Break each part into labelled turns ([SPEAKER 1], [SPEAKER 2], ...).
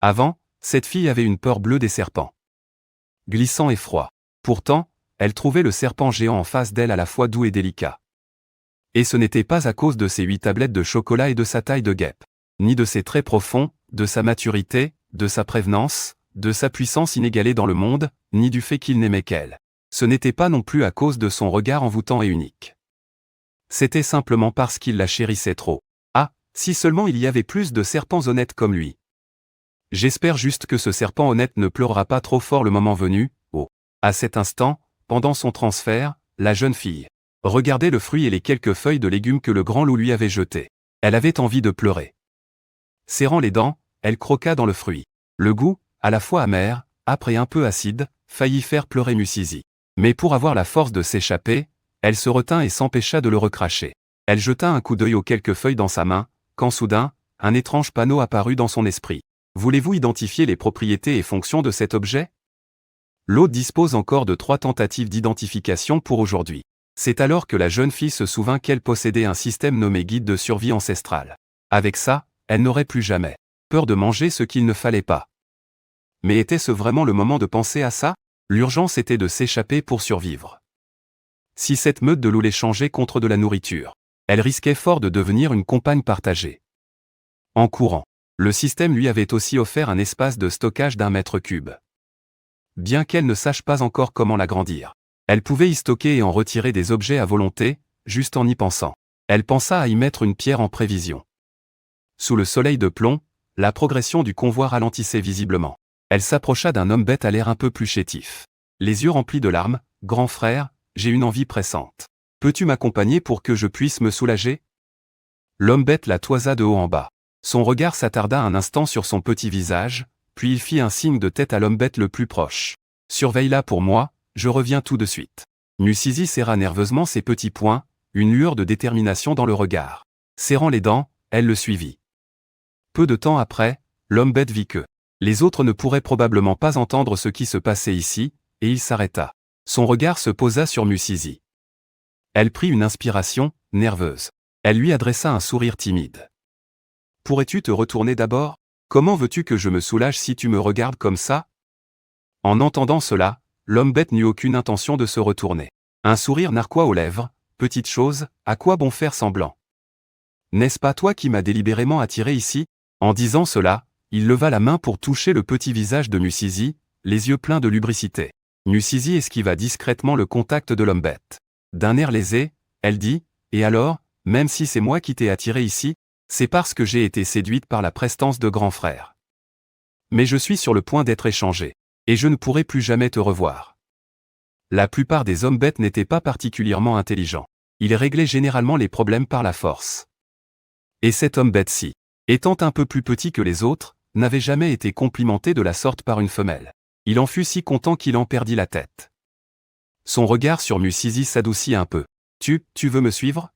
[SPEAKER 1] Avant, cette fille avait une peur bleue des serpents. Glissant et froid. Pourtant, elle trouvait le serpent géant en face d'elle à la fois doux et délicat. Et ce n'était pas à cause de ses 8 tablettes de chocolat et de sa taille de guêpe, ni de ses traits profonds, de sa maturité, de sa prévenance, de sa puissance inégalée dans le monde, ni du fait qu'il n'aimait qu'elle. Ce n'était pas non plus à cause de son regard envoûtant et unique. C'était simplement parce qu'il la chérissait trop. Ah, si seulement il y avait plus de serpents honnêtes comme lui. J'espère juste que ce serpent honnête ne pleurera pas trop fort le moment venu. Oh. À cet instant, pendant son transfert, la jeune fille regardait le fruit et les quelques feuilles de légumes que le grand loup lui avait jetés. Elle avait envie de pleurer. Serrant les dents, elle croqua dans le fruit. Le goût, à la fois amer, âpre et un peu acide, faillit faire pleurer Musizi. Mais pour avoir la force de s'échapper, elle se retint et s'empêcha de le recracher. Elle jeta un coup d'œil aux quelques feuilles dans sa main, quand soudain, un étrange panneau apparut dans son esprit. Voulez-vous identifier les propriétés et fonctions de cet objet? L'hôte dispose encore de 3 tentatives d'identification pour aujourd'hui. C'est alors que la jeune fille se souvint qu'elle possédait un système nommé guide de survie ancestrale. Avec ça, elle n'aurait plus jamais peur de manger ce qu'il ne fallait pas. Mais était-ce vraiment le moment de penser à ça? L'urgence était de s'échapper pour survivre. Si cette meute de loups l'échangeait contre de la nourriture, elle risquait fort de devenir une compagne partagée. En courant, le système lui avait aussi offert un espace de stockage d'1 mètre cube. Bien qu'elle ne sache pas encore comment l'agrandir, elle pouvait y stocker et en retirer des objets à volonté, juste en y pensant. Elle pensa à y mettre une pierre en prévision. Sous le soleil de plomb, la progression du convoi ralentissait visiblement. Elle s'approcha d'un homme bête à l'air un peu plus chétif. Les yeux remplis de larmes, « Grand frère, j'ai une envie pressante. Peux-tu m'accompagner pour que je puisse me soulager ?» L'homme bête la toisa de haut en bas. Son regard s'attarda un instant sur son petit visage, puis il fit un signe de tête à l'homme bête le plus proche. « Surveille-la pour moi, je reviens tout de suite. » Musizi serra nerveusement ses petits poings, une lueur de détermination dans le regard. Serrant les dents, elle le suivit. Peu de temps après, l'homme bête vit que les autres ne pourraient probablement pas entendre ce qui se passait ici, et il s'arrêta. Son regard se posa sur Musizi. Elle prit une inspiration, nerveuse. Elle lui adressa un sourire timide. « Pourrais-tu te retourner d'abord? Comment veux-tu que je me soulage si tu me regardes comme ça ?» En entendant cela, l'homme bête n'eut aucune intention de se retourner. Un sourire narquois aux lèvres, « Petite chose, à quoi bon faire semblant? N'est-ce pas toi qui m'as délibérément attiré ici ?» En disant cela, il leva la main pour toucher le petit visage de Musizi, les yeux pleins de lubricité. Musizi esquiva discrètement le contact de l'homme bête. D'un air lésé, elle dit, « Et alors, même si c'est moi qui t'ai attiré ici, c'est parce que j'ai été séduite par la prestance de grand frère. Mais je suis sur le point d'être échangée, et je ne pourrai plus jamais te revoir. » La plupart des hommes bêtes n'étaient pas particulièrement intelligents. Ils réglaient généralement les problèmes par la force. Et cet homme bête-ci, étant un peu plus petit que les autres, n'avait jamais été complimenté de la sorte par une femelle. Il en fut si content qu'il en perdit la tête. Son regard sur Musizi s'adoucit un peu. « Tu veux me suivre?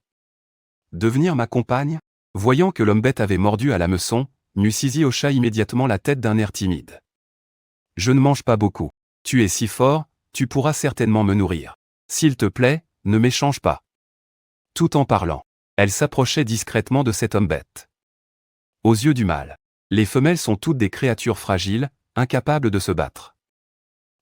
[SPEAKER 1] Devenir ma compagne ?» Voyant que l'homme bête avait mordu à l'hameçon, Musizi hocha immédiatement la tête d'un air timide. « Je ne mange pas beaucoup. Tu es si fort, tu pourras certainement me nourrir. S'il te plaît, ne m'échange pas. » Tout en parlant, elle s'approchait discrètement de cet homme bête. Aux yeux du mâle, les femelles sont toutes des créatures fragiles, incapables de se battre.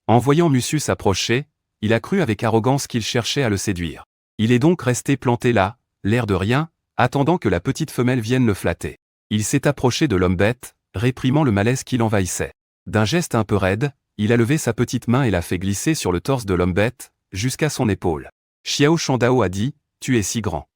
[SPEAKER 1] En voyant Musu s'approcher, il a cru avec arrogance qu'il cherchait à le séduire. Il est donc resté planté là, l'air de rien, attendant que la petite femelle vienne le flatter. Il s'est approché de l'homme bête, réprimant le malaise qui l'envahissait. D'un geste un peu raide, il a levé sa petite main et l'a fait glisser sur le torse de l'homme bête, jusqu'à son épaule. Xiao Shandao a dit, « Tu es si grand.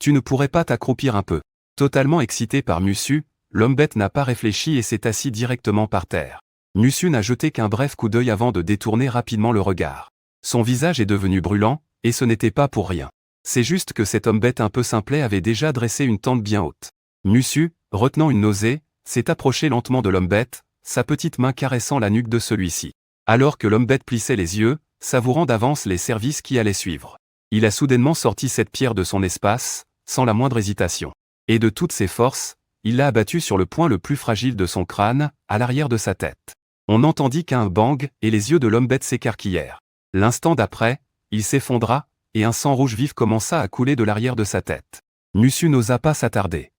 [SPEAKER 1] Tu ne pourrais pas t'accroupir un peu ?» Totalement excité par Musu, l'homme bête n'a pas réfléchi et s'est assis directement par terre. Musu n'a jeté qu'un bref coup d'œil avant de détourner rapidement le regard. Son visage est devenu brûlant, et ce n'était pas pour rien. C'est juste que cet homme bête un peu simplet avait déjà dressé une tente bien haute. Musu, retenant une nausée, s'est approché lentement de l'homme bête, sa petite main caressant la nuque de celui-ci. Alors que l'homme bête plissait les yeux, savourant d'avance les services qui allaient suivre. Il a soudainement sorti cette pierre de son espace, sans la moindre hésitation. Et de toutes ses forces, il l'a abattue sur le point le plus fragile de son crâne, à l'arrière de sa tête. On n'entendit qu'un bang, et les yeux de l'homme bête s'écarquillèrent. L'instant d'après, il s'effondra, et un sang rouge vif commença à couler de l'arrière de sa tête. Musu n'osa pas s'attarder.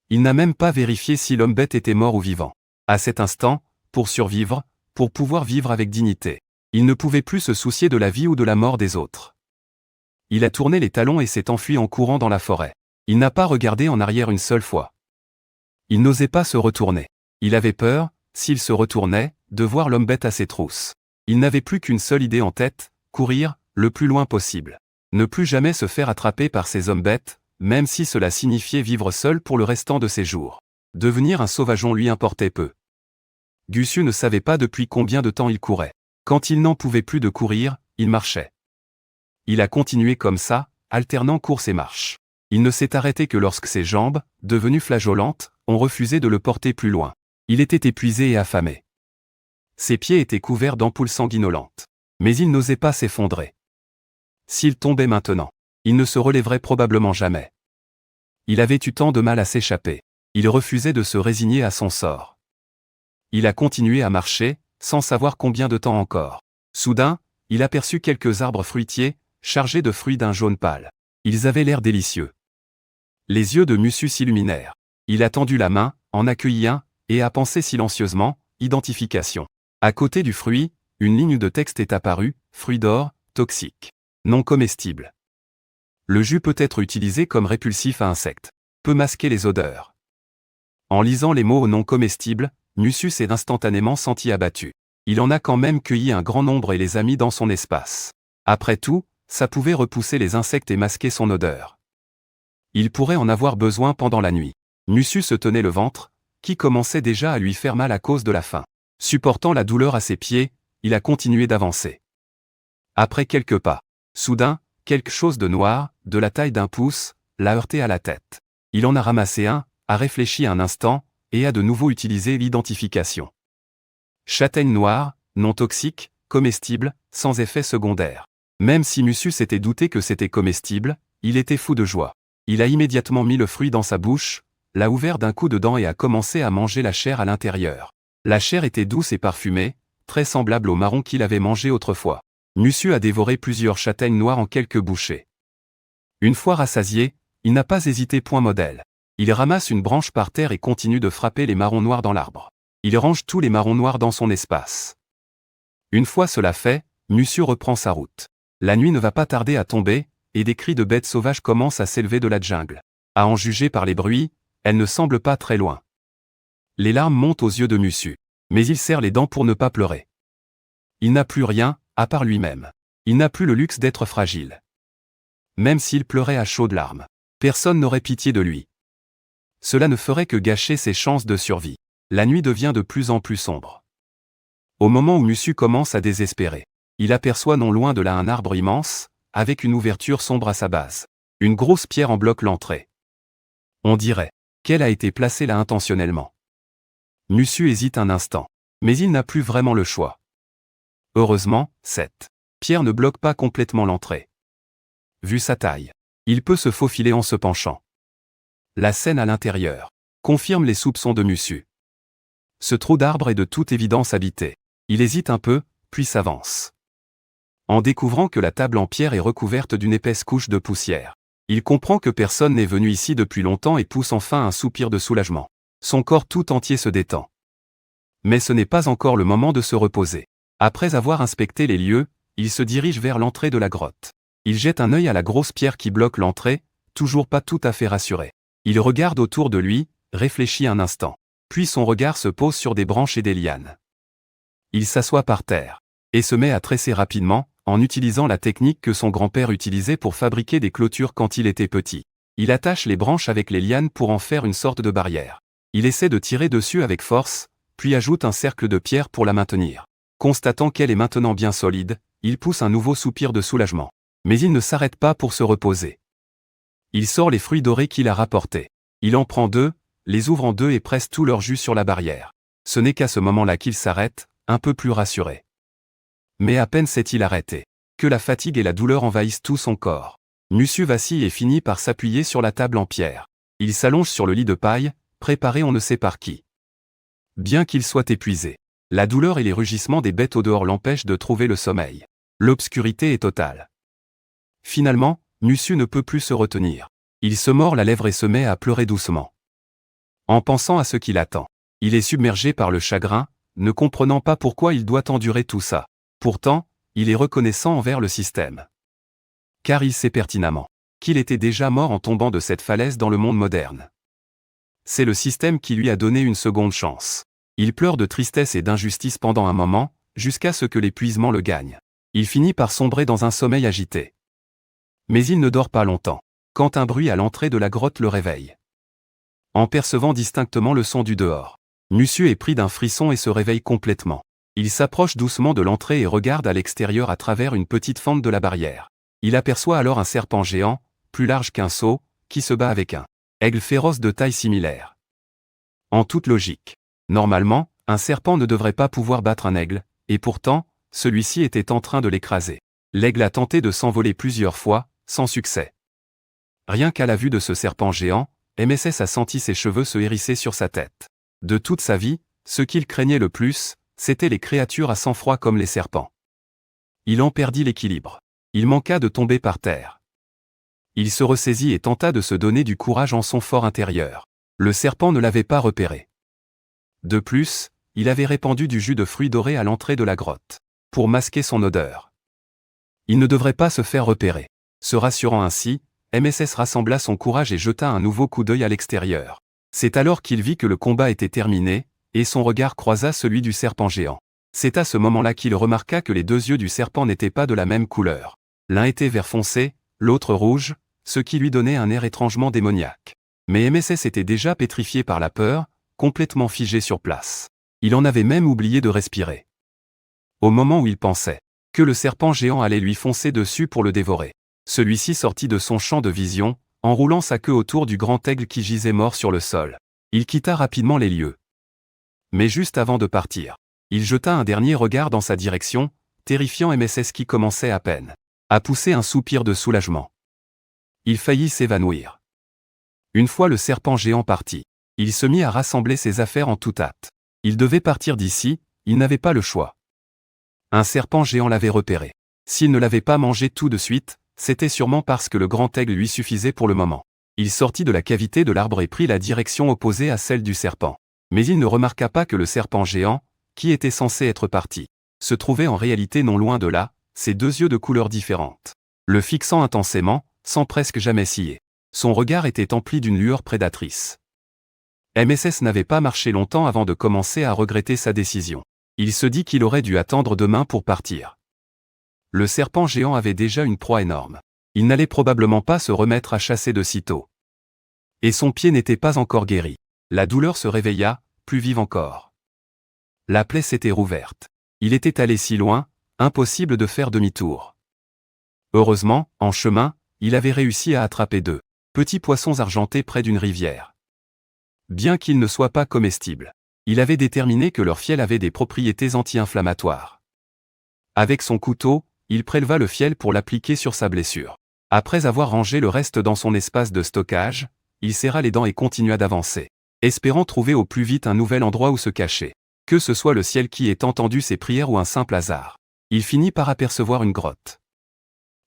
[SPEAKER 1] Il n'a même pas vérifié si l'homme bête était mort ou vivant. À cet instant, pour survivre, pour pouvoir vivre avec dignité, il ne pouvait plus se soucier de la vie ou de la mort des autres. Il a tourné les talons et s'est enfui en courant dans la forêt. Il n'a pas regardé en arrière une seule fois. Il n'osait pas se retourner. Il avait peur, s'il se retournait, de voir l'homme bête à ses trousses. Il n'avait plus qu'une seule idée en tête, courir, le plus loin possible. Ne plus jamais se faire attraper par ces hommes bêtes, même si cela signifiait vivre seul pour le restant de ses jours. Devenir un sauvageon lui importait peu. Gussu ne savait pas depuis combien de temps il courait. Quand il n'en pouvait plus de courir, il marchait. Il a continué comme ça, alternant course et marche. Il ne s'est arrêté que lorsque ses jambes, devenues flageolantes, ont refusé de le porter plus loin. Il était épuisé et affamé. Ses pieds étaient couverts d'ampoules sanguinolentes. Mais il n'osait pas s'effondrer. S'il tombait maintenant, il ne se relèverait probablement jamais. Il avait eu tant de mal à s'échapper. Il refusait de se résigner à son sort. Il a continué à marcher, sans savoir combien de temps encore. Soudain, il aperçut quelques arbres fruitiers, chargés de fruits d'un jaune pâle. Ils avaient l'air délicieux. Les yeux de Mussu s'illuminèrent. Il a tendu la main, en accueillit un, et a pensé silencieusement, identification. À côté du fruit, une ligne de texte est apparue, fruit d'or, toxique. Non comestible. Le jus peut être utilisé comme répulsif à insectes. Peut masquer les odeurs. En lisant les mots non comestibles, Mussu s'est instantanément senti abattu. Il en a quand même cueilli un grand nombre et les a mis dans son espace. Après tout, ça pouvait repousser les insectes et masquer son odeur. Il pourrait en avoir besoin pendant la nuit. Mussu se tenait le ventre, qui commençait déjà à lui faire mal à cause de la faim. Supportant la douleur à ses pieds, il a continué d'avancer. Après quelques pas, soudain, quelque chose de noir, de la taille d'un pouce, l'a heurté à la tête. Il en a ramassé un, a réfléchi un instant, et a de nouveau utilisé l'identification. Châtaigne noire, non toxique, comestible, sans effet secondaire. Même si Mussu s'était douté que c'était comestible, il était fou de joie. Il a immédiatement mis le fruit dans sa bouche, l'a ouvert d'un coup de dent et a commencé à manger la chair à l'intérieur. La chair était douce et parfumée, très semblable au marron qu'il avait mangé autrefois. Mussu a dévoré plusieurs châtaignes noires en quelques bouchées. Une fois rassasié, il n'a pas hésité point modèle. Il ramasse une branche par terre et continue de frapper les marrons noirs dans l'arbre. Il range tous les marrons noirs dans son espace. Une fois cela fait, Mussu reprend sa route. La nuit ne va pas tarder à tomber, et des cris de bêtes sauvages commencent à s'élever de la jungle. À en juger par les bruits, elle ne semble pas très loin. Les larmes montent aux yeux de Mussu, mais il serre les dents pour ne pas pleurer. Il n'a plus rien, à part lui-même. Il n'a plus le luxe d'être fragile. Même s'il pleurait à chaudes larmes, personne n'aurait pitié de lui. Cela ne ferait que gâcher ses chances de survie. La nuit devient de plus en plus sombre. Au moment où Mussu commence à désespérer, il aperçoit non loin de là un arbre immense, avec une ouverture sombre à sa base. Une grosse pierre en bloque l'entrée. On dirait qu'elle a été placée là intentionnellement. Mussu hésite un instant, mais il n'a plus vraiment le choix. Heureusement, cette pierre ne bloque pas complètement l'entrée. Vu sa taille, il peut se faufiler en se penchant. La scène à l'intérieur confirme les soupçons de Mussu. Ce trou d'arbre est de toute évidence habité. Il hésite un peu, puis s'avance. En découvrant que la table en pierre est recouverte d'une épaisse couche de poussière, il comprend que personne n'est venu ici depuis longtemps et pousse enfin un soupir de soulagement. Son corps tout entier se détend. Mais ce n'est pas encore le moment de se reposer. Après avoir inspecté les lieux, il se dirige vers l'entrée de la grotte. Il jette un œil à la grosse pierre qui bloque l'entrée, toujours pas tout à fait rassuré. Il regarde autour de lui, réfléchit un instant. Puis son regard se pose sur des branches et des lianes. Il s'assoit par terre, et se met à tresser rapidement, en utilisant la technique que son grand-père utilisait pour fabriquer des clôtures quand il était petit. Il attache les branches avec les lianes pour en faire une sorte de barrière. Il essaie de tirer dessus avec force, puis ajoute un cercle de pierre pour la maintenir. Constatant qu'elle est maintenant bien solide, il pousse un nouveau soupir de soulagement. Mais il ne s'arrête pas pour se reposer. Il sort les fruits dorés qu'il a rapportés. Il en prend 2, les ouvre en 2 et presse tout leur jus sur la barrière. Ce n'est qu'à ce moment-là qu'il s'arrête, un peu plus rassuré. Mais à peine s'est-il arrêté, que la fatigue et la douleur envahissent tout son corps. Mussu vacille et finit par s'appuyer sur la table en pierre. Il s'allonge sur le lit de paille, préparé on ne sait par qui. Bien qu'il soit épuisé, la douleur et les rugissements des bêtes au dehors l'empêchent de trouver le sommeil. L'obscurité est totale. Finalement, Mussu ne peut plus se retenir. Il se mord la lèvre et se met à pleurer doucement. En pensant à ce qui l'attend, Il est submergé par le chagrin, ne comprenant pas pourquoi il doit endurer tout ça. Pourtant, il est reconnaissant envers le système. Car il sait pertinemment qu'il était déjà mort en tombant de cette falaise dans le monde moderne. C'est le système qui lui a donné une seconde chance. Il pleure de tristesse et d'injustice pendant un moment, jusqu'à ce que l'épuisement le gagne. Il finit par sombrer dans un sommeil agité. Mais il ne dort pas longtemps, quand un bruit à l'entrée de la grotte le réveille. En percevant distinctement le son du dehors, Monsieur est pris d'un frisson et se réveille complètement. Il s'approche doucement de l'entrée et regarde à l'extérieur à travers une petite fente de la barrière. Il aperçoit alors un serpent géant, plus large qu'un seau, qui se bat avec un aigle féroce de taille similaire. En toute logique, normalement, un serpent ne devrait pas pouvoir battre un aigle, et pourtant, celui-ci était en train de l'écraser. L'aigle a tenté de s'envoler plusieurs fois, sans succès. Rien qu'à la vue de ce serpent géant, MSS a senti ses cheveux se hérisser sur sa tête. De toute sa vie, ce qu'il craignait le plus, c'étaient les créatures à sang-froid comme les serpents. Il en perdit l'équilibre. Il manqua de tomber par terre. Il se ressaisit et tenta de se donner du courage en son fort intérieur. Le serpent ne l'avait pas repéré. De plus, il avait répandu du jus de fruits dorés à l'entrée de la grotte, pour masquer son odeur. Il ne devrait pas se faire repérer. Se rassurant ainsi, MSS rassembla son courage et jeta un nouveau coup d'œil à l'extérieur. C'est alors qu'il vit que le combat était terminé, et son regard croisa celui du serpent géant. C'est à ce moment-là qu'il remarqua que les deux yeux du serpent n'étaient pas de la même couleur. L'un était vert foncé, l'autre rouge, ce qui lui donnait un air étrangement démoniaque. Mais MSS était déjà pétrifié par la peur, complètement figé sur place. Il en avait même oublié de respirer. Au moment où il pensait que le serpent géant allait lui foncer dessus pour le dévorer, celui-ci sortit de son champ de vision, enroulant sa queue autour du grand aigle qui gisait mort sur le sol. Il quitta rapidement les lieux. Mais juste avant de partir, il jeta un dernier regard dans sa direction, terrifiant MSS qui commençait à peine à pousser un soupir de soulagement. Il faillit s'évanouir. Une fois le serpent géant parti, il se mit à rassembler ses affaires en toute hâte. Il devait partir d'ici, il n'avait pas le choix. Un serpent géant l'avait repéré. S'il ne l'avait pas mangé tout de suite, c'était sûrement parce que le grand aigle lui suffisait pour le moment. Il sortit de la cavité de l'arbre et prit la direction opposée à celle du serpent. Mais il ne remarqua pas que le serpent géant, qui était censé être parti, se trouvait en réalité non loin de là, ses deux yeux de couleurs différentes. Le fixant intensément, sans presque jamais ciller. Son regard était empli d'une lueur prédatrice. MSS n'avait pas marché longtemps avant de commencer à regretter sa décision. Il se dit qu'il aurait dû attendre demain pour partir. Le serpent géant avait déjà une proie énorme. Il n'allait probablement pas se remettre à chasser de sitôt. Et son pied n'était pas encore guéri. La douleur se réveilla, plus vive encore. La plaie s'était rouverte. Il était allé si loin, impossible de faire demi-tour. Heureusement, en chemin, il avait réussi à attraper deux petits poissons argentés près d'une rivière. Bien qu'ils ne soient pas comestibles, il avait déterminé que leur fiel avait des propriétés anti-inflammatoires. Avec son couteau, il préleva le fiel pour l'appliquer sur sa blessure. Après avoir rangé le reste dans son espace de stockage, il serra les dents et continua d'avancer, espérant trouver au plus vite un nouvel endroit où se cacher. Que ce soit le ciel qui ait entendu ses prières ou un simple hasard. Il finit par apercevoir une grotte.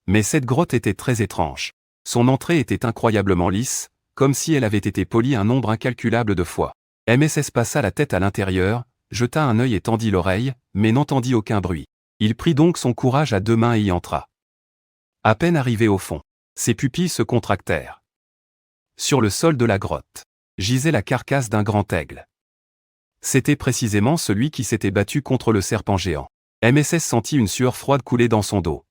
[SPEAKER 1] Mais cette grotte était très étrange. Son entrée était incroyablement lisse, comme si elle avait été polie un nombre incalculable de fois. MSS passa la tête à l'intérieur, jeta un œil et tendit l'oreille, mais n'entendit aucun bruit. Il prit donc son courage à deux mains et y entra. À peine arrivé au fond, ses pupilles se contractèrent. Sur le sol de la grotte, gisait la carcasse d'un grand aigle. C'était précisément celui qui s'était battu contre le serpent géant. MSS sentit une sueur froide couler dans son dos.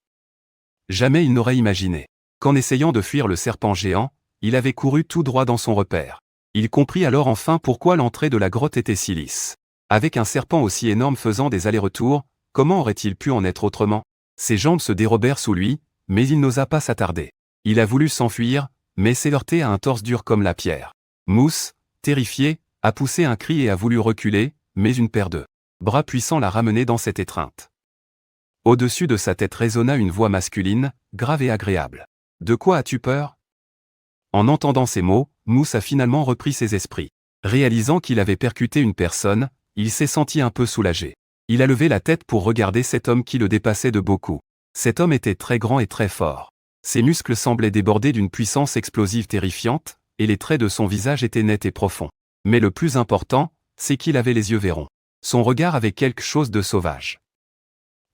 [SPEAKER 1] Jamais il n'aurait imaginé qu'en essayant de fuir le serpent géant, il avait couru tout droit dans son repère. Il comprit alors enfin pourquoi l'entrée de la grotte était si lisse. Avec un serpent aussi énorme faisant des allers-retours, comment aurait-il pu en être autrement? Ses jambes se dérobèrent sous lui, mais il n'osa pas s'attarder. Il a voulu s'enfuir, mais s'est heurté à un torse dur comme la pierre. Mousse, terrifié, a poussé un cri et a voulu reculer, mais une paire de bras puissants l'a ramené dans cette étreinte. Au-dessus de sa tête résonna une voix masculine, grave et agréable. « De quoi as-tu peur ?» En entendant ces mots, Mousse a finalement repris ses esprits. Réalisant qu'il avait percuté une personne, il s'est senti un peu soulagé. Il a levé la tête pour regarder cet homme qui le dépassait de beaucoup. Cet homme était très grand et très fort. Ses muscles semblaient déborder d'une puissance explosive terrifiante, et les traits de son visage étaient nets et profonds. Mais le plus important, c'est qu'il avait les yeux verrons. Son regard avait quelque chose de sauvage.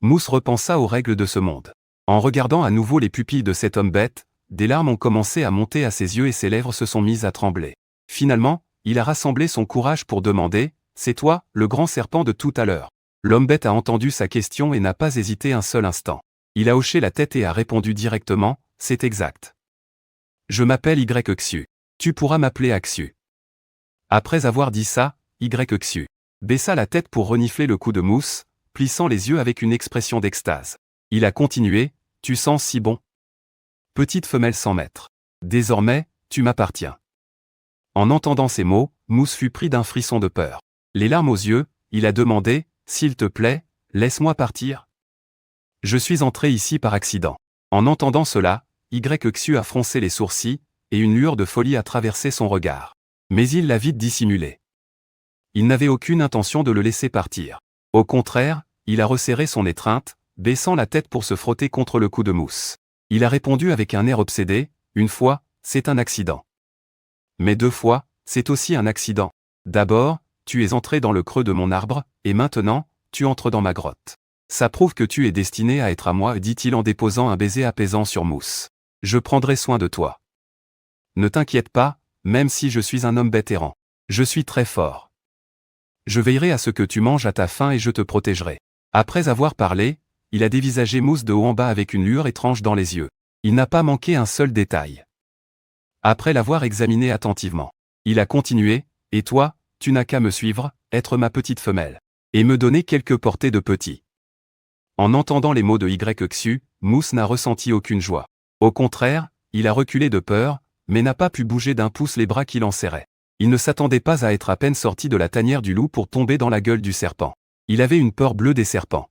[SPEAKER 1] Mousse repensa aux règles de ce monde. En regardant à nouveau les pupilles de cet homme bête, des larmes ont commencé à monter à ses yeux et ses lèvres se sont mises à trembler. Finalement, il a rassemblé son courage pour demander « C'est toi, le grand serpent de tout à l'heure ?» L'homme bête a entendu sa question et n'a pas hésité un seul instant. Il a hoché la tête et a répondu directement « C'est exact. Je m'appelle YXU. Tu pourras m'appeler Axu. » Après avoir dit ça, YXU baissa la tête pour renifler le cou de Mousse, plissant les yeux avec une expression d'extase. Il a continué « Tu sens si bon. Petite femelle sans maître. Désormais, tu m'appartiens. » En entendant ces mots, Mousse fut pris d'un frisson de peur. Les larmes aux yeux, il a demandé « S'il te plaît, laisse-moi partir. Je suis entré ici par accident. » En entendant cela, YXU a froncé les sourcils, et une lueur de folie a traversé son regard. Mais il l'a vite dissimulé. Il n'avait aucune intention de le laisser partir. Au contraire, il a resserré son étreinte, baissant la tête pour se frotter contre le cou de Mousse. Il a répondu avec un air obsédé, « Une fois, c'est un accident. Mais 2 fois, c'est aussi un accident. D'abord, tu es entré dans le creux de mon arbre, et maintenant, tu entres dans ma grotte. Ça prouve que tu es destiné à être à moi, dit-il en déposant un baiser apaisant sur Mousse. Je prendrai soin de toi. Ne t'inquiète pas, même si je suis un homme bête errant. Je suis très fort. Je veillerai à ce que tu manges à ta faim et je te protégerai. » Après avoir parlé, il a dévisagé Mousse de haut en bas avec une lueur étrange dans les yeux. Il n'a pas manqué un seul détail. Après l'avoir examiné attentivement, il a continué, « Et toi, tu n'as qu'à me suivre, être ma petite femelle, et me donner quelques portées de petits. » En entendant les mots de YXU, Mousse n'a ressenti aucune joie. Au contraire, il a reculé de peur, mais n'a pas pu bouger d'un pouce les bras qui l'enserraient. Il ne s'attendait pas à être à peine sorti de la tanière du loup pour tomber dans la gueule du serpent. Il avait une peur bleue des serpents.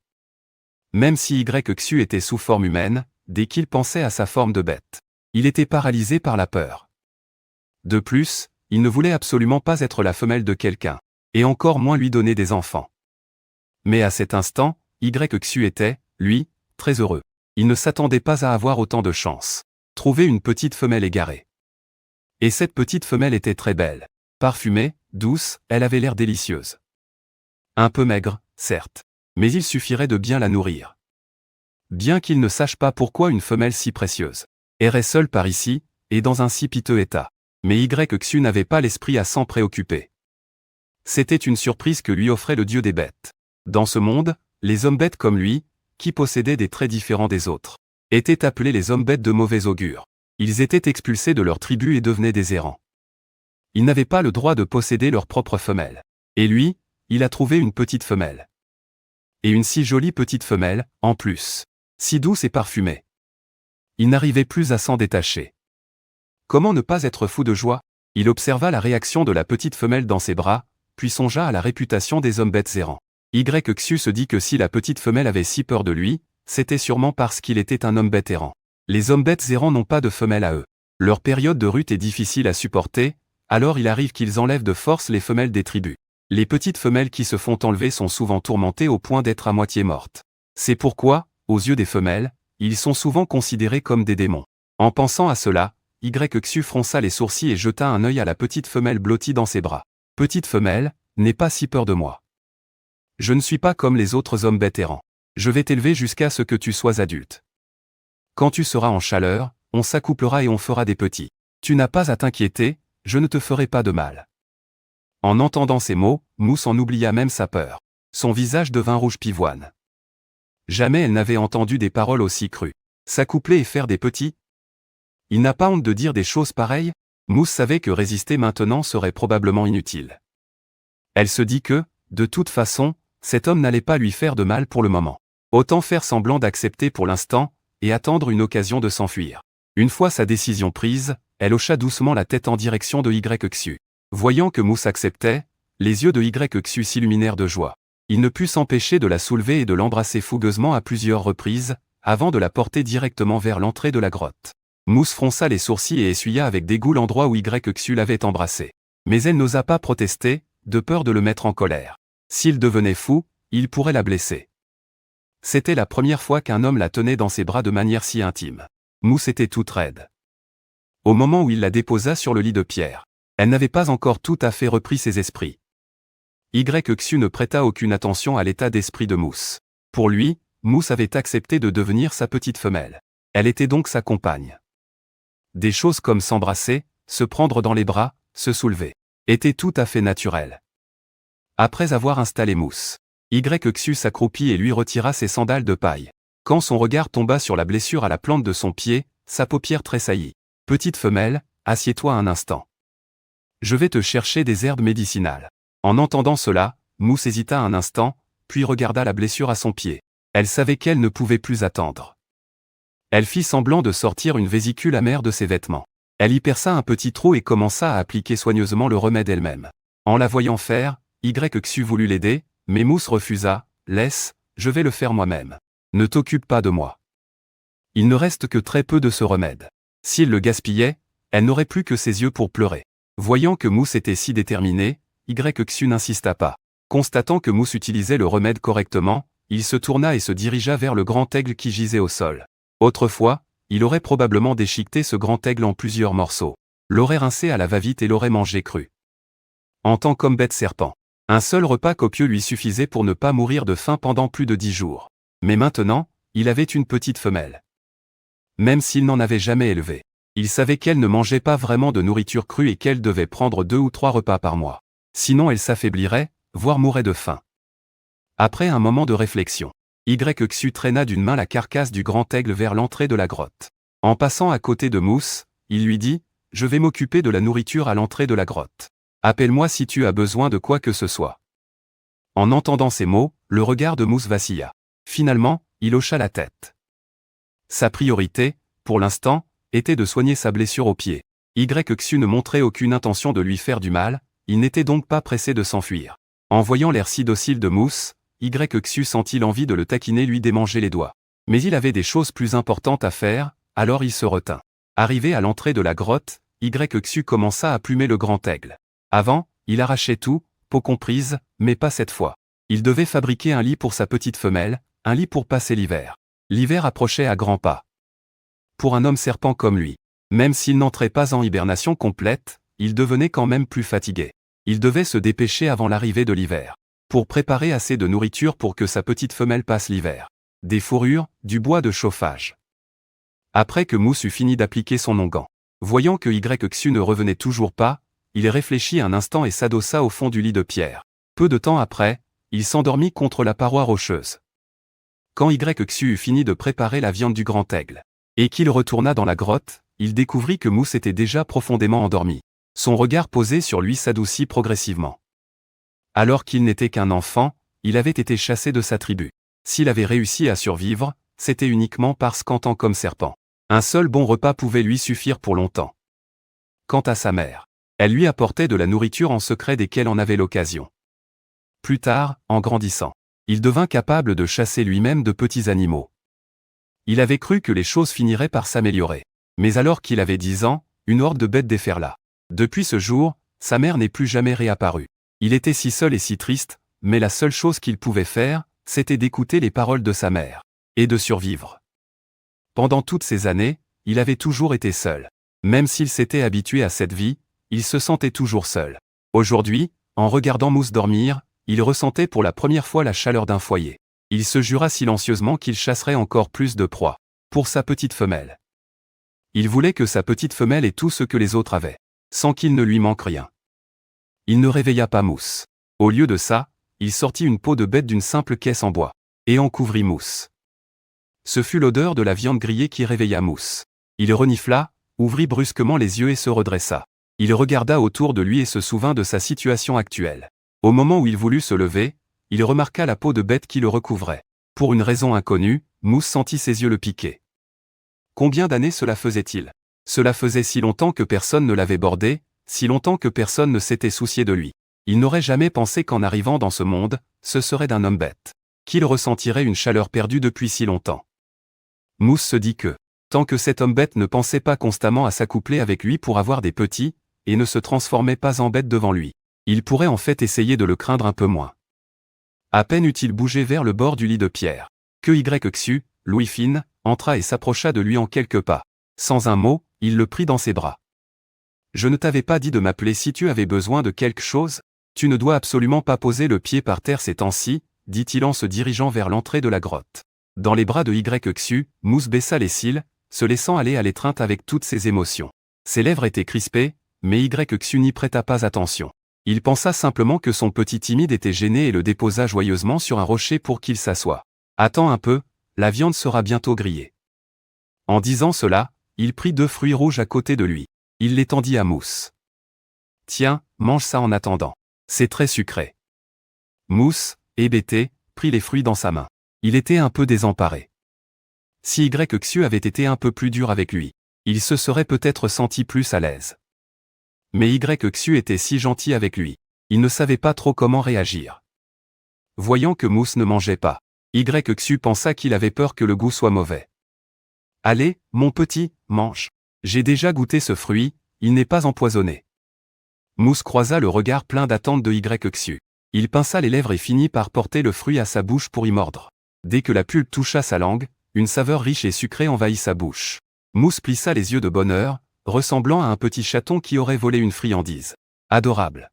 [SPEAKER 1] Même si YXU était sous forme humaine, dès qu'il pensait à sa forme de bête, il était paralysé par la peur. De plus, il ne voulait absolument pas être la femelle de quelqu'un, et encore moins lui donner des enfants. Mais à cet instant, YXU était, lui, très heureux. Il ne s'attendait pas à avoir autant de chance. Trouver une petite femelle égarée. Et cette petite femelle était très belle. Parfumée, douce, elle avait l'air délicieuse. Un peu maigre, certes, mais il suffirait de bien la nourrir. Bien qu'il ne sache pas pourquoi une femelle si précieuse errait seule par ici, et dans un si piteux état. Mais YXU n'avait pas l'esprit à s'en préoccuper. C'était une surprise que lui offrait le dieu des bêtes. Dans ce monde, les hommes bêtes comme lui, qui possédaient des traits différents des autres, étaient appelés les hommes bêtes de mauvais augure. Ils étaient expulsés de leur tribu et devenaient des errants. Ils n'avaient pas le droit de posséder leur propre femelle. Et lui, il a trouvé une petite femelle. Et une si jolie petite femelle, en plus. Si douce et parfumée. Il n'arrivait plus à s'en détacher. Comment ne pas être fou de joie? Il observa la réaction de la petite femelle dans ses bras, puis songea à la réputation des hommes bêtes errants. YXU se dit que si la petite femelle avait si peur de lui, c'était sûrement parce qu'il était un homme bête errant. Les hommes bêtes errants n'ont pas de femelle à eux. Leur période de rut est difficile à supporter, alors il arrive qu'ils enlèvent de force les femelles des tribus. Les petites femelles qui se font enlever sont souvent tourmentées au point d'être à moitié mortes. C'est pourquoi, aux yeux des femelles, ils sont souvent considérés comme des démons. En pensant à cela, YXU fronça les sourcils et jeta un œil à la petite femelle blottie dans ses bras. « Petite femelle, n'aie pas si peur de moi. Je ne suis pas comme les autres hommes bêtes errants. Je vais t'élever jusqu'à ce que tu sois adulte. Quand tu seras en chaleur, on s'accouplera et on fera des petits. Tu n'as pas à t'inquiéter, je ne te ferai pas de mal. » En entendant ces mots, Mousse en oublia même sa peur. Son visage devint rouge pivoine. Jamais elle n'avait entendu des paroles aussi crues. S'accoupler et faire des petits? Il n'a pas honte de dire des choses pareilles? Mousse savait que résister maintenant serait probablement inutile. Elle se dit que, de toute façon, cet homme n'allait pas lui faire de mal pour le moment. Autant faire semblant d'accepter pour l'instant, et attendre une occasion de s'enfuir. Une fois sa décision prise, elle hocha doucement la tête en direction de YXU. Voyant que Mousse acceptait, les yeux de YXU s'illuminèrent de joie. Il ne put s'empêcher de la soulever et de l'embrasser fougueusement à plusieurs reprises, avant de la porter directement vers l'entrée de la grotte. Mousse fronça les sourcils et essuya avec dégoût l'endroit où YXU l'avait embrassé. Mais elle n'osa pas protester, de peur de le mettre en colère. S'il devenait fou, il pourrait la blesser. C'était la première fois qu'un homme la tenait dans ses bras de manière si intime. Mousse était toute raide. Au moment où il la déposa sur le lit de pierre, elle n'avait pas encore tout à fait repris ses esprits. Xu ne prêta aucune attention à l'état d'esprit de Mousse. Pour lui, Mousse avait accepté de devenir sa petite femelle. Elle était donc sa compagne. Des choses comme s'embrasser, se prendre dans les bras, se soulever, étaient tout à fait naturelles. Après avoir installé Mousse, Xu s'accroupit et lui retira ses sandales de paille. Quand son regard tomba sur la blessure à la plante de son pied, sa paupière tressaillit. « Petite femelle, assieds-toi un instant. Je vais te chercher des herbes médicinales. » En entendant cela, Mousse hésita un instant, puis regarda la blessure à son pied. Elle savait qu'elle ne pouvait plus attendre. Elle fit semblant de sortir une vésicule amère de ses vêtements. Elle y perça un petit trou et commença à appliquer soigneusement le remède elle-même. En la voyant faire, Xu voulut l'aider, mais Mousse refusa. « Laisse, je vais le faire moi-même. Ne t'occupe pas de moi. » Il ne reste que très peu de ce remède. S'il le gaspillait, elle n'aurait plus que ses yeux pour pleurer. Voyant que Mousse était si déterminé, Xu n'insista pas. Constatant que Mousse utilisait le remède correctement, il se tourna et se dirigea vers le grand aigle qui gisait au sol. Autrefois, il aurait probablement déchiqueté ce grand aigle en plusieurs morceaux, l'aurait rincé à la va-vite et l'aurait mangé cru. En tant qu'homme bête serpent, un seul repas copieux lui suffisait pour ne pas mourir de faim pendant plus de 10 jours. Mais maintenant, il avait une petite femelle. Même s'il n'en avait jamais élevé, il savait qu'elle ne mangeait pas vraiment de nourriture crue et qu'elle devait prendre 2 ou 3 repas par mois. Sinon elle s'affaiblirait, voire mourrait de faim. Après un moment de réflexion, Xu traîna d'une main la carcasse du grand aigle vers l'entrée de la grotte. En passant à côté de Mousse, il lui dit « Je vais m'occuper de la nourriture à l'entrée de la grotte. Appelle-moi si tu as besoin de quoi que ce soit. » En entendant ces mots, le regard de Mousse vacilla. Finalement, il hocha la tête. Sa priorité, pour l'instant, était de soigner sa blessure au pied. Xu ne montrait aucune intention de lui faire du mal, il n'était donc pas pressé de s'enfuir. En voyant l'air si docile de Mousse, Xu sentit l'envie de le taquiner lui démanger les doigts. Mais il avait des choses plus importantes à faire, alors il se retint. Arrivé à l'entrée de la grotte, Xu commença à plumer le grand aigle. Avant, il arrachait tout, peau comprise, mais pas cette fois. Il devait fabriquer un lit pour sa petite femelle, un lit pour passer l'hiver. L'hiver approchait à grands pas. Pour un homme serpent comme lui, même s'il n'entrait pas en hibernation complète, il devenait quand même plus fatigué. Il devait se dépêcher avant l'arrivée de l'hiver, pour préparer assez de nourriture pour que sa petite femelle passe l'hiver. Des fourrures, du bois de chauffage. Après que Mousse eut fini d'appliquer son onguent, voyant que Xu ne revenait toujours pas, il réfléchit un instant et s'adossa au fond du lit de pierre. Peu de temps après, il s'endormit contre la paroi rocheuse. Quand Xu eut fini de préparer la viande du grand aigle, et qu'il retourna dans la grotte, il découvrit que Mousse était déjà profondément endormi. Son regard posé sur lui s'adoucit progressivement. Alors qu'il n'était qu'un enfant, il avait été chassé de sa tribu. S'il avait réussi à survivre, c'était uniquement parce qu'en tant qu'homme serpent, un seul bon repas pouvait lui suffire pour longtemps. Quant à sa mère, elle lui apportait de la nourriture en secret dès qu'elle en avait l'occasion. Plus tard, en grandissant, il devint capable de chasser lui-même de petits animaux. Il avait cru que les choses finiraient par s'améliorer. Mais alors qu'il avait 10 ans, une horde de bêtes déferla. Depuis ce jour, sa mère n'est plus jamais réapparue. Il était si seul et si triste, mais la seule chose qu'il pouvait faire, c'était d'écouter les paroles de sa mère, et de survivre. Pendant toutes ces années, il avait toujours été seul. Même s'il s'était habitué à cette vie, il se sentait toujours seul. Aujourd'hui, en regardant Mousse dormir, il ressentait pour la première fois la chaleur d'un foyer. Il se jura silencieusement qu'il chasserait encore plus de proies, pour sa petite femelle. Il voulait que sa petite femelle ait tout ce que les autres avaient, sans qu'il ne lui manque rien. Il ne réveilla pas Mousse. Au lieu de ça, il sortit une peau de bête d'une simple caisse en bois, et en couvrit Mousse. Ce fut l'odeur de la viande grillée qui réveilla Mousse. Il renifla, ouvrit brusquement les yeux et se redressa. Il regarda autour de lui et se souvint de sa situation actuelle. Au moment où il voulut se lever, il remarqua la peau de bête qui le recouvrait. Pour une raison inconnue, Mousse sentit ses yeux le piquer. Combien d'années cela faisait-il? Cela faisait si longtemps que personne ne l'avait bordé, si longtemps que personne ne s'était soucié de lui. Il n'aurait jamais pensé qu'en arrivant dans ce monde, ce serait d'un homme bête, qu'il ressentirait une chaleur perdue depuis si longtemps. Mousse se dit que, tant que cet homme bête ne pensait pas constamment à s'accoupler avec lui pour avoir des petits, et ne se transformait pas en bête devant lui, il pourrait en fait essayer de le craindre un peu moins. À peine eut-il bougé vers le bord du lit de pierre, que Xu, l'ouïe fine, entra et s'approcha de lui en quelques pas. Sans un mot, il le prit dans ses bras. « Je ne t'avais pas dit de m'appeler si tu avais besoin de quelque chose? Tu ne dois absolument pas poser le pied par terre ces temps-ci, dit-il en se dirigeant vers l'entrée de la grotte. Dans les bras de YXU, Mousse baissa les cils, se laissant aller à l'étreinte avec toutes ses émotions. Ses lèvres étaient crispées, mais YXU n'y prêta pas attention. Il pensa simplement que son petit timide était gêné et le déposa joyeusement sur un rocher pour qu'il s'assoie. Attends un peu, la viande sera bientôt grillée. En disant cela, il prit 2 fruits rouges à côté de lui. Il les tendit à Mousse. Tiens, mange ça en attendant. C'est très sucré. Mousse, hébété, prit les fruits dans sa main. Il était un peu désemparé. Si YXU avait été un peu plus dur avec lui, il se serait peut-être senti plus à l'aise. Mais YXU était si gentil avec lui. Il ne savait pas trop comment réagir. Voyant que Mousse ne mangeait pas, YXU pensa qu'il avait peur que le goût soit mauvais. Allez, mon petit, mange. J'ai déjà goûté ce fruit, il n'est pas empoisonné. Mousse croisa le regard plein d'attente de YXU. Il pinça les lèvres et finit par porter le fruit à sa bouche pour y mordre. Dès que la pulpe toucha sa langue, une saveur riche et sucrée envahit sa bouche. Mousse plissa les yeux de bonheur, ressemblant à un petit chaton qui aurait volé une friandise. Adorable.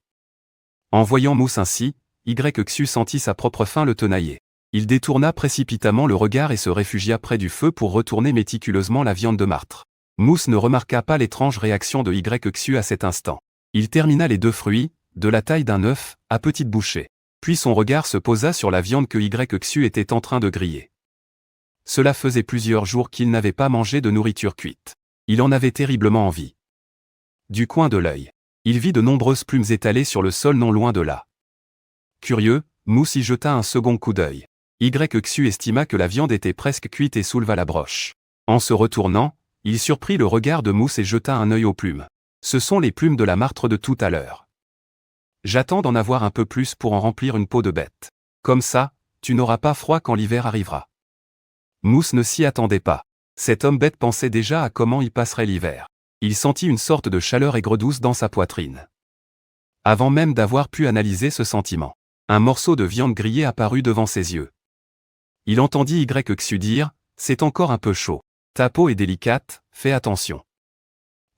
[SPEAKER 1] En voyant Mousse ainsi, YXU sentit sa propre faim le tenailler. Il détourna précipitamment le regard et se réfugia près du feu pour retourner méticuleusement la viande de martre. Mousse ne remarqua pas l'étrange réaction de YXU à cet instant. Il termina les 2 fruits, de la taille d'un œuf, à petites bouchées. Puis son regard se posa sur la viande que YXU était en train de griller. Cela faisait plusieurs jours qu'il n'avait pas mangé de nourriture cuite. Il en avait terriblement envie. Du coin de l'œil, il vit de nombreuses plumes étalées sur le sol non loin de là. Curieux, Mousse y jeta un second coup d'œil. YXU estima que la viande était presque cuite et souleva la broche. En se retournant, il surprit le regard de Mousse et jeta un œil aux plumes. Ce sont les plumes de la martre de tout à l'heure. J'attends d'en avoir un peu plus pour en remplir une peau de bête. Comme ça, tu n'auras pas froid quand l'hiver arrivera. Mousse ne s'y attendait pas. Cet homme bête pensait déjà à comment il passerait l'hiver. Il sentit une sorte de chaleur aigre-douce dans sa poitrine. Avant même d'avoir pu analyser ce sentiment, un morceau de viande grillée apparut devant ses yeux. Il entendit YXU dire, « C'est encore un peu chaud. Ta peau est délicate, fais attention. »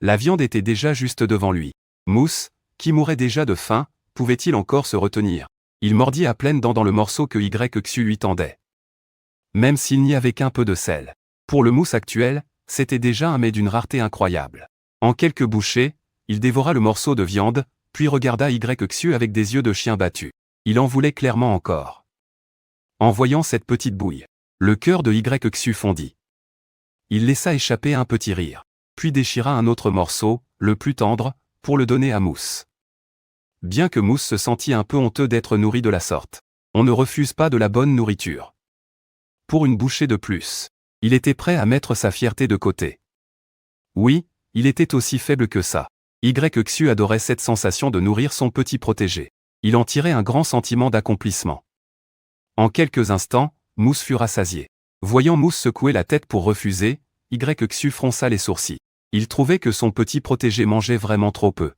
[SPEAKER 1] La viande était déjà juste devant lui. Mousse, qui mourait déjà de faim, pouvait-il encore se retenir? Il mordit à pleines dents dans le morceau que YXU lui tendait. Même s'il n'y avait qu'un peu de sel. Pour le Mousse actuel, c'était déjà un mets d'une rareté incroyable. En quelques bouchées, il dévora le morceau de viande, puis regarda YXU avec des yeux de chien battu. Il en voulait clairement encore. En voyant cette petite bouille, le cœur de YXU fondit. Il laissa échapper un petit rire, puis déchira un autre morceau, le plus tendre, pour le donner à Mousse. Bien que Mousse se sentît un peu honteux d'être nourri de la sorte, on ne refuse pas de la bonne nourriture. Pour une bouchée de plus, il était prêt à mettre sa fierté de côté. Oui, il était aussi faible que ça. YXU adorait cette sensation de nourrir son petit protégé. Il en tirait un grand sentiment d'accomplissement. En quelques instants, Mousse fut rassasié. Voyant Mousse secouer la tête pour refuser, YXU fronça les sourcils. Il trouvait que son petit protégé mangeait vraiment trop peu.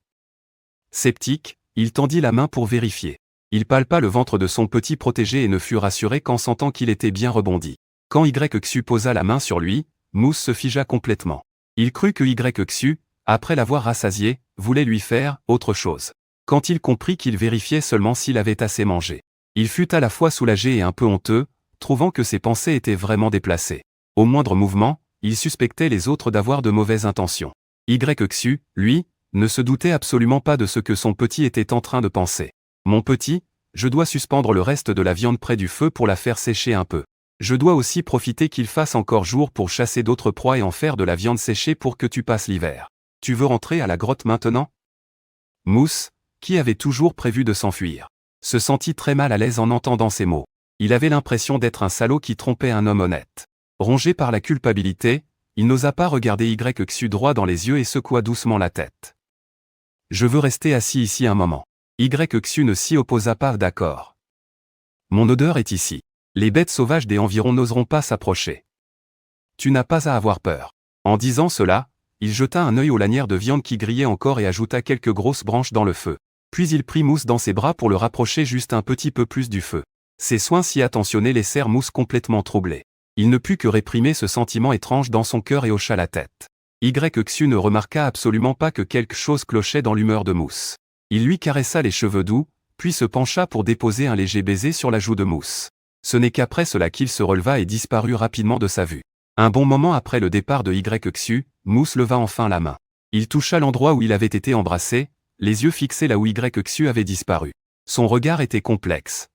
[SPEAKER 1] Sceptique, il tendit la main pour vérifier. Il palpa le ventre de son petit protégé et ne fut rassuré qu'en sentant qu'il était bien rebondi. Quand YXU posa la main sur lui, Mousse se figea complètement. Il crut que YXU, après l'avoir rassasié, voulait lui faire autre chose. Quand il comprit qu'il vérifiait seulement s'il avait assez mangé, il fut à la fois soulagé et un peu honteux, trouvant que ses pensées étaient vraiment déplacées. Au moindre mouvement, il suspectait les autres d'avoir de mauvaises intentions. YXU, lui, ne se doutait absolument pas de ce que son petit était en train de penser. « Mon petit, je dois suspendre le reste de la viande près du feu pour la faire sécher un peu. Je dois aussi profiter qu'il fasse encore jour pour chasser d'autres proies et en faire de la viande séchée pour que tu passes l'hiver. Tu veux rentrer à la grotte maintenant ?» Mousse, qui avait toujours prévu de s'enfuir, se sentit très mal à l'aise en entendant ces mots. Il avait l'impression d'être un salaud qui trompait un homme honnête. Rongé par la culpabilité, il n'osa pas regarder YXU droit dans les yeux et secoua doucement la tête. « Je veux rester assis ici un moment. » YXU ne s'y opposa pas d'accord. « Mon odeur est ici. Les bêtes sauvages des environs n'oseront pas s'approcher. Tu n'as pas à avoir peur. » En disant cela, il jeta un œil aux lanières de viande qui grillaient encore et ajouta quelques grosses branches dans le feu. Puis il prit Mousse dans ses bras pour le rapprocher juste un petit peu plus du feu. Ses soins si attentionnés laissèrent Mousse complètement troublé. Il ne put que réprimer ce sentiment étrange dans son cœur et hocha la tête. YXU ne remarqua absolument pas que quelque chose clochait dans l'humeur de Mousse. Il lui caressa les cheveux doux, puis se pencha pour déposer un léger baiser sur la joue de Mousse. Ce n'est qu'après cela qu'il se releva et disparut rapidement de sa vue. Un bon moment après le départ de Yxu, Mousse leva enfin la main. Il toucha l'endroit où il avait été embrassé, les yeux fixés là où Yxu avait disparu. Son regard était complexe.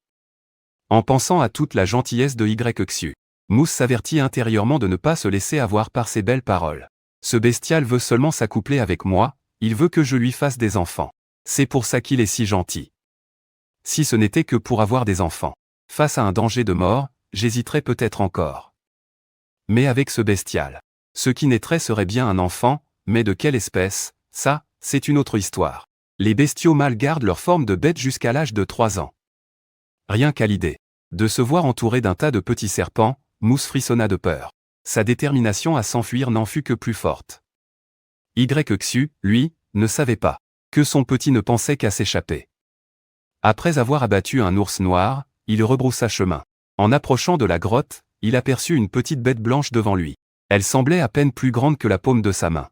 [SPEAKER 1] En pensant à toute la gentillesse de Yxu, Mousse s'avertit intérieurement de ne pas se laisser avoir par ses belles paroles. Ce bestial veut seulement s'accoupler avec moi, il veut que je lui fasse des enfants. C'est pour ça qu'il est si gentil. Si ce n'était que pour avoir des enfants. Face à un danger de mort, j'hésiterais peut-être encore. Mais avec ce bestial, ce qui naîtrait serait bien un enfant, mais de quelle espèce, ça, c'est une autre histoire. Les bestiaux mâles gardent leur forme de bête jusqu'à l'âge de 3 ans. Rien qu'à l'idée de se voir entouré d'un tas de petits serpents, Mousse frissonna de peur. Sa détermination à s'enfuir n'en fut que plus forte. Yxu, lui, ne savait pas que son petit ne pensait qu'à s'échapper. Après avoir abattu un ours noir, il rebroussa chemin. En approchant de la grotte, il aperçut une petite bête blanche devant lui. Elle semblait à peine plus grande que la paume de sa main.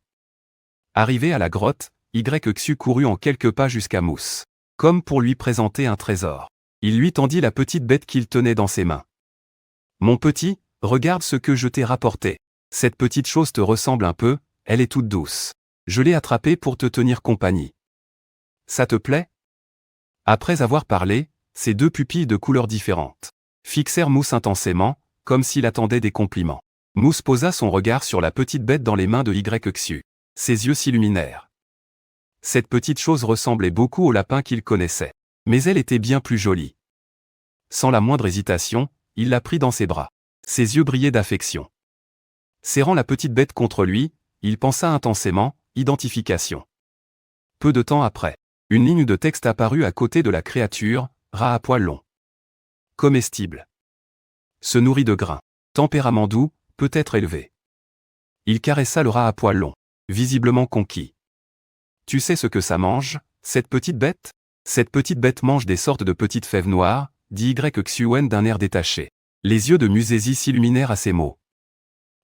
[SPEAKER 1] Arrivé à la grotte, Yxu courut en quelques pas jusqu'à Mousse, comme pour lui présenter un trésor. Il lui tendit la petite bête qu'il tenait dans ses mains. « Mon petit, regarde ce que je t'ai rapporté. Cette petite chose te ressemble un peu, elle est toute douce. Je l'ai attrapée pour te tenir compagnie. Ça te plaît ?» Après avoir parlé, ses deux pupilles de couleurs différentes fixèrent Mousse intensément, comme s'il attendait des compliments. Mousse posa son regard sur la petite bête dans les mains de Yxu. Ses yeux s'illuminèrent. Cette petite chose ressemblait beaucoup au lapin qu'il connaissait. Mais elle était bien plus jolie. Sans la moindre hésitation, il la prit dans ses bras. Ses yeux brillaient d'affection. Serrant la petite bête contre lui, il pensa intensément, identification. Peu de temps après, une ligne de texte apparut à côté de la créature, rat à poils longs. Comestible. Se nourrit de grains. Tempérament doux, peut-être élevé. Il caressa le rat à poils longs, visiblement conquis. Tu sais ce que ça mange, cette petite bête ? Cette petite bête mange des sortes de petites fèves noires, dit Yxu d'un air détaché. Les yeux de Musési s'illuminèrent à ces mots.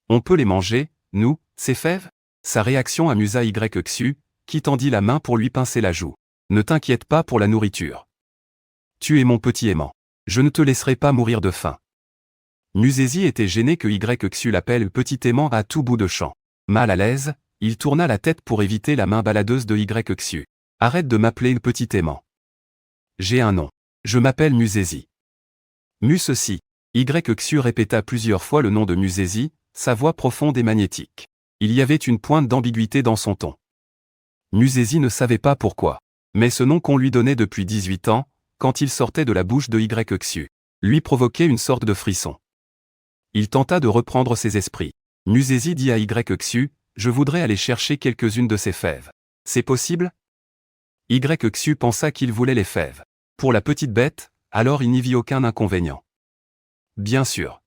[SPEAKER 1] On peut les manger, nous, ces fèves ? Sa réaction amusa Yxu, qui tendit la main pour lui pincer la joue. Ne t'inquiète pas pour la nourriture. Tu es mon petit aimant. Je ne te laisserai pas mourir de faim. Musési était gêné que Yxu l'appelle petit aimant à tout bout de champ. Mal à l'aise, il tourna la tête pour éviter la main baladeuse de Yxu. Arrête de m'appeler le petit aimant. J'ai un nom. Je m'appelle Musési. Ceci. Yxu répéta plusieurs fois le nom de Musési, sa voix profonde et magnétique. Il y avait une pointe d'ambiguïté dans son ton. Musési ne savait pas pourquoi. Mais ce nom qu'on lui donnait depuis 18 ans, quand il sortait de la bouche de Yxu, lui provoquait une sorte de frisson. Il tenta de reprendre ses esprits. Musési dit à Yxu, je voudrais aller chercher quelques-unes de ces fèves. C'est possible ? Yxu pensa qu'il voulait les fèves. Pour la petite bête, alors il n'y vit aucun inconvénient. Bien sûr.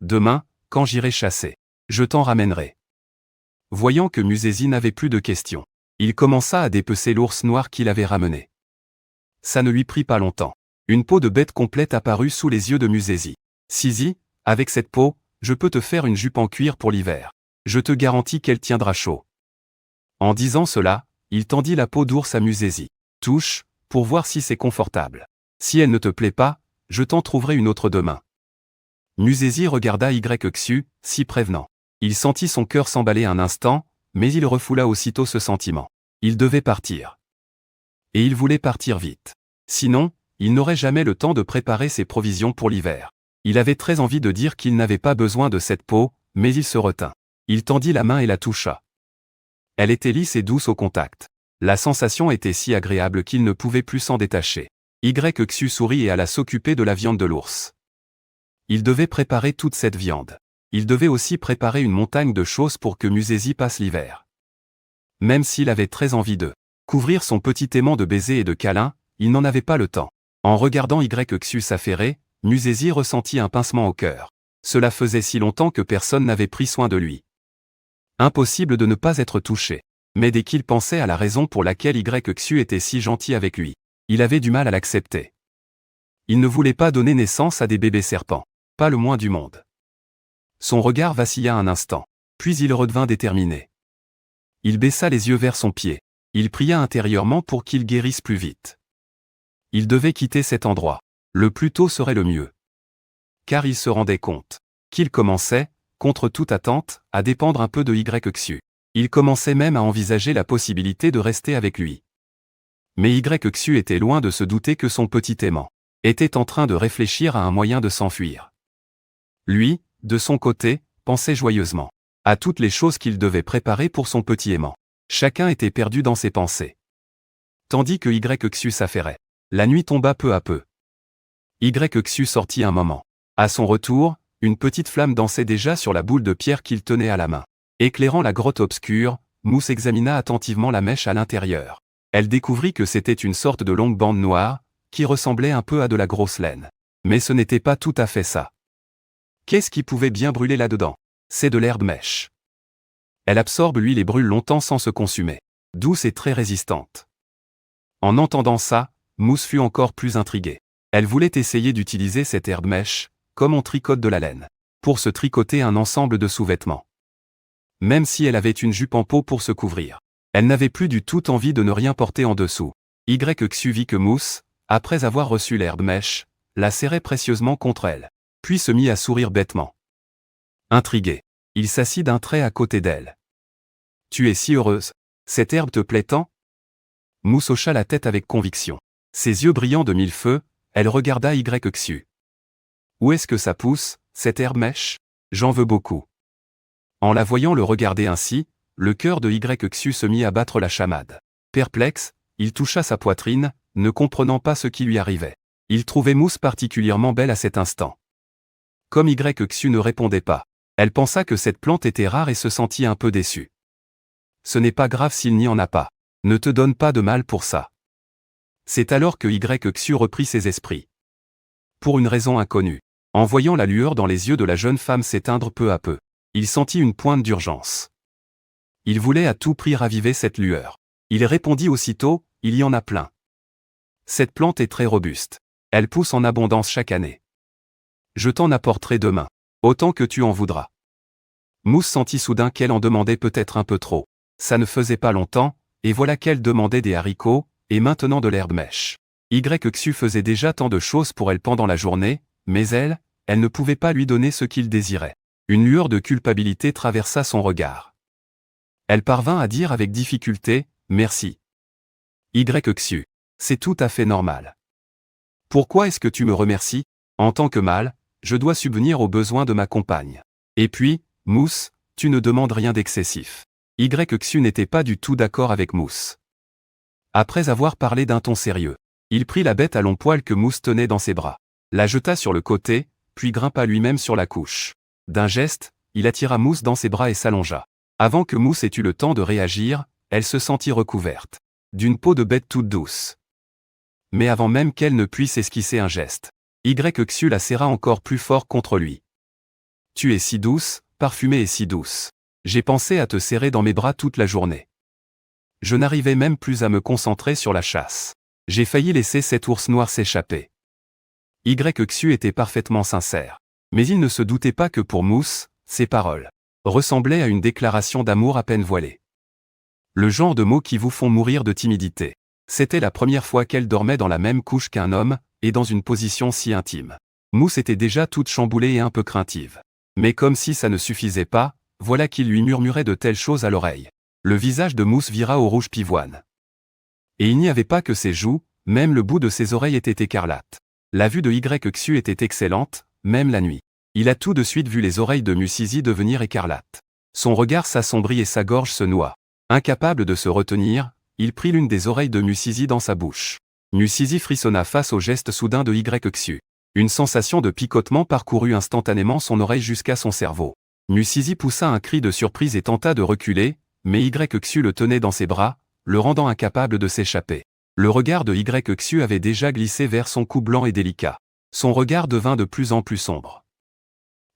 [SPEAKER 1] Demain, quand j'irai chasser, je t'en ramènerai. Voyant que Musési n'avait plus de questions, il commença à dépecer l'ours noir qu'il avait ramené. Ça ne lui prit pas longtemps. Une peau de bête complète apparut sous les yeux de Musési. Sisi, avec cette peau, je peux te faire une jupe en cuir pour l'hiver. Je te garantis qu'elle tiendra chaud. En disant cela, il tendit la peau d'ours à Musési. Touche, pour voir si c'est confortable. Si elle ne te plaît pas, je t'en trouverai une autre demain. Musési regarda Yxu, si prévenant. Il sentit son cœur s'emballer un instant, mais il refoula aussitôt ce sentiment. Il devait partir. Et il voulait partir vite. Sinon, il n'aurait jamais le temps de préparer ses provisions pour l'hiver. Il avait très envie de dire qu'il n'avait pas besoin de cette peau, mais il se retint. Il tendit la main et la toucha. Elle était lisse et douce au contact. La sensation était si agréable qu'il ne pouvait plus s'en détacher. Yxu sourit et alla s'occuper de la viande de l'ours. Il devait préparer toute cette viande. Il devait aussi préparer une montagne de choses pour que Musési passe l'hiver. Même s'il avait très envie de couvrir son petit aimant de baisers et de câlins, il n'en avait pas le temps. En regardant Yxu s'affairer, Musési ressentit un pincement au cœur. Cela faisait si longtemps que personne n'avait pris soin de lui. Impossible de ne pas être touché. Mais dès qu'il pensait à la raison pour laquelle Yxu était si gentil avec lui, il avait du mal à l'accepter. Il ne voulait pas donner naissance à des bébés serpents. Pas le moins du monde. Son regard vacilla un instant. Puis il redevint déterminé. Il baissa les yeux vers son pied. Il pria intérieurement pour qu'il guérisse plus vite. Il devait quitter cet endroit. Le plus tôt serait le mieux. Car il se rendait compte qu'il commençait, contre toute attente, à dépendre un peu de YXU. Il commençait même à envisager la possibilité de rester avec lui. Mais YXU était loin de se douter que son petit aimant était en train de réfléchir à un moyen de s'enfuir. Lui, de son côté, pensait joyeusement à toutes les choses qu'il devait préparer pour son petit aimant. Chacun était perdu dans ses pensées. Tandis que YXU s'affairait. La nuit tomba peu à peu. YXU sortit un moment. À son retour, une petite flamme dansait déjà sur la boule de pierre qu'il tenait à la main. Éclairant la grotte obscure, Mousse examina attentivement la mèche à l'intérieur. Elle découvrit que c'était une sorte de longue bande noire, qui ressemblait un peu à de la grosse laine. Mais ce n'était pas tout à fait ça. Qu'est-ce qui pouvait bien brûler là-dedans? C'est de l'herbe mèche. Elle absorbe l'huile et brûle longtemps sans se consumer. Douce et très résistante. En entendant ça, Mousse fut encore plus intriguée. Elle voulait essayer d'utiliser cette herbe mèche, comme on tricote de la laine, pour se tricoter un ensemble de sous-vêtements. Même si elle avait une jupe en peau pour se couvrir, elle n'avait plus du tout envie de ne rien porter en dessous. YXU vit que Mousse, après avoir reçu l'herbe mèche, la serrait précieusement contre elle, puis se mit à sourire bêtement. Intrigué, il s'assit d'un trait à côté d'elle. « Tu es si heureuse. Cette herbe te plaît tant ?» Mousse hocha la tête avec conviction. Ses yeux brillants de mille feux, elle regarda YXU. « Où est-ce que ça pousse, cette herbe mèche? J'en veux beaucoup. » En la voyant le regarder ainsi, le cœur de YXU se mit à battre la chamade. Perplexe, il toucha sa poitrine, ne comprenant pas ce qui lui arrivait. Il trouvait Mousse particulièrement belle à cet instant. Comme YXU ne répondait pas, elle pensa que cette plante était rare et se sentit un peu déçue. « Ce n'est pas grave s'il n'y en a pas. Ne te donne pas de mal pour ça. » C'est alors que YXU reprit ses esprits. Pour une raison inconnue, en voyant la lueur dans les yeux de la jeune femme s'éteindre peu à peu, il sentit une pointe d'urgence. Il voulait à tout prix raviver cette lueur. Il répondit aussitôt, « Il y en a plein. Cette plante est très robuste. Elle pousse en abondance chaque année. Je t'en apporterai demain, autant que tu en voudras. » Mousse sentit soudain qu'elle en demandait peut-être un peu trop. Ça ne faisait pas longtemps, et voilà qu'elle demandait des haricots, et maintenant de l'herbe mèche. YXU faisait déjà tant de choses pour elle pendant la journée, mais elle ne pouvait pas lui donner ce qu'il désirait. Une lueur de culpabilité traversa son regard. Elle parvint à dire avec difficulté, « Merci. YXU. C'est tout à fait normal. Pourquoi est-ce que tu me remercies? En tant que mâle, je dois subvenir aux besoins de ma compagne. Et puis, Mousse, tu ne demandes rien d'excessif. » YXU n'était pas du tout d'accord avec Mousse. Après avoir parlé d'un ton sérieux, il prit la bête à longs poils que Mousse tenait dans ses bras, la jeta sur le côté, puis grimpa lui-même sur la couche. D'un geste, il attira Mousse dans ses bras et s'allongea. Avant que Mousse ait eu le temps de réagir, elle se sentit recouverte d'une peau de bête toute douce. Mais avant même qu'elle ne puisse esquisser un geste, YXU la serra encore plus fort contre lui. « Tu es si douce, parfumée et si douce. J'ai pensé à te serrer dans mes bras toute la journée. Je n'arrivais même plus à me concentrer sur la chasse. J'ai failli laisser cet ours noir s'échapper. » YXU était parfaitement sincère. Mais il ne se doutait pas que pour Mousse, ces paroles ressemblaient à une déclaration d'amour à peine voilée. Le genre de mots qui vous font mourir de timidité. C'était la première fois qu'elle dormait dans la même couche qu'un homme, et dans une position si intime. Mousse était déjà toute chamboulée et un peu craintive. Mais comme si ça ne suffisait pas, voilà qu'il lui murmurait de telles choses à l'oreille. Le visage de Mousse vira au rouge pivoine. Et il n'y avait pas que ses joues, même le bout de ses oreilles était écarlate. La vue de YXU était excellente, même la nuit. Il a tout de suite vu les oreilles de Musizi devenir écarlates. Son regard s'assombrit et sa gorge se noua. Incapable de se retenir, il prit l'une des oreilles de Musizi dans sa bouche. Musizi frissonna face au geste soudain de YXU. Une sensation de picotement parcourut instantanément son oreille jusqu'à son cerveau. Musizi poussa un cri de surprise et tenta de reculer, mais YXU le tenait dans ses bras, le rendant incapable de s'échapper. Le regard de YXU avait déjà glissé vers son cou blanc et délicat. Son regard devint de plus en plus sombre.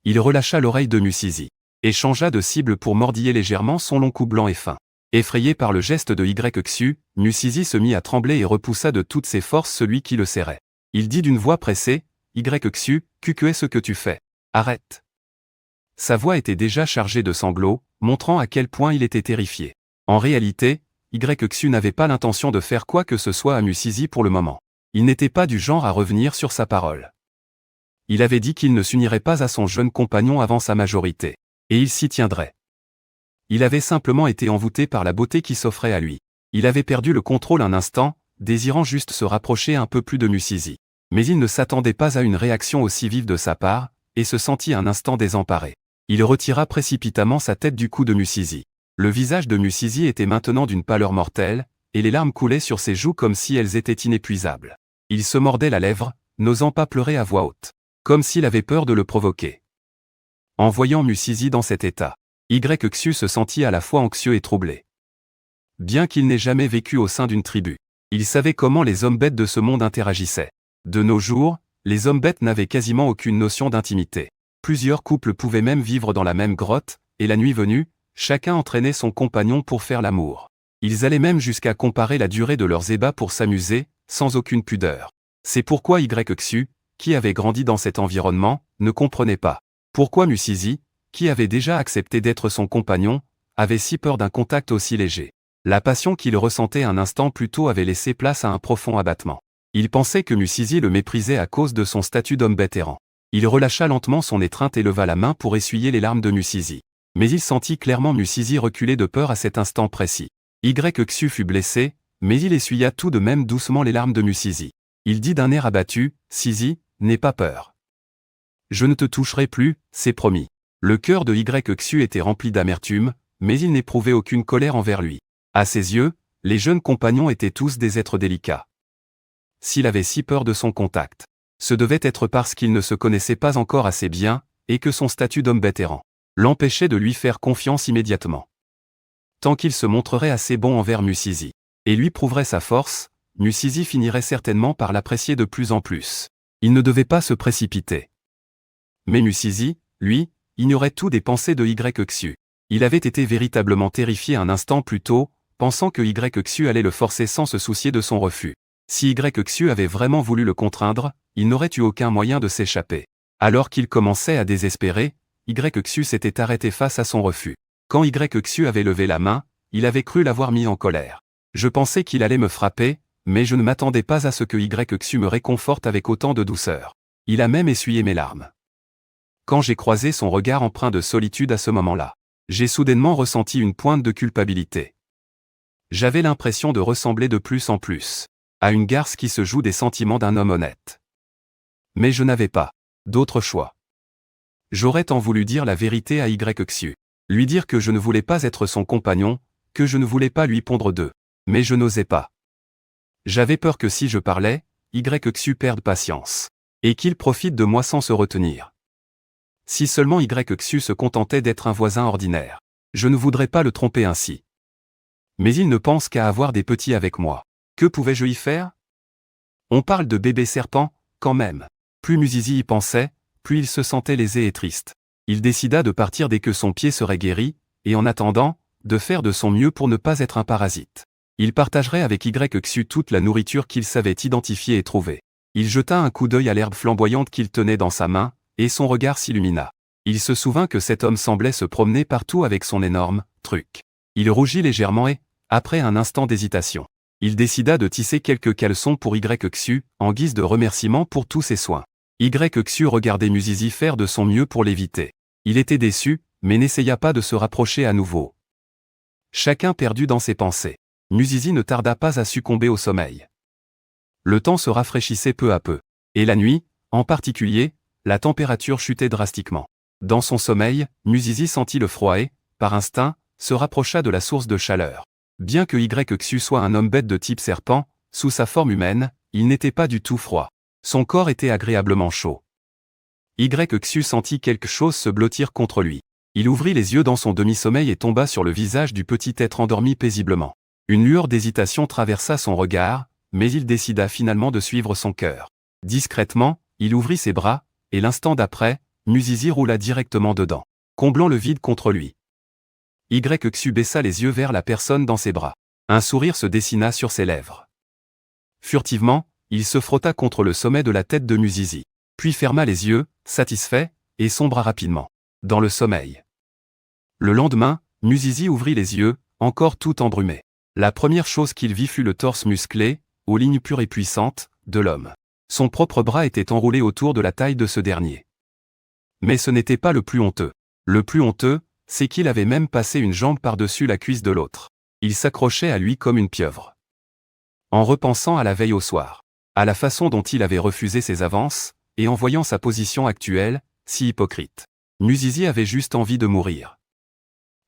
[SPEAKER 1] Il relâcha l'oreille de Musizi, et changea de cible pour mordiller légèrement son long cou blanc et fin. Effrayé par le geste de YXU, Musizi se mit à trembler et repoussa de toutes ses forces celui qui le serrait. Il dit d'une voix pressée, « YXU, qu'est-ce que tu fais? Arrête !» Sa voix était déjà chargée de sanglots, montrant à quel point il était terrifié. En réalité, YXU n'avait pas l'intention de faire quoi que ce soit à Musizi pour le moment. Il n'était pas du genre à revenir sur sa parole. Il avait dit qu'il ne s'unirait pas à son jeune compagnon avant sa majorité. Et il s'y tiendrait. Il avait simplement été envoûté par la beauté qui s'offrait à lui. Il avait perdu le contrôle un instant, désirant juste se rapprocher un peu plus de Musizi. Mais il ne s'attendait pas à une réaction aussi vive de sa part, et se sentit un instant désemparé. Il retira précipitamment sa tête du cou de Musizi. Le visage de Musizi était maintenant d'une pâleur mortelle, et les larmes coulaient sur ses joues comme si elles étaient inépuisables. Il se mordait la lèvre, n'osant pas pleurer à voix haute. Comme s'il avait peur de le provoquer. En voyant Musizi dans cet état, Xu se sentit à la fois anxieux et troublé. Bien qu'il n'ait jamais vécu au sein d'une tribu, il savait comment les hommes bêtes de ce monde interagissaient. De nos jours, les hommes bêtes n'avaient quasiment aucune notion d'intimité. Plusieurs couples pouvaient même vivre dans la même grotte, et la nuit venue, chacun entraînait son compagnon pour faire l'amour. Ils allaient même jusqu'à comparer la durée de leurs ébats pour s'amuser, sans aucune pudeur. C'est pourquoi Xu, qui avait grandi dans cet environnement, ne comprenait pas pourquoi Musizi, qui avait déjà accepté d'être son compagnon, avait si peur d'un contact aussi léger. La passion qu'il ressentait un instant plus tôt avait laissé place à un profond abattement. Il pensait que Musizi le méprisait à cause de son statut d'homme bête errant. Il relâcha lentement son étreinte et leva la main pour essuyer les larmes de Musizi. Mais il sentit clairement Musizi reculer de peur à cet instant précis. Xu fut blessé, mais il essuya tout de même doucement les larmes de Musizi. Il dit d'un air abattu, « Sizi, n'aie pas peur. Je ne te toucherai plus, c'est promis. » Le cœur de Xu était rempli d'amertume, mais il n'éprouvait aucune colère envers lui. À ses yeux, les jeunes compagnons étaient tous des êtres délicats. S'il avait si peur de son contact, ce devait être parce qu'il ne se connaissait pas encore assez bien, et que son statut d'homme bête errant l'empêchait de lui faire confiance immédiatement. Tant qu'il se montrerait assez bon envers Musizi, et lui prouverait sa force, Musizi finirait certainement par l'apprécier de plus en plus. Il ne devait pas se précipiter. Mais Musizi, lui, ignorait tout des pensées de Xu. Il avait été véritablement terrifié un instant plus tôt, pensant que Xu allait le forcer sans se soucier de son refus. Si Xu avait vraiment voulu le contraindre, il n'aurait eu aucun moyen de s'échapper. Alors qu'il commençait à désespérer, Xu s'était arrêté face à son refus. Quand Xu avait levé la main, il avait cru l'avoir mis en colère. Je pensais qu'il allait me frapper, mais je ne m'attendais pas à ce que Xu me réconforte avec autant de douceur. Il a même essuyé mes larmes. Quand j'ai croisé son regard empreint de solitude à ce moment-là, j'ai soudainement ressenti une pointe de culpabilité. J'avais l'impression de ressembler de plus en plus à une garce qui se joue des sentiments d'un homme honnête. Mais je n'avais pas d'autre choix. J'aurais tant voulu dire la vérité à Xu. Lui dire que je ne voulais pas être son compagnon, que je ne voulais pas lui pondre d'œufs. Mais je n'osais pas. J'avais peur que si je parlais, Xu perde patience. Et qu'il profite de moi sans se retenir. Si seulement Xu se contentait d'être un voisin ordinaire. Je ne voudrais pas le tromper ainsi. Mais il ne pense qu'à avoir des petits avec moi. Que pouvais-je y faire? On parle de bébé serpent, quand même. Plus Musizi y pensait, plus il se sentait lésé et triste. Il décida de partir dès que son pied serait guéri, et en attendant, de faire de son mieux pour ne pas être un parasite. Il partagerait avec Xu toute la nourriture qu'il savait identifier et trouver. Il jeta un coup d'œil à l'herbe flamboyante qu'il tenait dans sa main, et son regard s'illumina. Il se souvint que cet homme semblait se promener partout avec son énorme truc. Il rougit légèrement et, après un instant d'hésitation, il décida de tisser quelques caleçons pour Xu, en guise de remerciement pour tous ses soins. Xu regardait Musizi faire de son mieux pour l'éviter. Il était déçu, mais n'essaya pas de se rapprocher à nouveau. Chacun perdu dans ses pensées, Musizi ne tarda pas à succomber au sommeil. Le temps se rafraîchissait peu à peu. Et la nuit, en particulier, la température chutait drastiquement. Dans son sommeil, Musizi sentit le froid et, par instinct, se rapprocha de la source de chaleur. Bien que Xu soit un homme bête de type serpent, sous sa forme humaine, il n'était pas du tout froid. Son corps était agréablement chaud. Xu sentit quelque chose se blottir contre lui. Il ouvrit les yeux dans son demi-sommeil et tomba sur le visage du petit être endormi paisiblement. Une lueur d'hésitation traversa son regard, mais il décida finalement de suivre son cœur. Discrètement, il ouvrit ses bras, et l'instant d'après, Musizi roula directement dedans, comblant le vide contre lui. Xu baissa les yeux vers la personne dans ses bras. Un sourire se dessina sur ses lèvres. Furtivement, il se frotta contre le sommet de la tête de Musizi, puis ferma les yeux, satisfait, et sombra rapidement dans le sommeil. Le lendemain, Musizi ouvrit les yeux, encore tout embrumé. La première chose qu'il vit fut le torse musclé, aux lignes pures et puissantes, de l'homme. Son propre bras était enroulé autour de la taille de ce dernier. Mais ce n'était pas le plus honteux. Le plus honteux, c'est qu'il avait même passé une jambe par-dessus la cuisse de l'autre. Il s'accrochait à lui comme une pieuvre. En repensant à la veille au soir, à la façon dont il avait refusé ses avances, et en voyant sa position actuelle, si hypocrite, Musizi avait juste envie de mourir.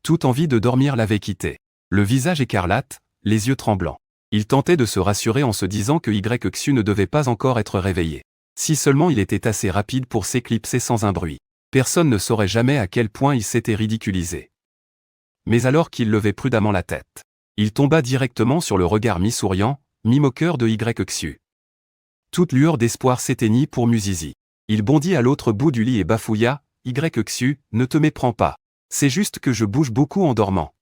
[SPEAKER 1] Toute envie de dormir l'avait quitté. Le visage écarlate, les yeux tremblants. Il tentait de se rassurer en se disant que YXU ne devait pas encore être réveillé. Si seulement il était assez rapide pour s'éclipser sans un bruit. Personne ne saurait jamais à quel point il s'était ridiculisé. Mais alors qu'il levait prudemment la tête, il tomba directement sur le regard mi-souriant, mi-moqueur de YXU. Toute lueur d'espoir s'éteignit pour Musizi. Il bondit à l'autre bout du lit et bafouilla, « YXU, ne te méprends pas. C'est juste que je bouge beaucoup en dormant.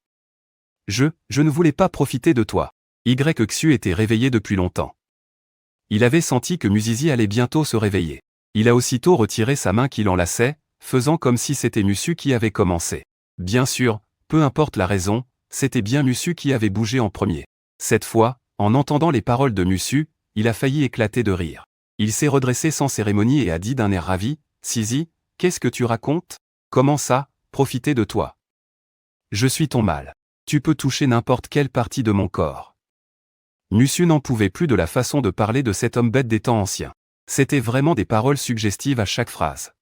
[SPEAKER 1] Je ne voulais pas profiter de toi. » YXU était réveillé depuis longtemps. Il avait senti que Musizi allait bientôt se réveiller. Il a aussitôt retiré sa main qui l'enlaçait, faisant comme si c'était Mussu qui avait commencé. Bien sûr, peu importe la raison, c'était bien Mussu qui avait bougé en premier. Cette fois, en entendant les paroles de Mussu, il a failli éclater de rire. Il s'est redressé sans cérémonie et a dit d'un air ravi, « Sizi, qu'est-ce que tu racontes? Comment ça, profiter de toi? Je suis ton mal. Tu peux toucher n'importe quelle partie de mon corps. » Mussu n'en pouvait plus de la façon de parler de cet homme bête des temps anciens. C'était vraiment des paroles suggestives à chaque phrase.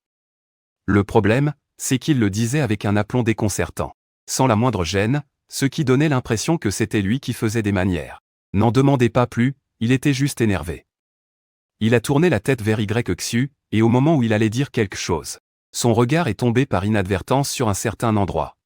[SPEAKER 1] Le problème, c'est qu'il le disait avec un aplomb déconcertant, sans la moindre gêne, ce qui donnait l'impression que c'était lui qui faisait des manières. N'en demandez pas plus, il était juste énervé. Il a tourné la tête vers YXU, et au moment où il allait dire quelque chose, son regard est tombé par inadvertance sur un certain endroit.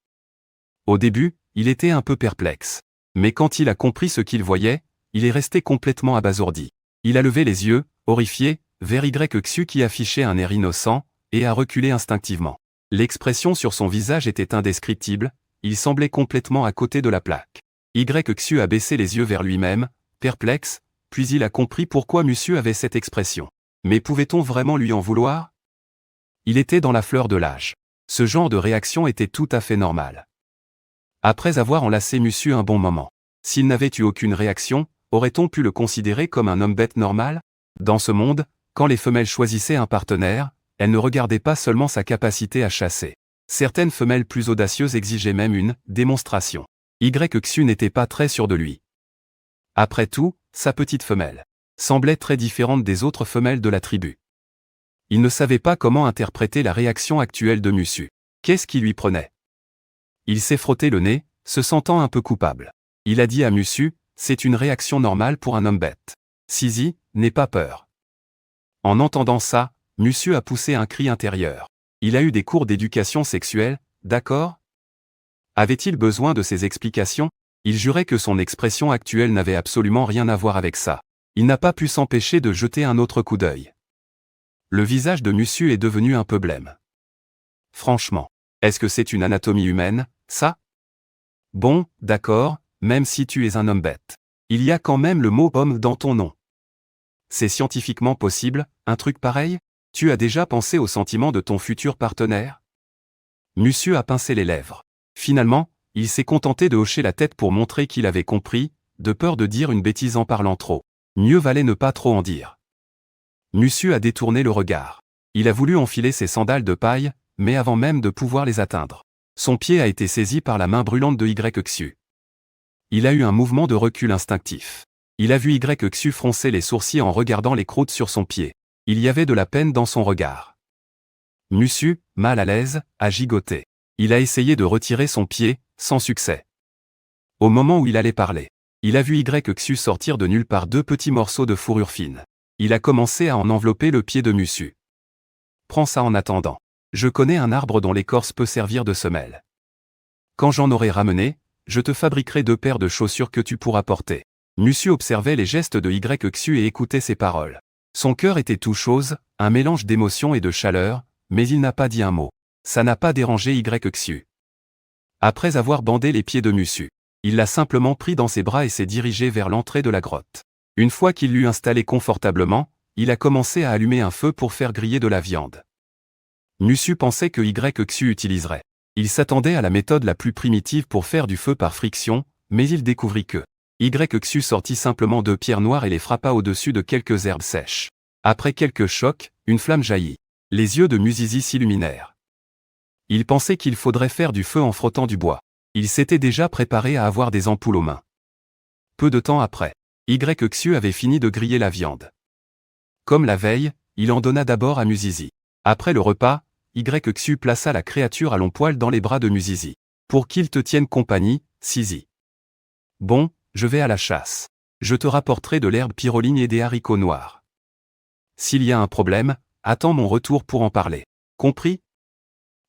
[SPEAKER 1] Au début, il était un peu perplexe. Mais quand il a compris ce qu'il voyait, il est resté complètement abasourdi. Il a levé les yeux, horrifié, vers YXU qui affichait un air innocent, et a reculé instinctivement. L'expression sur son visage était indescriptible, il semblait complètement à côté de la plaque. YXU a baissé les yeux vers lui-même, perplexe, puis il a compris pourquoi Mussu avait cette expression. Mais pouvait-on vraiment lui en vouloir? Il était dans la fleur de l'âge. Ce genre de réaction était tout à fait normal. Après avoir enlacé Mussu un bon moment, s'il n'avait eu aucune réaction, aurait-on pu le considérer comme un homme bête normal? Dans ce monde, quand les femelles choisissaient un partenaire, elles ne regardaient pas seulement sa capacité à chasser. Certaines femelles plus audacieuses exigeaient même une démonstration. YXU n'était pas très sûr de lui. Après tout, sa petite femelle semblait très différente des autres femelles de la tribu. Il ne savait pas comment interpréter la réaction actuelle de Mussu. Qu'est-ce qui lui prenait? Il s'est frotté le nez, se sentant un peu coupable. Il a dit à Mussu, « C'est une réaction normale pour un homme bête. Sizi, n'aie pas peur. » En entendant ça, Mussu a poussé un cri intérieur. Il a eu des cours d'éducation sexuelle, d'accord? Avait-il besoin de ces explications? Il jurait que son expression actuelle n'avait absolument rien à voir avec ça. Il n'a pas pu s'empêcher de jeter un autre coup d'œil. Le visage de Mussu est devenu un peu blême. Franchement, est-ce que c'est une anatomie humaine, ça? Bon, d'accord, même si tu es un homme bête. Il y a quand même le mot homme dans ton nom. C'est scientifiquement possible, un truc pareil? Tu as déjà pensé aux sentiments de ton futur partenaire? Mussu a pincé les lèvres. Finalement, il s'est contenté de hocher la tête pour montrer qu'il avait compris, de peur de dire une bêtise en parlant trop. Mieux valait ne pas trop en dire. Mussu a détourné le regard. Il a voulu enfiler ses sandales de paille, mais avant même de pouvoir les atteindre, son pied a été saisi par la main brûlante de YXU. Il a eu un mouvement de recul instinctif. Il a vu YXU froncer les sourcils en regardant les croûtes sur son pied. Il y avait de la peine dans son regard. Mussu, mal à l'aise, a gigoté. Il a essayé de retirer son pied, sans succès. Au moment où il allait parler, il a vu YXU sortir de nulle part 2 petits morceaux de fourrure fine. Il a commencé à en envelopper le pied de Mussu. Prends ça en attendant. Je connais un arbre dont l'écorce peut servir de semelle. Quand j'en aurai ramené, je te fabriquerai 2 paires de chaussures que tu pourras porter. Mussu observait les gestes de YXU et écoutait ses paroles. Son cœur était tout chose, un mélange d'émotion et de chaleur, mais il n'a pas dit un mot. Ça n'a pas dérangé YXU. Après avoir bandé les pieds de Mussu, il l'a simplement pris dans ses bras et s'est dirigé vers l'entrée de la grotte. Une fois qu'il l'eut installé confortablement, il a commencé à allumer un feu pour faire griller de la viande. Mussu pensait que YXU utiliserait. Il s'attendait à la méthode la plus primitive pour faire du feu par friction, mais il découvrit que Xu sortit simplement 2 pierres noires et les frappa au-dessus de quelques herbes sèches. Après quelques chocs, une flamme jaillit. Les yeux de Musizi s'illuminèrent. Il pensait qu'il faudrait faire du feu en frottant du bois. Il s'était déjà préparé à avoir des ampoules aux mains. Peu de temps après, Xu avait fini de griller la viande. Comme la veille, il en donna d'abord à Musizi. Après le repas, Xu plaça la créature à long poil dans les bras de Musizi. Pour qu'il te tienne compagnie, Sizi. Bon, je vais à la chasse. Je te rapporterai de l'herbe pyroline et des haricots noirs. S'il y a un problème, attends mon retour pour en parler. Compris?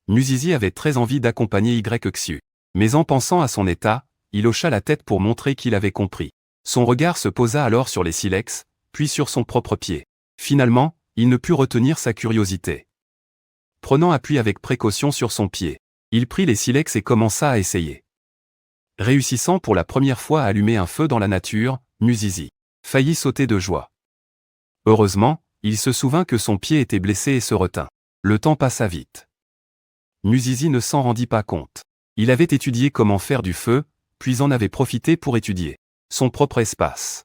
[SPEAKER 1] Musizi avait très envie d'accompagner Xu. Mais en pensant à son état, il hocha la tête pour montrer qu'il avait compris. Son regard se posa alors sur les silex, puis sur son propre pied. Finalement, il ne put retenir sa curiosité. Prenant appui avec précaution sur son pied, il prit les silex et commença à essayer. Réussissant pour la première fois à allumer un feu dans la nature, Musizi faillit sauter de joie. Heureusement, il se souvint que son pied était blessé et se retint. Le temps passa vite. Musizi ne s'en rendit pas compte. Il avait étudié comment faire du feu, puis en avait profité pour étudier son propre espace.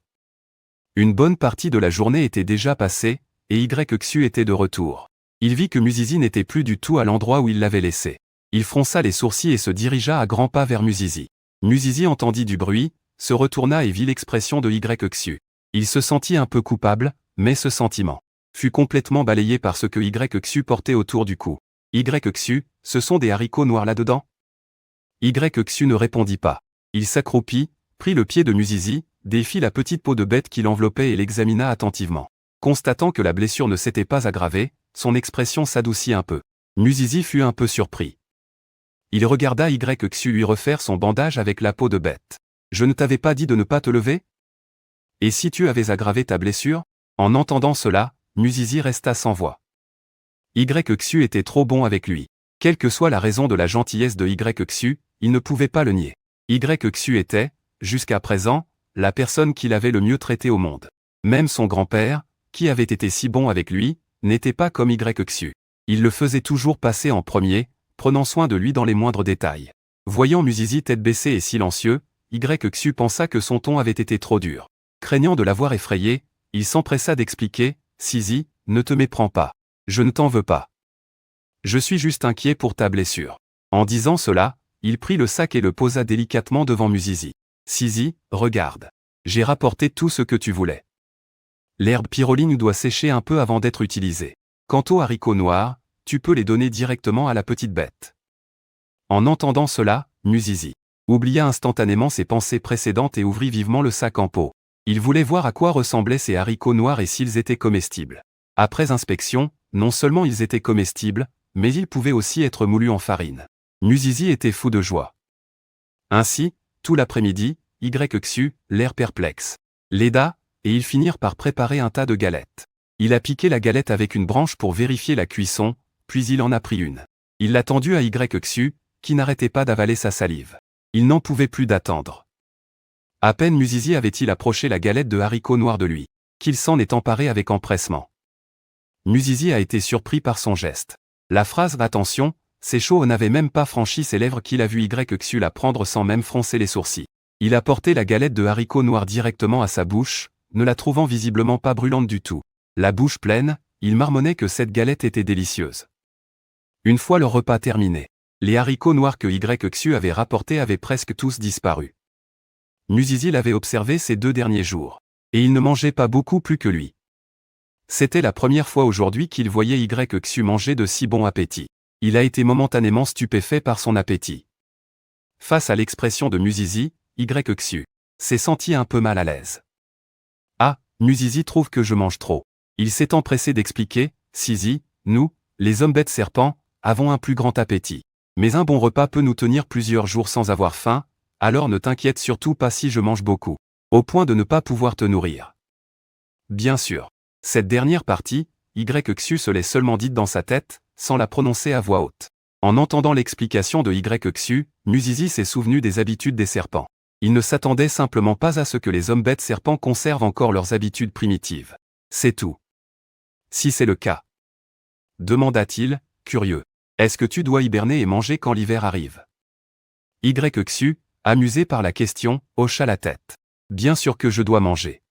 [SPEAKER 1] Une bonne partie de la journée était déjà passée, et Xu était de retour. Il vit que Musizi n'était plus du tout à l'endroit où il l'avait laissé. Il fronça les sourcils et se dirigea à grands pas vers Musizi. Musizi entendit du bruit, se retourna et vit l'expression de Xu. Il se sentit un peu coupable, mais ce sentiment fut complètement balayé par ce que Xu portait autour du cou. Xu, ce sont des haricots noirs là-dedans? Xu ne répondit pas. Il s'accroupit, prit le pied de Musizi, défit la petite peau de bête qui l'enveloppait et l'examina attentivement. Constatant que la blessure ne s'était pas aggravée, son expression s'adoucit un peu. Musizi fut un peu surpris. Il regarda Xu lui refaire son bandage avec la peau de bête. « Je ne t'avais pas dit de ne pas te lever? Et si tu avais aggravé ta blessure ?» En entendant cela, Musizi resta sans voix. Xu était trop bon avec lui. Quelle que soit la raison de la gentillesse de Xu, il ne pouvait pas le nier. Xu était, jusqu'à présent, la personne qu'il avait le mieux traité au monde. Même son grand-père, qui avait été si bon avec lui, n'était pas comme Xu. Il le faisait toujours passer en premier, prenant soin de lui dans les moindres détails. Voyant Musizi tête baissée et silencieux, Xu pensa que son ton avait été trop dur. Craignant de l'avoir effrayé, il s'empressa d'expliquer « Sizi, ne te méprends pas. Je ne t'en veux pas. Je suis juste inquiet pour ta blessure. » En disant cela, il prit le sac et le posa délicatement devant Musizi. « Sizi, regarde. J'ai rapporté tout ce que tu voulais. L'herbe pyroline doit sécher un peu avant d'être utilisée. Quant aux haricots noirs, tu peux les donner directement à la petite bête. » En entendant cela, Musizi oublia instantanément ses pensées précédentes et ouvrit vivement le sac en peau. Il voulait voir à quoi ressemblaient ces haricots noirs et s'ils étaient comestibles. Après inspection, non seulement ils étaient comestibles, mais ils pouvaient aussi être moulus en farine. Musizi était fou de joie. Ainsi, tout l'après-midi, Xu, l'air perplexe, l'aida, et ils finirent par préparer un tas de galettes. Il a piqué la galette avec une branche pour vérifier la cuisson, puis il en a pris une. Il l'a tendue à Xu, qui n'arrêtait pas d'avaler sa salive. Il n'en pouvait plus d'attendre. À peine Musizi avait-il approché la galette de haricots noirs de lui, qu'il s'en est emparé avec empressement. Musizi a été surpris par son geste. La phrase « Attention », c'est chaud n'avait même pas franchi ses lèvres qu'il a vu Xu la prendre sans même froncer les sourcils. Il a porté la galette de haricots noirs directement à sa bouche, ne la trouvant visiblement pas brûlante du tout. La bouche pleine, il marmonnait que cette galette était délicieuse. Une fois le repas terminé, les haricots noirs que Xu avait rapportés avaient presque tous disparu. Musizi l'avait observé ces 2 derniers jours. Et il ne mangeait pas beaucoup plus que lui. C'était la première fois aujourd'hui qu'il voyait Xu manger de si bon appétit. Il a été momentanément stupéfait par son appétit. Face à l'expression de Musizi, Xu s'est senti un peu mal à l'aise. « Ah, Musizi trouve que je mange trop. » Il s'est empressé d'expliquer, « Sizi, nous, les hommes bêtes serpents, avons un plus grand appétit. Mais un bon repas peut nous tenir plusieurs jours sans avoir faim, alors ne t'inquiète surtout pas si je mange beaucoup, au point de ne pas pouvoir te nourrir. » Bien sûr. Cette dernière partie, Xu se l'est seulement dite dans sa tête, sans la prononcer à voix haute. En entendant l'explication de Xu, Musizi s'est souvenu des habitudes des serpents. Il ne s'attendait simplement pas à ce que les hommes bêtes serpents conservent encore leurs habitudes primitives. C'est tout. Si c'est le cas, demanda-t-il, curieux. Est-ce que tu dois hiberner et manger quand l'hiver arrive? Xu, amusé par la question, hocha la tête. Bien sûr que je dois manger.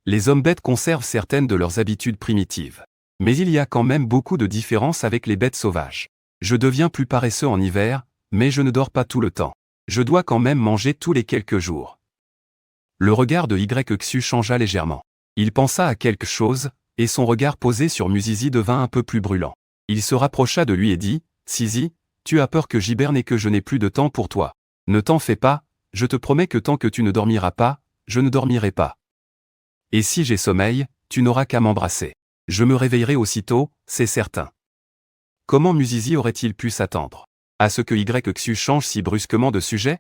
[SPEAKER 1] Les hommes bêtes conservent certaines de leurs habitudes primitives. Mais il y a quand même beaucoup de différences avec les bêtes sauvages. Je deviens plus paresseux en hiver, mais je ne dors pas tout le temps. Je dois quand même manger tous les quelques jours. Le regard de Yxu changea légèrement. Il pensa à quelque chose, et son regard posé sur Musizi devint un peu plus brûlant. Il se rapprocha de lui et dit, « Sizi, tu as peur que j'hiberne et que je n'ai plus de temps pour toi. Ne t'en fais pas, je te promets que tant que tu ne dormiras pas, je ne dormirai pas. Et si j'ai sommeil, tu n'auras qu'à m'embrasser. Je me réveillerai aussitôt, c'est certain. » Comment Musizi aurait-il pu s'attendre à ce que Yxu change si brusquement de sujet?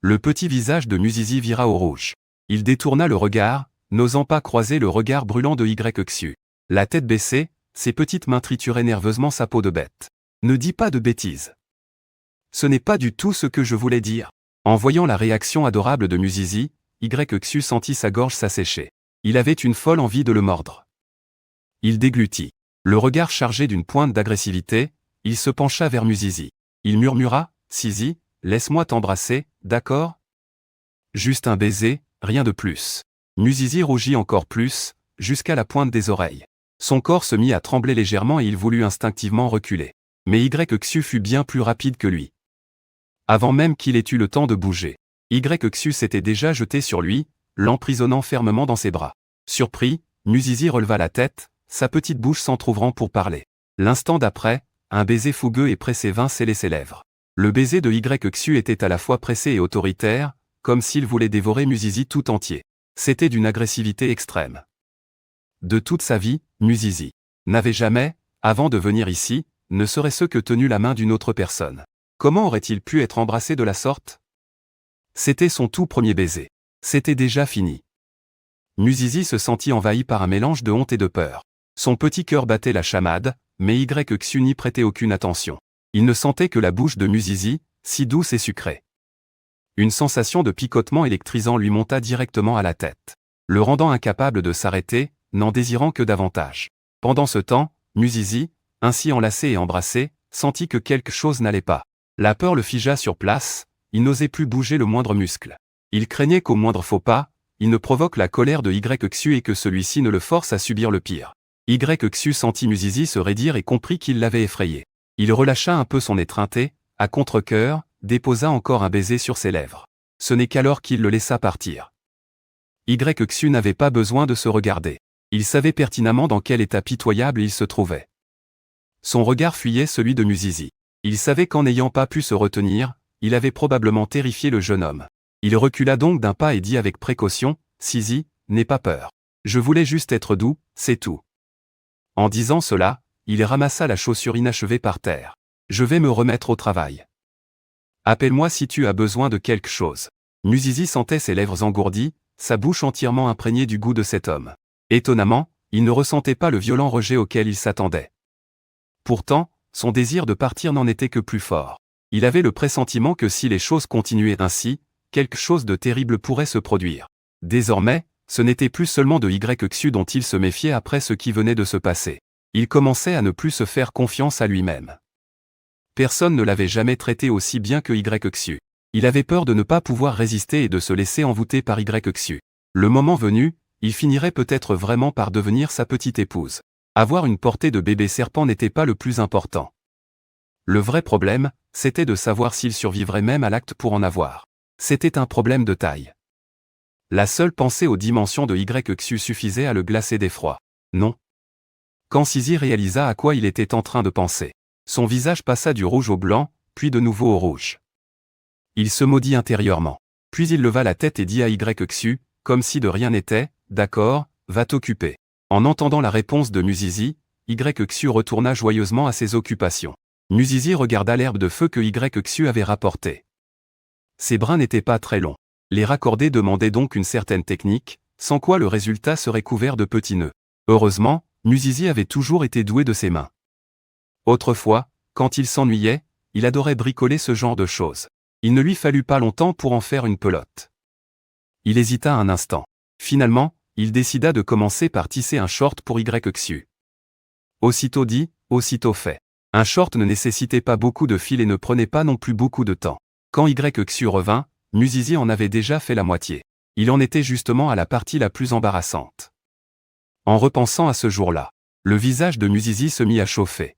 [SPEAKER 1] Le petit visage de Musizi vira au rouge. Il détourna le regard, n'osant pas croiser le regard brûlant de Yxu. La tête baissée, ses petites mains trituraient nerveusement sa peau de bête. Ne dis pas de bêtises. Ce n'est pas du tout ce que je voulais dire. En voyant la réaction adorable de Musizi, Yxu sentit sa gorge s'assécher. Il avait une folle envie de le mordre. Il déglutit. Le regard chargé d'une pointe d'agressivité, il se pencha vers Musizi. Il murmura, « Sizi, laisse-moi t'embrasser, d'accord? Juste un baiser, rien de plus. » Musizi rougit encore plus, jusqu'à la pointe des oreilles. Son corps se mit à trembler légèrement et il voulut instinctivement reculer. Mais Yxu fut bien plus rapide que lui. Avant même qu'il ait eu le temps de bouger, Yxu s'était déjà jeté sur lui, l'emprisonnant fermement dans ses bras. Surpris, Musizi releva la tête, sa petite bouche s'entr'ouvrant pour parler. L'instant d'après, un baiser fougueux et pressé vint sceller ses lèvres. Le baiser de Yxu était à la fois pressé et autoritaire, comme s'il voulait dévorer Musizi tout entier. C'était d'une agressivité extrême. De toute sa vie, Musizi n'avait jamais, avant de venir ici, ne serait-ce que tenu la main d'une autre personne. Comment aurait-il pu être embrassé de la sorte? C'était son tout premier baiser. C'était déjà fini. Musizi se sentit envahi par un mélange de honte et de peur. Son petit cœur battait la chamade, mais Yxu n'y prêtait aucune attention. Il ne sentait que la bouche de Musizi, si douce et sucrée. Une sensation de picotement électrisant lui monta directement à la tête, le rendant incapable de s'arrêter, n'en désirant que davantage. Pendant ce temps, Musizi, ainsi enlacé et embrassé, sentit que quelque chose n'allait pas. La peur le figea sur place, il n'osait plus bouger le moindre muscle. Il craignait qu'au moindre faux pas, il ne provoque la colère de Yxu et que celui-ci ne le force à subir le pire. Yxu sentit Musizi se raidir et comprit qu'il l'avait effrayé. Il relâcha un peu son étreinte et, à contre-cœur, déposa encore un baiser sur ses lèvres. Ce n'est qu'alors qu'il le laissa partir. Yxu n'avait pas besoin de se regarder. Il savait pertinemment dans quel état pitoyable il se trouvait. Son regard fuyait celui de Musizi. Il savait qu'en n'ayant pas pu se retenir, il avait probablement terrifié le jeune homme. Il recula donc d'un pas et dit avec précaution, « Sizi, n'aie pas peur. Je voulais juste être doux, c'est tout. » En disant cela, il ramassa la chaussure inachevée par terre. « Je vais me remettre au travail. Appelle-moi si tu as besoin de quelque chose. » Musizi sentait ses lèvres engourdies, sa bouche entièrement imprégnée du goût de cet homme. Étonnamment, il ne ressentait pas le violent rejet auquel il s'attendait. Pourtant, son désir de partir n'en était que plus fort. Il avait le pressentiment que si les choses continuaient ainsi, quelque chose de terrible pourrait se produire. Désormais, ce n'était plus seulement de Yxu dont il se méfiait après ce qui venait de se passer. Il commençait à ne plus se faire confiance à lui-même. Personne ne l'avait jamais traité aussi bien que Yxu. Il avait peur de ne pas pouvoir résister et de se laisser envoûter par Yxu. Le moment venu, il finirait peut-être vraiment par devenir sa petite épouse. Avoir une portée de bébé serpent n'était pas le plus important. Le vrai problème, c'était de savoir s'il survivrait même à l'acte pour en avoir. C'était un problème de taille. La seule pensée aux dimensions de Yxu suffisait à le glacer d'effroi. Non. Quand Sizi réalisa à quoi il était en train de penser, son visage passa du rouge au blanc, puis de nouveau au rouge. Il se maudit intérieurement. Puis il leva la tête et dit à Yxu, comme si de rien n'était, « D'accord, va t'occuper. » En entendant la réponse de Musizi, Yxu retourna joyeusement à ses occupations. Musizi regarda l'herbe de feu que Yxu avait rapportée. Ses brins n'étaient pas très longs. Les raccorder demandait donc une certaine technique, sans quoi le résultat serait couvert de petits nœuds. Heureusement, Musizi avait toujours été doué de ses mains. Autrefois, quand il s'ennuyait, il adorait bricoler ce genre de choses. Il ne lui fallut pas longtemps pour en faire une pelote. Il hésita un instant. Finalement, il décida de commencer par tisser un short pour Yxu. Aussitôt dit, aussitôt fait. Un short ne nécessitait pas beaucoup de fil et ne prenait pas non plus beaucoup de temps. Quand Yxu revint, Musizi en avait déjà fait la moitié. Il en était justement à la partie la plus embarrassante. En repensant à ce jour-là, le visage de Musizi se mit à chauffer.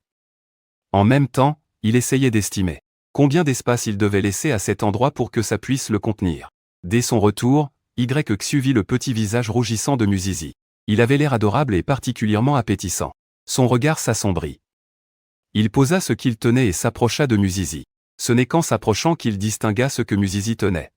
[SPEAKER 1] En même temps, il essayait d'estimer combien d'espace il devait laisser à cet endroit pour que ça puisse le contenir. Dès son retour, Xu vit le petit visage rougissant de Musizi. Il avait l'air adorable et particulièrement appétissant. Son regard s'assombrit. Il posa ce qu'il tenait et s'approcha de Musizi. Ce n'est qu'en s'approchant qu'il distingua ce que Musizi tenait.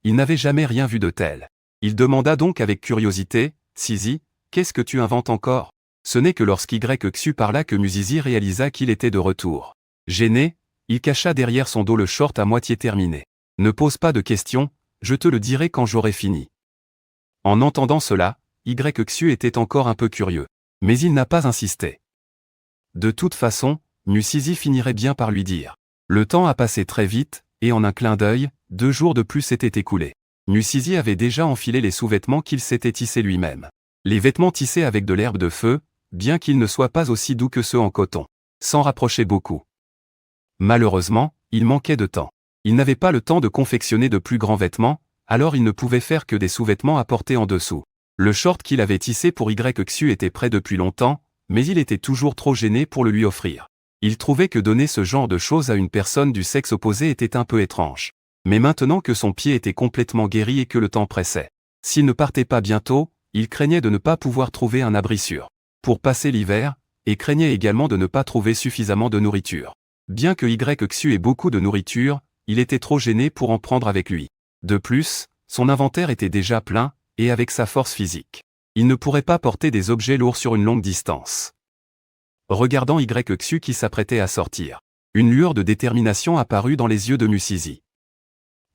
[SPEAKER 1] Il n'avait jamais rien vu de tel. Il demanda donc avec curiosité, « Sizi, qu'est-ce que tu inventes encore ?» Ce n'est que lorsqu'Xu parla que Musizi réalisa qu'il était de retour. Gêné, il cacha derrière son dos le short à moitié terminé. « Ne pose pas de questions, je te le dirai quand j'aurai fini. » En entendant cela, Xu était encore un peu curieux. Mais il n'a pas insisté. De toute façon, Musizi finirait bien par lui dire. Le temps a passé très vite, et en un clin d'œil, 2 jours de plus s'étaient écoulés. Musizi avait déjà enfilé les sous-vêtements qu'il s'était tissés lui-même. Les vêtements tissés avec de l'herbe de feu, bien qu'ils ne soient pas aussi doux que ceux en coton, s'en rapprochaient beaucoup. Malheureusement, il manquait de temps. Il n'avait pas le temps de confectionner de plus grands vêtements, alors il ne pouvait faire que des sous-vêtements à porter en dessous. Le short qu'il avait tissé pour Xu était prêt depuis longtemps, mais il était toujours trop gêné pour le lui offrir. Il trouvait que donner ce genre de choses à une personne du sexe opposé était un peu étrange. Mais maintenant que son pied était complètement guéri et que le temps pressait, s'il ne partait pas bientôt, il craignait de ne pas pouvoir trouver un abri sûr pour passer l'hiver, et craignait également de ne pas trouver suffisamment de nourriture. Bien que Xu ait beaucoup de nourriture, il était trop gêné pour en prendre avec lui. De plus, son inventaire était déjà plein, et avec sa force physique, il ne pourrait pas porter des objets lourds sur une longue distance. Regardant Xu qui s'apprêtait à sortir, une lueur de détermination apparut dans les yeux de Musizi.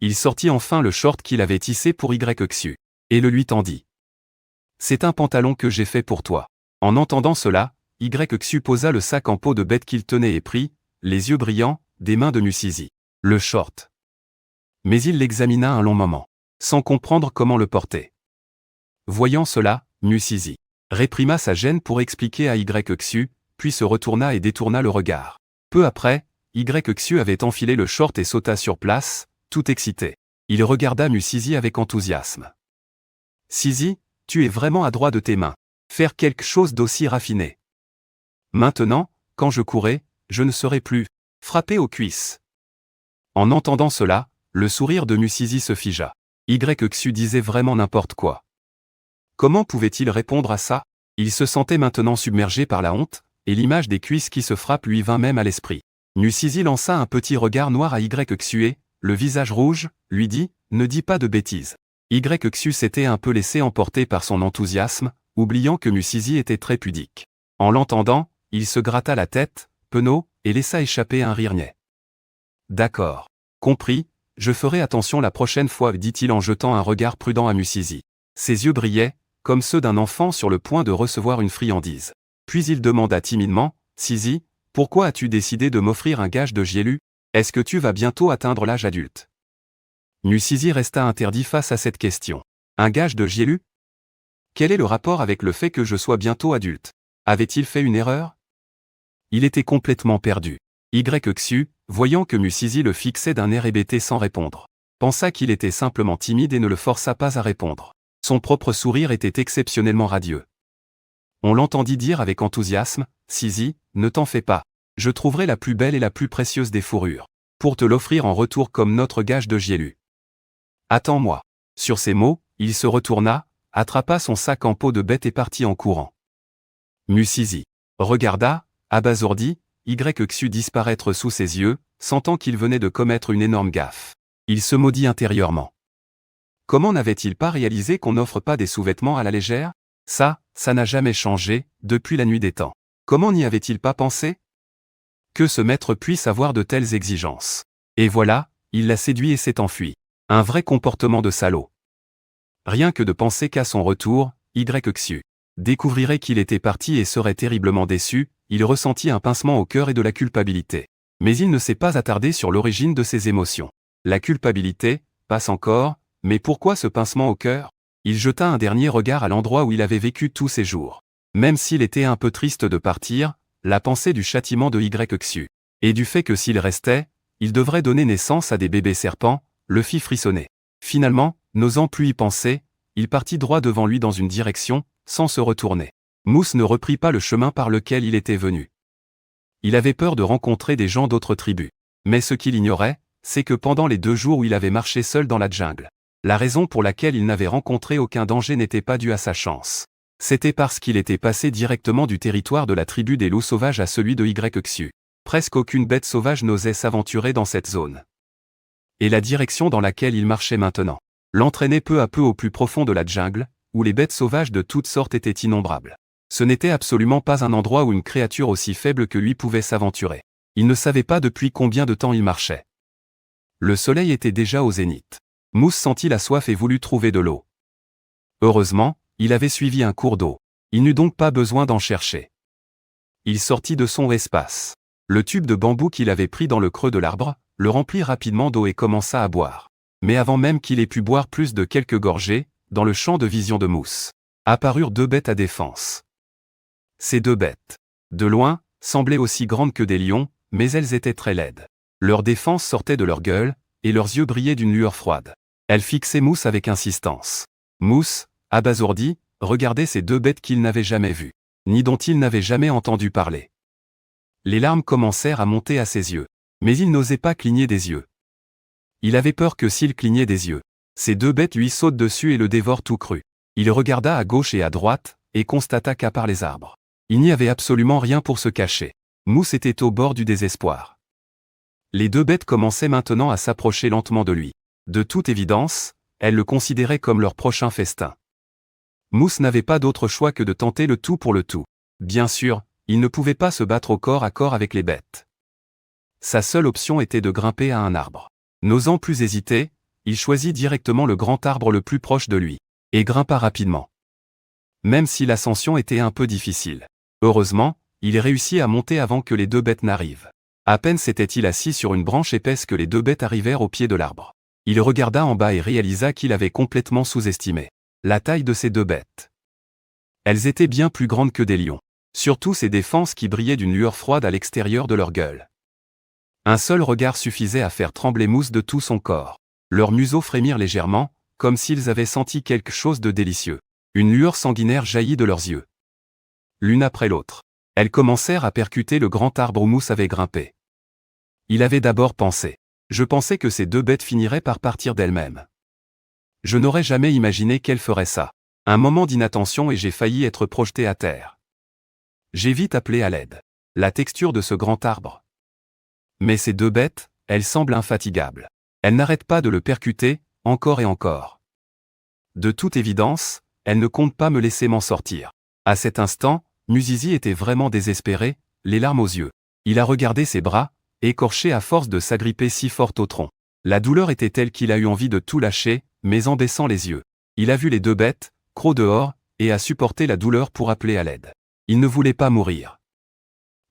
[SPEAKER 1] Il sortit enfin le short qu'il avait tissé pour Xu, et le lui tendit. « C'est un pantalon que j'ai fait pour toi. » En entendant cela, Xu posa le sac en peau de bête qu'il tenait et prit, les yeux brillants, des mains de Musizi le short. Mais il l'examina un long moment, sans comprendre comment le porter. Voyant cela, Musizi réprima sa gêne pour expliquer à Xu, puis se retourna et détourna le regard. Peu après, Xu avait enfilé le short et sauta sur place, tout excité. Il regarda Musizi avec enthousiasme. « Sizi, tu es vraiment adroit de tes mains. Faire quelque chose d'aussi raffiné. Maintenant, quand je courrai, je ne serai plus frappé aux cuisses. » En entendant cela, le sourire de Musizi se figea. Xu disait vraiment n'importe quoi. Comment pouvait-il répondre à ça? Il se sentait maintenant submergé par la honte, et l'image des cuisses qui se frappent lui vint même à l'esprit. Musizi lança un petit regard noir à Xu et, le visage rouge, lui dit « Ne dis pas de bêtises. » Xu s'était un peu laissé emporter par son enthousiasme, oubliant que Musizi était très pudique. En l'entendant, il se gratta la tête, penaud, et laissa échapper un rire niais. « D'accord. Compris, je ferai attention la prochaine fois, dit-il en jetant un regard prudent à Musizi. Ses yeux brillaient, comme ceux d'un enfant sur le point de recevoir une friandise. Puis il demanda timidement, « Sizi, pourquoi as-tu décidé de m'offrir un gage de Gielu? Est-ce que tu vas bientôt atteindre l'âge adulte ?» Musizi resta interdit face à cette question. Un gage de Gielu? Quel est le rapport avec le fait que je sois bientôt adulte? Avait-il fait une erreur? Il était complètement perdu. Xu, voyant que Musizi le fixait d'un air hébété sans répondre, pensa qu'il était simplement timide et ne le força pas à répondre. Son propre sourire était exceptionnellement radieux. On l'entendit dire avec enthousiasme, « Sizi, ne t'en fais pas. Je trouverai la plus belle et la plus précieuse des fourrures, pour te l'offrir en retour comme notre gage de Gielu. Attends-moi. » Sur ces mots, il se retourna, attrapa son sac en peau de bête et partit en courant. Musizi regarda, abasourdi, Xu disparaître sous ses yeux, sentant qu'il venait de commettre une énorme gaffe. Il se maudit intérieurement. Comment n'avait-il pas réalisé qu'on n'offre pas des sous-vêtements à la légère? Ça n'a jamais changé, depuis la nuit des temps. Comment n'y avait-il pas pensé? Que ce maître puisse avoir de telles exigences. Et voilà, il l'a séduit et s'est enfui. Un vrai comportement de salaud. Rien que de penser qu'à son retour, Xu découvrirait qu'il était parti et serait terriblement déçu, il ressentit un pincement au cœur et de la culpabilité. Mais il ne s'est pas attardé sur l'origine de ses émotions. La culpabilité, passe encore, mais pourquoi ce pincement au cœur? Il jeta un dernier regard à l'endroit où il avait vécu tous ces jours. Même s'il était un peu triste de partir, la pensée du châtiment de Xu, et du fait que s'il restait, il devrait donner naissance à des bébés serpents, le fit frissonner. Finalement, N'osant plus y penser, il partit droit devant lui dans une direction, sans se retourner. Mousse ne reprit pas le chemin par lequel il était venu. Il avait peur de rencontrer des gens d'autres tribus. Mais ce qu'il ignorait, c'est que pendant les 2 jours où il avait marché seul dans la jungle, la raison pour laquelle il n'avait rencontré aucun danger n'était pas due à sa chance. C'était parce qu'il était passé directement du territoire de la tribu des loups sauvages à celui de Yxu. Presque aucune bête sauvage n'osait s'aventurer dans cette zone. Et la direction dans laquelle il marchait maintenant l'entraînait peu à peu au plus profond de la jungle, où les bêtes sauvages de toutes sortes étaient innombrables. Ce n'était absolument pas un endroit où une créature aussi faible que lui pouvait s'aventurer. Il ne savait pas depuis combien de temps il marchait. Le soleil était déjà au zénith. Mousse sentit la soif et voulut trouver de l'eau. Heureusement, il avait suivi un cours d'eau. Il n'eut donc pas besoin d'en chercher. Il sortit de son espace. Le tube de bambou qu'il avait pris dans le creux de l'arbre, le remplit rapidement d'eau et commença à boire. Mais avant même qu'il ait pu boire plus de quelques gorgées, dans le champ de vision de Mousse, apparurent 2 bêtes à défense. Ces 2 bêtes, de loin, semblaient aussi grandes que des lions, mais elles étaient très laides. Leur défense sortait de leur gueule, et leurs yeux brillaient d'une lueur froide. Elles fixaient Mousse avec insistance. Mousse, abasourdi, regardait ces 2 bêtes qu'il n'avait jamais vues, ni dont il n'avait jamais entendu parler. Les larmes commencèrent à monter à ses yeux, mais il n'osait pas cligner des yeux. Il avait peur que s'il clignait des yeux, ces 2 bêtes lui sautent dessus et le dévorent tout cru. Il regarda à gauche et à droite, et constata qu'à part les arbres, il n'y avait absolument rien pour se cacher. Mousse était au bord du désespoir. Les 2 bêtes commençaient maintenant à s'approcher lentement de lui. De toute évidence, elles le considéraient comme leur prochain festin. Mousse n'avait pas d'autre choix que de tenter le tout pour le tout. Bien sûr, il ne pouvait pas se battre au corps à corps avec les bêtes. Sa seule option était de grimper à un arbre. N'osant plus hésiter, il choisit directement le grand arbre le plus proche de lui, et grimpa rapidement. Même si l'ascension était un peu difficile. Heureusement, il réussit à monter avant que les 2 bêtes n'arrivent. À peine s'était-il assis sur une branche épaisse que les 2 bêtes arrivèrent au pied de l'arbre. Il regarda en bas et réalisa qu'il avait complètement sous-estimé la taille de ces 2 bêtes. Elles étaient bien plus grandes que des lions. Surtout ces défenses qui brillaient d'une lueur froide à l'extérieur de leur gueule. Un seul regard suffisait à faire trembler Mousse de tout son corps. Leurs museaux frémirent légèrement, comme s'ils avaient senti quelque chose de délicieux. Une lueur sanguinaire jaillit de leurs yeux. L'une après l'autre, elles commencèrent à percuter le grand arbre où Mousse avait grimpé. Il avait d'abord pensé. Je pensais que ces 2 bêtes finiraient par partir d'elles-mêmes. Je n'aurais jamais imaginé qu'elles feraient ça. Un moment d'inattention et j'ai failli être projeté à terre. J'ai vite appelé à l'aide. La texture de ce grand arbre. Mais ces 2 bêtes, elles semblent infatigables. Elles n'arrêtent pas de le percuter, encore et encore. De toute évidence, elles ne comptent pas me laisser m'en sortir. À cet instant, Musizi était vraiment désespéré, les larmes aux yeux. Il a regardé ses bras, écorchés à force de s'agripper si fort au tronc. La douleur était telle qu'il a eu envie de tout lâcher, mais en baissant les yeux. Il a vu les 2 bêtes, crocs dehors, et a supporté la douleur pour appeler à l'aide. Il ne voulait pas mourir.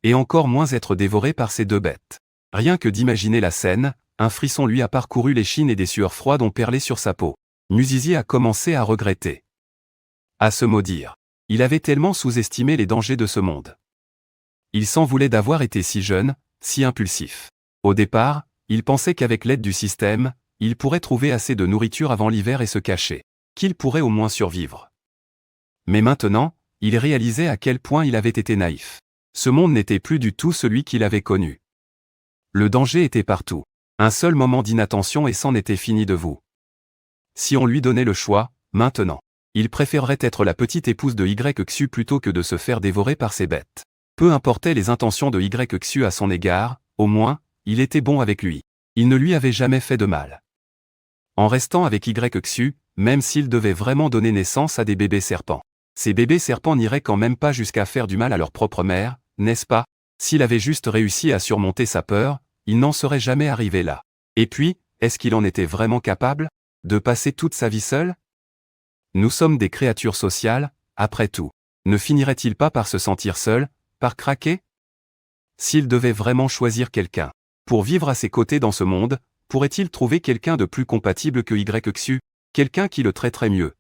[SPEAKER 1] Et encore moins être dévoré par ces 2 bêtes. Rien que d'imaginer la scène, un frisson lui a parcouru l'échine et des sueurs froides ont perlé sur sa peau. Musizi a commencé à regretter. À se maudire. Il avait tellement sous-estimé les dangers de ce monde. Il s'en voulait d'avoir été si jeune, si impulsif. Au départ, il pensait qu'avec l'aide du système, il pourrait trouver assez de nourriture avant l'hiver et se cacher. Qu'il pourrait au moins survivre. Mais maintenant, il réalisait à quel point il avait été naïf. Ce monde n'était plus du tout celui qu'il avait connu. Le danger était partout. Un seul moment d'inattention et c'en était fini de vous. Si on lui donnait le choix, maintenant, il préférerait être la petite épouse de Yxu plutôt que de se faire dévorer par ces bêtes. Peu importaient les intentions de Yxu à son égard, au moins, il était bon avec lui. Il ne lui avait jamais fait de mal. En restant avec Yxu, même s'il devait vraiment donner naissance à des bébés serpents. Ces bébés serpents n'iraient quand même pas jusqu'à faire du mal à leur propre mère, n'est-ce pas? S'il avait juste réussi à surmonter sa peur, il n'en serait jamais arrivé là. Et puis, est-ce qu'il en était vraiment capable? De passer toute sa vie seul? Nous sommes des créatures sociales, après tout. Ne finirait-il pas par se sentir seul, par craquer? S'il devait vraiment choisir quelqu'un pour vivre à ses côtés dans ce monde, pourrait-il trouver quelqu'un de plus compatible que Yxu? Quelqu'un qui le traiterait mieux?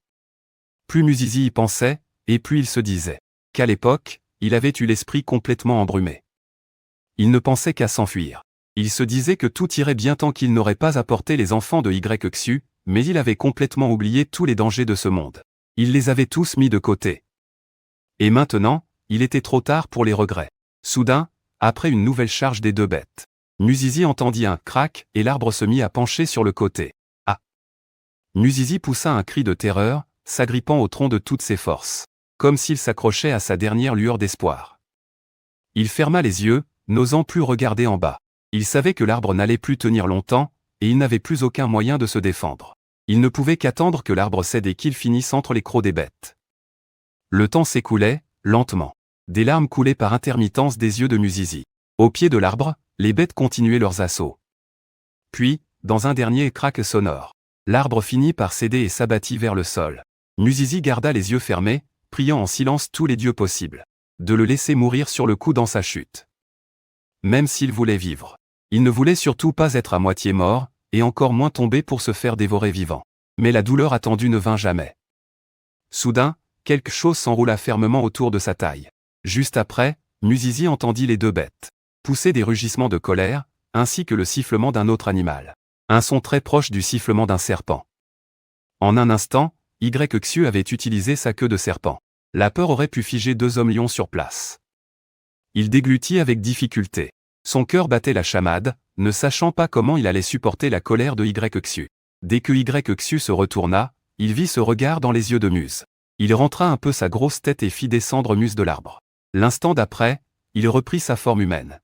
[SPEAKER 1] Plus Musizi y pensait, et plus il se disait qu'à l'époque, il avait eu l'esprit complètement embrumé. Il ne pensait qu'à s'enfuir. Il se disait que tout irait bien tant qu'il n'aurait pas apporté les enfants de Yxu, mais il avait complètement oublié tous les dangers de ce monde. Il les avait tous mis de côté. Et maintenant, il était trop tard pour les regrets. Soudain, après une nouvelle charge des deux bêtes, Nuzizi entendit un crac et l'arbre se mit à pencher sur le côté. Ah! Nuzizi poussa un cri de terreur, s'agrippant au tronc de toutes ses forces, comme s'il s'accrochait à sa dernière lueur d'espoir. Il ferma les yeux, n'osant plus regarder en bas. Il savait que l'arbre n'allait plus tenir longtemps, et il n'avait plus aucun moyen de se défendre. Il ne pouvait qu'attendre que l'arbre cède et qu'il finisse entre les crocs des bêtes. Le temps s'écoulait, lentement. Des larmes coulaient par intermittence des yeux de Nuzizi. Au pied de l'arbre, les bêtes continuaient leurs assauts. Puis, dans un dernier craque sonore, l'arbre finit par céder et s'abattit vers le sol. Nuzizi garda les yeux fermés, priant en silence tous les dieux possibles de le laisser mourir sur le coup dans sa chute. Même s'il voulait vivre, il ne voulait surtout pas être à moitié mort, et encore moins tomber pour se faire dévorer vivant. Mais la douleur attendue ne vint jamais. Soudain, quelque chose s'enroula fermement autour de sa taille. Juste après, Nuzizi entendit les deux bêtes pousser des rugissements de colère, ainsi que le sifflement d'un autre animal. Un son très proche du sifflement d'un serpent. En un instant, Yxu avait utilisé sa queue de serpent. La peur aurait pu figer deux hommes lions sur place. Il déglutit avec difficulté. Son cœur battait la chamade, ne sachant pas comment il allait supporter la colère de Yxu. Dès que Yxu se retourna, il vit ce regard dans les yeux de Muse. Il rentra un peu sa grosse tête et fit descendre Muse de l'arbre. L'instant d'après, il reprit sa forme humaine.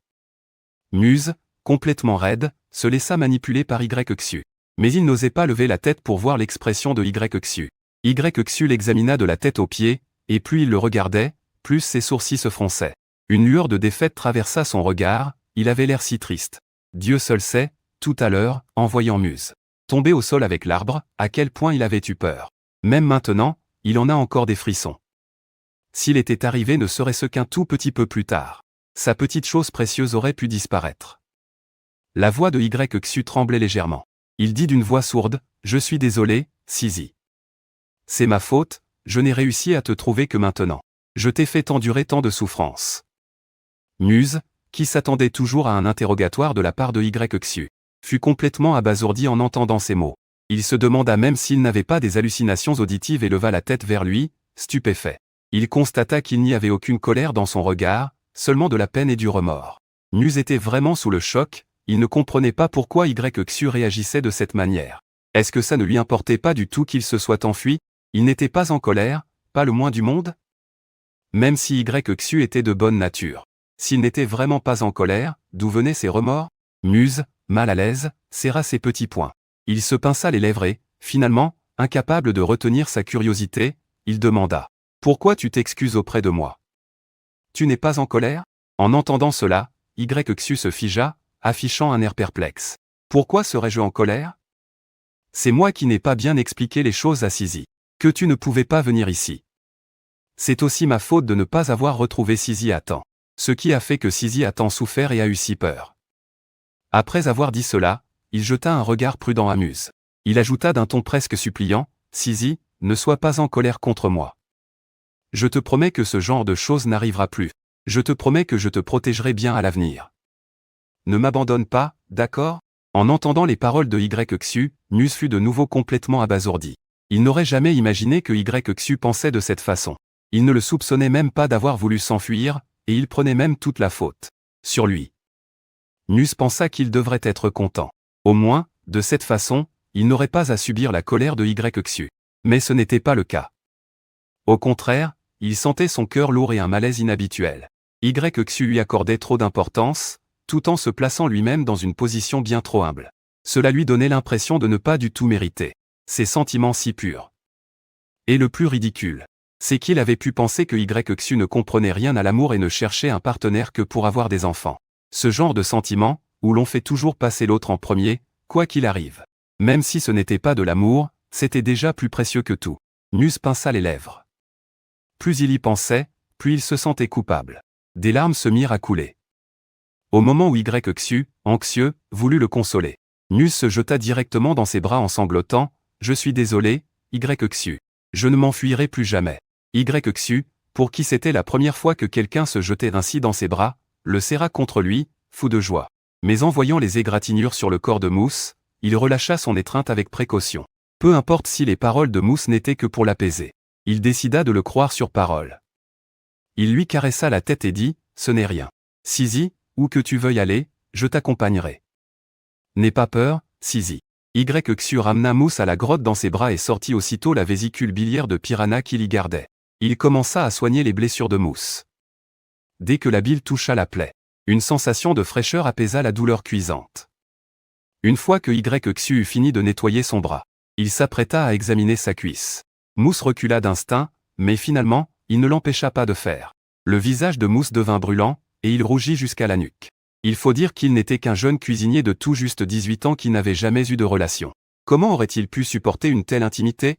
[SPEAKER 1] Muse, complètement raide, se laissa manipuler par Yxu. Mais il n'osait pas lever la tête pour voir l'expression de Yxu. Yxu l'examina de la tête aux pieds, et plus il le regardait, plus ses sourcils se fronçaient. Une lueur de défaite traversa son regard, il avait l'air si triste. Dieu seul sait, tout à l'heure, en voyant Muse tomber au sol avec l'arbre, à quel point il avait eu peur. Même maintenant, il en a encore des frissons. S'il était arrivé ne serait-ce qu'un tout petit peu plus tard, sa petite chose précieuse aurait pu disparaître. La voix de Yxu tremblait légèrement. Il dit d'une voix sourde, « Je suis désolé, Sizi. C'est ma faute, je n'ai réussi à te trouver que maintenant. Je t'ai fait endurer tant de souffrances. » Muse, qui s'attendait toujours à un interrogatoire de la part de Yxu, fut complètement abasourdi en entendant ces mots. Il se demanda même s'il n'avait pas des hallucinations auditives et leva la tête vers lui, stupéfait. Il constata qu'il n'y avait aucune colère dans son regard, seulement de la peine et du remords. Muse était vraiment sous le choc, il ne comprenait pas pourquoi Yxu réagissait de cette manière. Est-ce que ça ne lui importait pas du tout qu'il se soit enfui? Il n'était pas en colère, pas le moins du monde? Même si Yxu était de bonne nature. S'il n'était vraiment pas en colère, d'où venaient ses remords? Muse, mal à l'aise, serra ses petits poings. Il se pinça les lèvres et, finalement, incapable de retenir sa curiosité, il demanda « Pourquoi tu t'excuses auprès de moi? Tu n'es pas en colère ?» En entendant cela, Yxu se figea, affichant un air perplexe. « Pourquoi serais-je en colère? C'est moi qui n'ai pas bien expliqué les choses à Sizi. Que tu ne pouvais pas venir ici. C'est aussi ma faute de ne pas avoir retrouvé Sizi à temps. Ce qui a fait que Sizi a tant souffert et a eu si peur. » Après avoir dit cela, il jeta un regard prudent à Muse. Il ajouta d'un ton presque suppliant, « Sizi, ne sois pas en colère contre moi. Je te promets que ce genre de choses n'arrivera plus. Je te promets que je te protégerai bien à l'avenir. Ne m'abandonne pas, d'accord ?» En entendant les paroles de Yxu, Muse fut de nouveau complètement abasourdi. Il n'aurait jamais imaginé que Yxu pensait de cette façon. Il ne le soupçonnait même pas d'avoir voulu s'enfuir, et il prenait même toute la faute sur lui. Muse pensa qu'il devrait être content. Au moins, de cette façon, il n'aurait pas à subir la colère de Yxu. Mais ce n'était pas le cas. Au contraire, il sentait son cœur lourd et un malaise inhabituel. Yxu lui accordait trop d'importance, tout en se plaçant lui-même dans une position bien trop humble. Cela lui donnait l'impression de ne pas du tout mériter ces sentiments si purs. Et le plus ridicule, c'est qu'il avait pu penser que Yxu ne comprenait rien à l'amour et ne cherchait un partenaire que pour avoir des enfants. Ce genre de sentiment, où l'on fait toujours passer l'autre en premier, quoi qu'il arrive. Même si ce n'était pas de l'amour, c'était déjà plus précieux que tout. Muse pinça les lèvres. Plus il y pensait, plus il se sentait coupable. Des larmes se mirent à couler. Au moment où Yxu, anxieux, voulut le consoler, Muse se jeta directement dans ses bras en sanglotant, « Je suis désolé, Yxu. Je ne m'enfuirai plus jamais. » Yxu, pour qui c'était la première fois que quelqu'un se jetait ainsi dans ses bras, le serra contre lui, fou de joie. Mais en voyant les égratignures sur le corps de Mousse, il relâcha son étreinte avec précaution. Peu importe si les paroles de Mousse n'étaient que pour l'apaiser. Il décida de le croire sur parole. Il lui caressa la tête et dit, « Ce n'est rien. Sizi, où que tu veuilles aller, je t'accompagnerai. N'aie pas peur, Sizi. » Yxu ramena Mousse à la grotte dans ses bras et sortit aussitôt la vésicule biliaire de piranha qu'il y gardait. Il commença à soigner les blessures de Mousse. Dès que la bile toucha la plaie, une sensation de fraîcheur apaisa la douleur cuisante. Une fois que Yxu eut fini de nettoyer son bras, il s'apprêta à examiner sa cuisse. Mousse recula d'instinct, mais finalement, il ne l'empêcha pas de faire. Le visage de Mousse devint brûlant, et il rougit jusqu'à la nuque. Il faut dire qu'il n'était qu'un jeune cuisinier de tout juste 18 ans qui n'avait jamais eu de relation. Comment aurait-il pu supporter une telle intimité?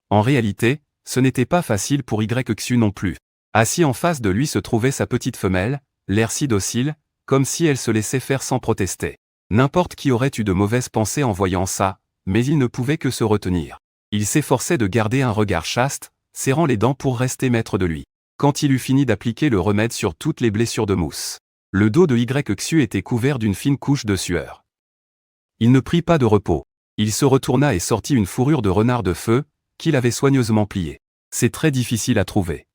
[SPEAKER 1] En réalité, ce n'était pas facile pour Yxu non plus. Assis en face de lui se trouvait sa petite femelle, l'air si docile, comme si elle se laissait faire sans protester. N'importe qui aurait eu de mauvaises pensées en voyant ça, mais il ne pouvait que se retenir. Il s'efforçait de garder un regard chaste, serrant les dents pour rester maître de lui. Quand il eut fini d'appliquer le remède sur toutes les blessures de Mousse, le dos de Yxu était couvert d'une fine couche de sueur. Il ne prit pas de repos. Il se retourna et sortit une fourrure de renard de feu, qu'il avait soigneusement pliée. C'est très difficile à trouver.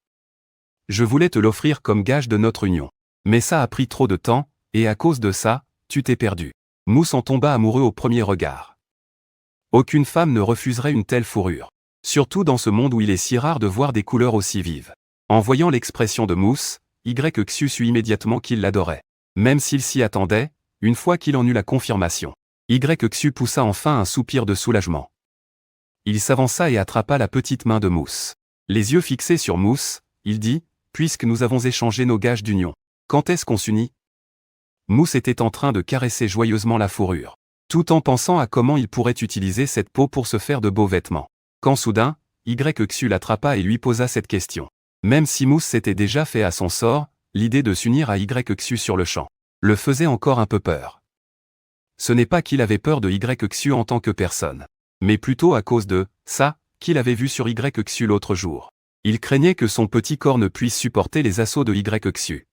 [SPEAKER 1] Je voulais te l'offrir comme gage de notre union. Mais ça a pris trop de temps, et à cause de ça, tu t'es perdu. Mousse en tomba amoureux au premier regard. Aucune femme ne refuserait une telle fourrure. Surtout dans ce monde où il est si rare de voir des couleurs aussi vives. En voyant l'expression de Mousse, Yxu sut immédiatement qu'il l'adorait. Même s'il s'y attendait, une fois qu'il en eut la confirmation. Yxu poussa enfin un soupir de soulagement. Il s'avança et attrapa la petite main de Mousse. Les yeux fixés sur Mousse, il dit, « Puisque nous avons échangé nos gages d'union, quand est-ce qu'on s'unit ?» Mousse était en train de caresser joyeusement la fourrure, tout en pensant à comment il pourrait utiliser cette peau pour se faire de beaux vêtements. Quand soudain, Yxu l'attrapa et lui posa cette question. Même si Mousse s'était déjà fait à son sort, l'idée de s'unir à Yxu sur le champ le faisait encore un peu peur. Ce n'est pas qu'il avait peur de Yxu en tant que personne, mais plutôt à cause de ça qu'il avait vu sur Yxu l'autre jour. Il craignait que son petit corps ne puisse supporter les assauts de Yxu.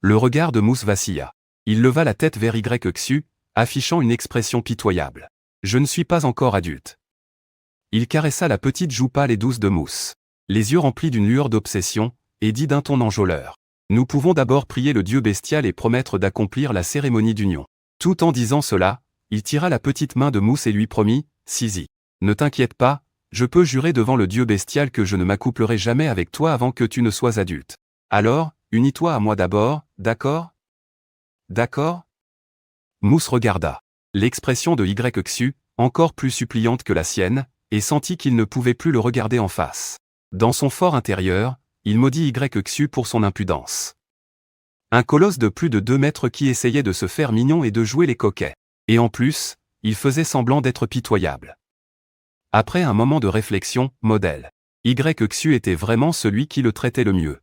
[SPEAKER 1] Le regard de Mousse vacilla. Il leva la tête vers Yxu, affichant une expression pitoyable. « Je ne suis pas encore adulte. » Il caressa la petite joue pâle et douce de Mousse, les yeux remplis d'une lueur d'obsession, et dit d'un ton enjôleur. « Nous pouvons d'abord prier le dieu bestial et promettre d'accomplir la cérémonie d'union. » Tout en disant cela, il tira la petite main de Mousse et lui promit, « Sizi. Ne t'inquiète pas, je peux jurer devant le dieu bestial que je ne m'accouplerai jamais avec toi avant que tu ne sois adulte. Alors, unis-toi à moi d'abord, d'accord? D'accord ?» Mousse regarda l'expression de Yxu, encore plus suppliante que la sienne, et sentit qu'il ne pouvait plus le regarder en face. Dans son fort intérieur, il maudit Yxu pour son impudence. Un colosse de plus de 2 mètres qui essayait de se faire mignon et de jouer les coquets. Et en plus, il faisait semblant d'être pitoyable. Après un moment de réflexion, modèle. Yxu était vraiment celui qui le traitait le mieux.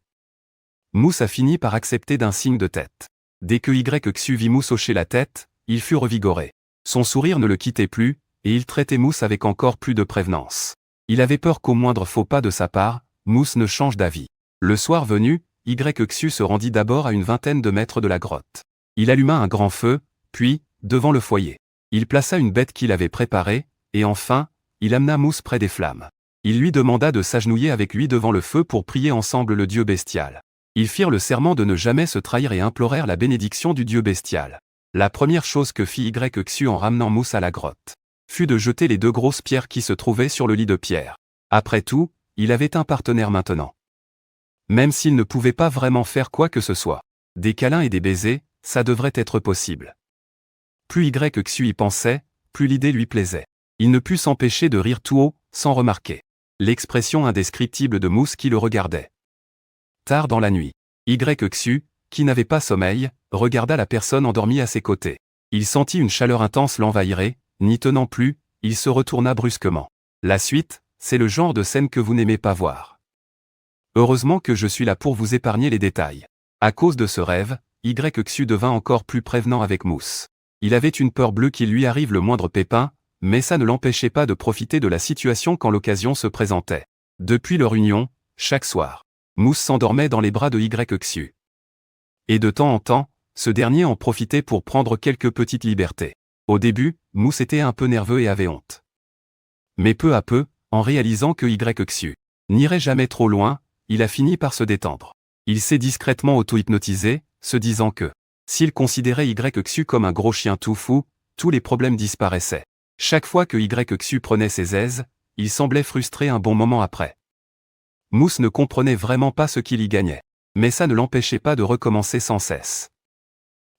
[SPEAKER 1] Mousse a fini par accepter d'un signe de tête. Dès que Yxu vit Mousse hocher la tête, il fut revigoré. Son sourire ne le quittait plus, et il traitait Mousse avec encore plus de prévenance. Il avait peur qu'au moindre faux pas de sa part, Mousse ne change d'avis. Le soir venu, Yxu se rendit d'abord à une vingtaine de mètres de la grotte. Il alluma un grand feu, puis, devant le foyer, il plaça une bête qu'il avait préparée, et enfin, il amena Mousse près des flammes. Il lui demanda de s'agenouiller avec lui devant le feu pour prier ensemble le dieu bestial. Ils firent le serment de ne jamais se trahir et implorèrent la bénédiction du dieu bestial. La première chose que fit Yxu en ramenant Mousse à la grotte fut de jeter les 2 grosses pierres qui se trouvaient sur le lit de pierre. Après tout, il avait un partenaire maintenant. Même s'il ne pouvait pas vraiment faire quoi que ce soit. Des câlins et des baisers, ça devrait être possible. Plus Yxu y pensait, plus l'idée lui plaisait. Il ne put s'empêcher de rire tout haut, sans remarquer l'expression indescriptible de Mousse qui le regardait. Tard dans la nuit, Yxu, qui n'avait pas sommeil, regarda la personne endormie à ses côtés. Il sentit une chaleur intense l'envahir, n'y tenant plus, il se retourna brusquement. La suite, c'est le genre de scène que vous n'aimez pas voir. Heureusement que je suis là pour vous épargner les détails. À cause de ce rêve, Yxu devint encore plus prévenant avec Mousse. Il avait une peur bleue qu'il lui arrive le moindre pépin, mais ça ne l'empêchait pas de profiter de la situation quand l'occasion se présentait. Depuis leur union, chaque soir, Mousse s'endormait dans les bras de Yxu. Et de temps en temps, ce dernier en profitait pour prendre quelques petites libertés. Au début, Mousse était un peu nerveux et avait honte. Mais peu à peu, en réalisant que YXU n'irait jamais trop loin, il a fini par se détendre. Il s'est discrètement auto-hypnotisé, se disant que, s'il considérait YXU comme un gros chien tout fou, tous les problèmes disparaissaient. Chaque fois que YXU prenait ses aises, il semblait frustré un bon moment après. Mousse ne comprenait vraiment pas ce qu'il y gagnait. Mais ça ne l'empêchait pas de recommencer sans cesse.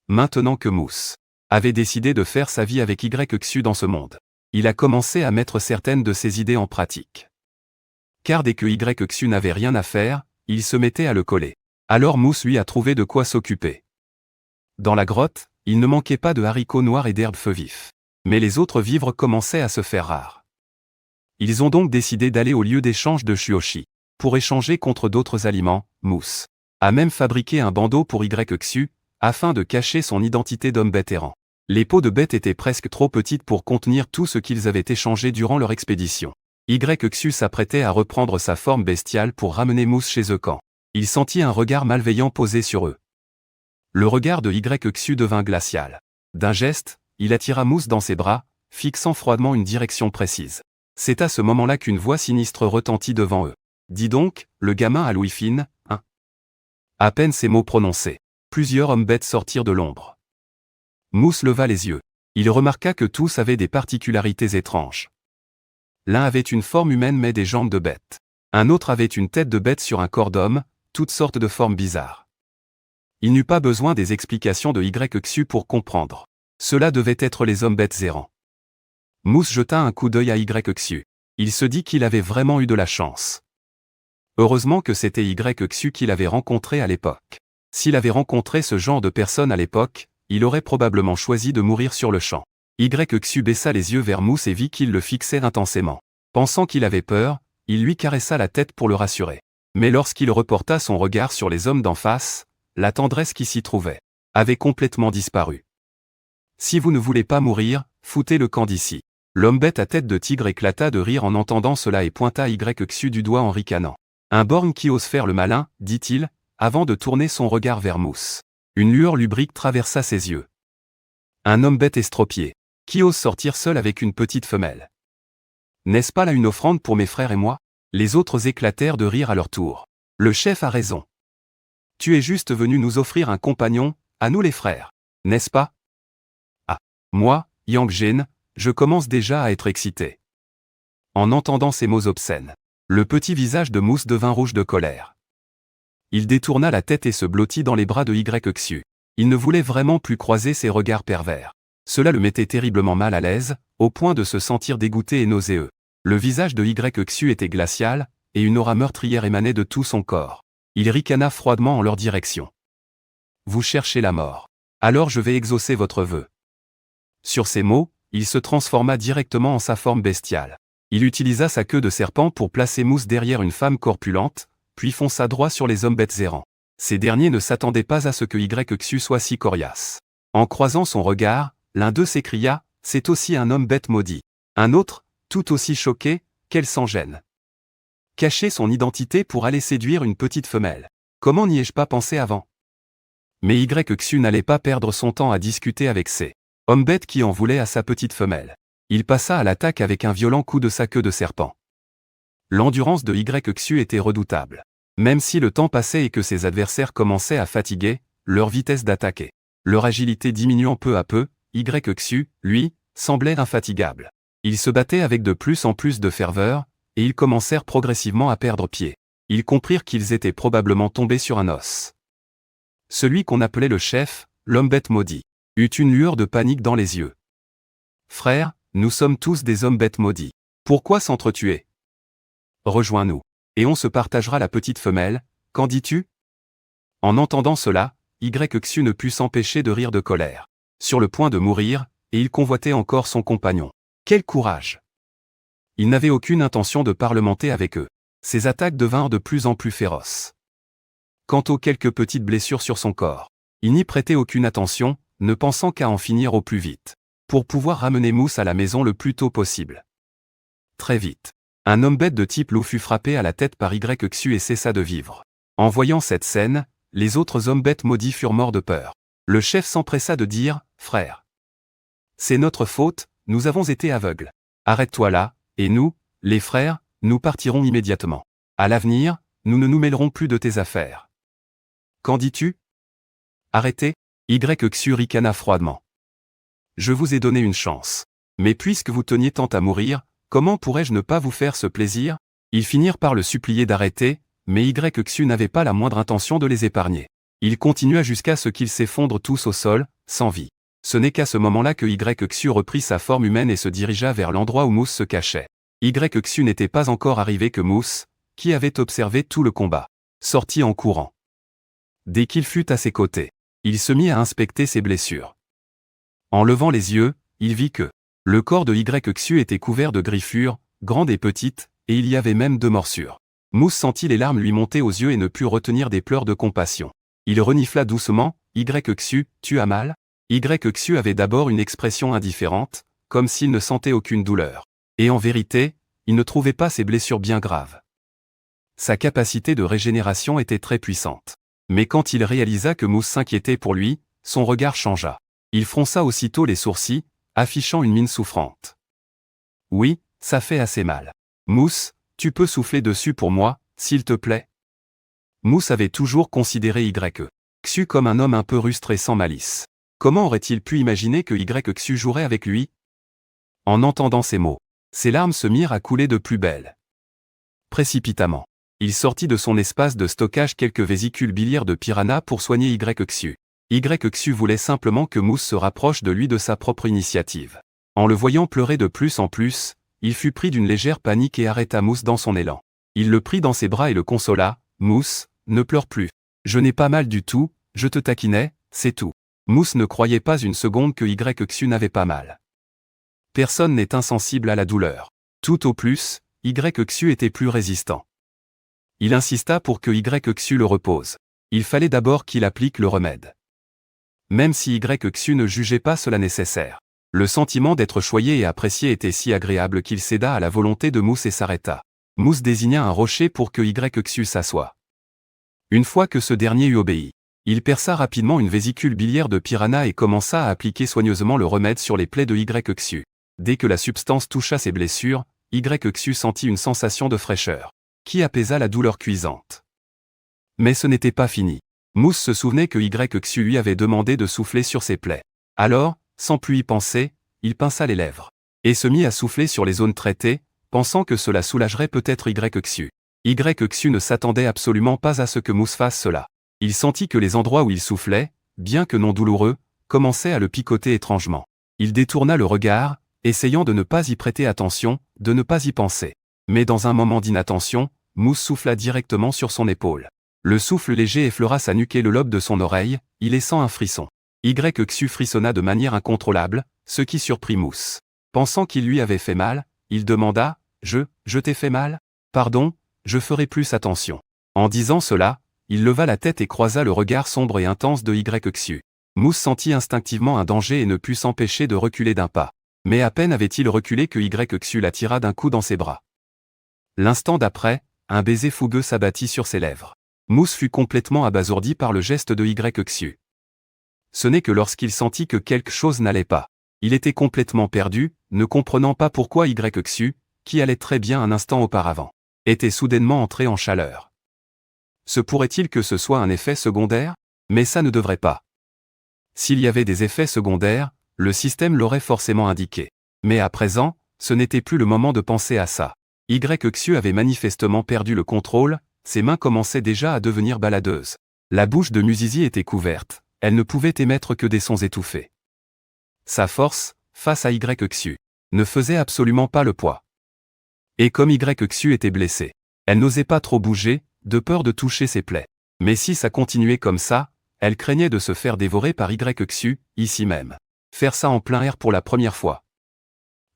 [SPEAKER 1] Maintenant que Mousse avait décidé de faire sa vie avec YXU dans ce monde, il a commencé à mettre certaines de ses idées en pratique. Car dès que YXU n'avait rien à faire, il se mettait à le coller. Alors Mousse lui a trouvé de quoi s'occuper. Dans la grotte, il ne manquait pas de haricots noirs et d'herbes feu vif. Mais les autres vivres commençaient à se faire rares. Ils ont donc décidé d'aller au lieu d'échange de Shuoshi. Pour échanger contre d'autres aliments, Mousse a même fabriqué un bandeau pour YXU, afin de cacher son identité d'homme-bête errant. Les peaux de bête étaient presque trop petites pour contenir tout ce qu'ils avaient échangé durant leur expédition. YXU s'apprêtait à reprendre sa forme bestiale pour ramener Mousse chez eux quand il sentit un regard malveillant posé sur eux. Le regard de YXU devint glacial. D'un geste, il attira Mousse dans ses bras, fixant froidement une direction précise. C'est à ce moment-là qu'une voix sinistre retentit devant eux. « Dis donc, le gamin à l'ouïe fine, hein ?» À peine ces mots prononcés, plusieurs hommes-bêtes sortirent de l'ombre. Mousse leva les yeux. Il remarqua que tous avaient des particularités étranges. L'un avait une forme humaine mais des jambes de bête. Un autre avait une tête de bête sur un corps d'homme, toutes sortes de formes bizarres. Il n'eut pas besoin des explications de YXU pour comprendre. Cela devait être les hommes-bêtes errants. Mousse jeta un coup d'œil à YXU. Il se dit qu'il avait vraiment eu de la chance. Heureusement que c'était YXU qu'il avait rencontré à l'époque. S'il avait rencontré ce genre de personne à l'époque, il aurait probablement choisi de mourir sur le champ. YXU baissa les yeux vers Mousse et vit qu'il le fixait intensément. Pensant qu'il avait peur, il lui caressa la tête pour le rassurer. Mais lorsqu'il reporta son regard sur les hommes d'en face, la tendresse qui s'y trouvait avait complètement disparu. « Si vous ne voulez pas mourir, foutez le camp d'ici. » L'homme-bête à tête de tigre éclata de rire en entendant cela et pointa YXU du doigt en ricanant. Un borgne qui ose faire le malin, dit-il, avant de tourner son regard vers Mousse. Une lueur lubrique traversa ses yeux. Un homme-bête estropié, qui ose sortir seul avec une petite femelle. N'est-ce pas là une offrande pour mes frères et moi? Les autres éclatèrent de rire à leur tour. Le chef a raison. Tu es juste venu nous offrir un compagnon, à nous les frères, n'est-ce pas? Ah, moi, Yang Jin, je commence déjà à être excité. En entendant ces mots obscènes, le petit visage de Mousse devint rouge de colère. Il détourna la tête et se blottit dans les bras de YXU. Il ne voulait vraiment plus croiser ses regards pervers. Cela le mettait terriblement mal à l'aise, au point de se sentir dégoûté et nauséeux. Le visage de YXU était glacial, et une aura meurtrière émanait de tout son corps. Il ricana froidement en leur direction. « Vous cherchez la mort. Alors je vais exaucer votre vœu. » Sur ces mots, il se transforma directement en sa forme bestiale. Il utilisa sa queue de serpent pour placer Mousse derrière une femme corpulente, puis fonça droit sur les hommes-bêtes errants. Ces derniers ne s'attendaient pas à ce que YXU soit si coriace. En croisant son regard, l'un d'eux s'écria « C'est aussi un homme-bête maudit ». Un autre, tout aussi choqué, « Quel sans-gêne ! Cacher son identité pour aller séduire une petite femelle. Comment n'y ai-je pas pensé avant ?» Mais YXU n'allait pas perdre son temps à discuter avec ces hommes-bêtes qui en voulaient à sa petite femelle. Il passa à l'attaque avec un violent coup de sa queue de serpent. L'endurance de YXU était redoutable. Même si le temps passait et que ses adversaires commençaient à fatiguer, leur vitesse d'attaque et leur agilité diminuant peu à peu, YXU, lui, semblait infatigable. Ils se battaient avec de plus en plus de ferveur, et ils commencèrent progressivement à perdre pied. Ils comprirent qu'ils étaient probablement tombés sur un os. Celui qu'on appelait le chef, l'homme-bête maudit, eut une lueur de panique dans les yeux. « Frère, nous sommes tous des hommes-bêtes maudits. Pourquoi s'entretuer? Rejoins-nous, et on se partagera la petite femelle, qu'en dis-tu » En entendant cela, YXU ne put s'empêcher de rire de colère. Sur le point de mourir, et il convoitait encore son compagnon. Quel courage! Il n'avait aucune intention de parlementer avec eux. Ses attaques devinrent de plus en plus féroces. Quant aux quelques petites blessures sur son corps, il n'y prêtait aucune attention, ne pensant qu'à en finir au plus vite, pour pouvoir ramener Mousse à la maison le plus tôt possible. Très vite, un homme-bête de type loup fut frappé à la tête par YXU et cessa de vivre. En voyant cette scène, les autres hommes-bêtes maudits furent morts de peur. Le chef s'empressa de dire « Frère, c'est notre faute, nous avons été aveugles. Arrête-toi là, et nous, les frères, nous partirons immédiatement. À l'avenir, nous ne nous mêlerons plus de tes affaires. Qu'en dis-tu? Arrêtez, Xu ricana froidement. Je vous ai donné une chance. Mais puisque vous teniez tant à mourir, comment pourrais-je ne pas vous faire ce plaisir? Ils finirent par le supplier d'arrêter, mais Xu n'avait pas la moindre intention de les épargner. Il continua jusqu'à ce qu'ils s'effondrent tous au sol, sans vie. Ce n'est qu'à ce moment-là que Xu reprit sa forme humaine et se dirigea vers l'endroit où Mousse se cachait. Xu n'était pas encore arrivé que Mousse, qui avait observé tout le combat, sortit en courant. Dès qu'il fut à ses côtés, il se mit à inspecter ses blessures. En levant les yeux, il vit que le corps de Xu était couvert de griffures, grandes et petites, et il y avait même 2 morsures. Mousse sentit les larmes lui monter aux yeux et ne put retenir des pleurs de compassion. Il renifla doucement, Xu, tu as mal? Xu avait d'abord une expression indifférente, comme s'il ne sentait aucune douleur. Et en vérité, il ne trouvait pas ses blessures bien graves. Sa capacité de régénération était très puissante. Mais quand il réalisa que Mousse s'inquiétait pour lui, son regard changea. Il fronça aussitôt les sourcils, affichant une mine souffrante. Oui, ça fait assez mal. Mousse, tu peux souffler dessus pour moi, s'il te plaît? Mousse avait toujours considéré Xu comme un homme un peu rustre et sans malice. Comment aurait-il pu imaginer que Xu jouerait avec lui? En entendant ces mots, ses larmes se mirent à couler de plus belle. Précipitamment, il sortit de son espace de stockage quelques vésicules biliaires de piranha pour soigner Xu. Xu voulait simplement que Mousse se rapproche de lui de sa propre initiative. En le voyant pleurer de plus en plus, il fut pris d'une légère panique et arrêta Mousse dans son élan. Il le prit dans ses bras et le consola. Mousse, ne pleure plus. Je n'ai pas mal du tout, je te taquinais, c'est tout. Mousse ne croyait pas une seconde que Xu n'avait pas mal. Personne n'est insensible à la douleur. Tout au plus, Xu était plus résistant. Il insista pour que Xu le repose. Il fallait d'abord qu'il applique le remède. Même si Xu ne jugeait pas cela nécessaire. Le sentiment d'être choyé et apprécié était si agréable qu'il céda à la volonté de Mousse et s'arrêta. Mousse désigna un rocher pour que Xu s'assoie. Une fois que ce dernier eut obéi, il perça rapidement une vésicule biliaire de piranha et commença à appliquer soigneusement le remède sur les plaies de Xu. Dès que la substance toucha ses blessures, Xu sentit une sensation de fraîcheur, qui apaisa la douleur cuisante. Mais ce n'était pas fini. Mousse se souvenait que Xu lui avait demandé de souffler sur ses plaies. Alors, sans plus y penser, il pinça les lèvres, et se mit à souffler sur les zones traitées, pensant que cela soulagerait peut-être Xu. Xu ne s'attendait absolument pas à ce que Mousse fasse cela. Il sentit que les endroits où il soufflait, bien que non douloureux, commençaient à le picoter étrangement. Il détourna le regard, essayant de ne pas y prêter attention, de ne pas y penser. Mais dans un moment d'inattention, Mousse souffla directement sur son épaule. Le souffle léger effleura sa nuque et le lobe de son oreille, y laissant un frisson. Xu frissonna de manière incontrôlable, ce qui surprit Mousse. Pensant qu'il lui avait fait mal, il demanda « Je t'ai fait mal? Pardon, je ferai plus attention. » En disant cela, il leva la tête et croisa le regard sombre et intense de Xu. Mousse sentit instinctivement un danger et ne put s'empêcher de reculer d'un pas. Mais à peine avait-il reculé que Xu l'attira d'un coup dans ses bras. L'instant d'après, un baiser fougueux s'abattit sur ses lèvres. Mousse fut complètement abasourdi par le geste de Xu. Ce n'est que lorsqu'il sentit que quelque chose n'allait pas. Il était complètement perdu, ne comprenant pas pourquoi Xu, qui allait très bien un instant auparavant, était soudainement entré en chaleur. Se pourrait-il que ce soit un effet secondaire? Mais ça ne devrait pas. S'il y avait des effets secondaires, le système l'aurait forcément indiqué. Mais à présent, ce n'était plus le moment de penser à ça. Xu avait manifestement perdu le contrôle, ses mains commençaient déjà à devenir baladeuses. La bouche de Musizi était couverte, elle ne pouvait émettre que des sons étouffés. Sa force, face à Xu, ne faisait absolument pas le poids. Et comme Xu était blessée, elle n'osait pas trop bouger, de peur de toucher ses plaies. Mais si ça continuait comme ça, elle craignait de se faire dévorer par Xu, ici même. Faire ça en plein air pour la première fois.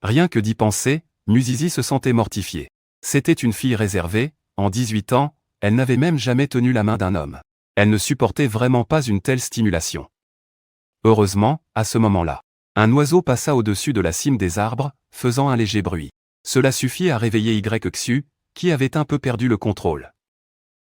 [SPEAKER 1] Rien que d'y penser, Musizi se sentait mortifiée. C'était une fille réservée, en 18 ans, elle n'avait même jamais tenu la main d'un homme. Elle ne supportait vraiment pas une telle stimulation. Heureusement, à ce moment-là, un oiseau passa au-dessus de la cime des arbres, faisant un léger bruit. Cela suffit à réveiller Xu, qui avait un peu perdu le contrôle.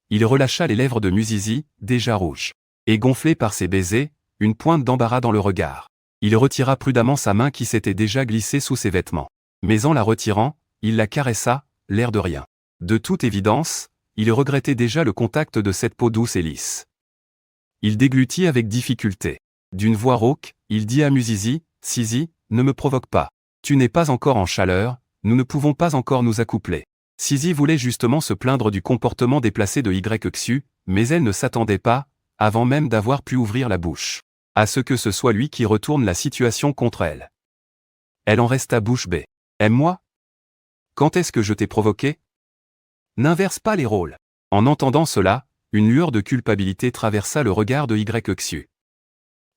[SPEAKER 1] Il relâcha les lèvres de Musizi, déjà rouges. Et gonflé par ses baisers, une pointe d'embarras dans le regard. Il retira prudemment sa main qui s'était déjà glissée sous ses vêtements. Mais en la retirant, il la caressa, l'air de rien. De toute évidence, il regrettait déjà le contact de cette peau douce et lisse. Il déglutit avec difficulté. D'une voix rauque, il dit à Musizi, « Sizi, ne me provoque pas. Tu n'es pas encore en chaleur, nous ne pouvons pas encore nous accoupler. » Sizi voulait justement se plaindre du comportement déplacé de Yxu, mais elle ne s'attendait pas, avant même d'avoir pu ouvrir la bouche, à ce que ce soit lui qui retourne la situation contre elle. Elle en resta bouche bée. « Aime-moi ? Quand est-ce que je t'ai provoqué ? N'inverse pas les rôles. » En entendant cela, une lueur de culpabilité traversa le regard de Yxu.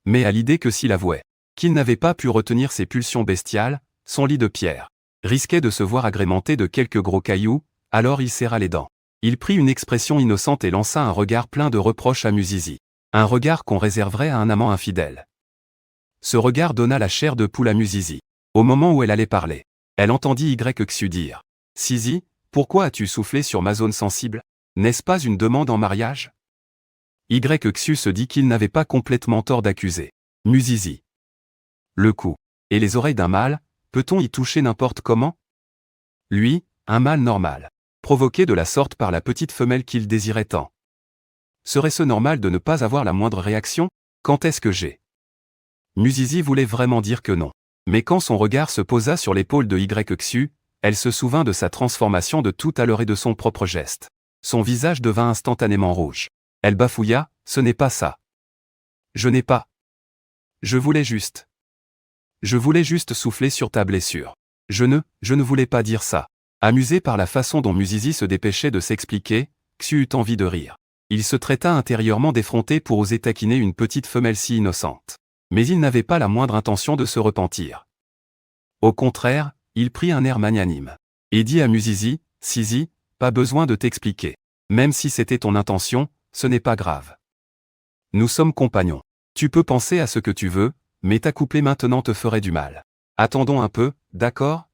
[SPEAKER 1] Mais à l'idée que s'il avouait qu'il n'avait pas pu retenir ses pulsions bestiales, son lit de pierre risquait de se voir agrémenté de quelques gros cailloux, alors il serra les dents. Il prit une expression innocente et lança un regard plein de reproches à Musizi. Un regard qu'on réserverait à un amant infidèle. Ce regard donna la chair de poule à Musizi. Au moment où elle allait parler, elle entendit Yxu dire « Sizi, pourquoi as-tu soufflé sur ma zone sensible ? N'est-ce pas une demande en mariage ?» Yxu se dit qu'il n'avait pas complètement tort d'accuser Musizi. Le cou et les oreilles d'un mâle, peut-on y toucher n'importe comment? Lui, un mâle normal, provoqué de la sorte par la petite femelle qu'il désirait tant. Serait-ce normal de ne pas avoir la moindre réaction? Quand est-ce que j'ai? Musizi voulait vraiment dire que non. Mais quand son regard se posa sur l'épaule de Yxu, elle se souvint de sa transformation de tout à l'heure et de son propre geste. Son visage devint instantanément rouge. Elle bafouilla, « Ce n'est pas ça. Je n'ai pas. Je voulais juste souffler sur ta blessure. Je ne voulais pas dire ça. » Amusé par la façon dont Musizi se dépêchait de s'expliquer, Xu eut envie de rire. Il se traita intérieurement d'effronté pour oser taquiner une petite femelle si innocente. Mais il n'avait pas la moindre intention de se repentir. Au contraire, il prit un air magnanime. Et dit à Musizi, « Sizi, pas besoin de t'expliquer. Même si c'était ton intention, ce n'est pas grave. Nous sommes compagnons. Tu peux penser à ce que tu veux, mais t'accoupler maintenant te ferait du mal. Attendons un peu, d'accord ?»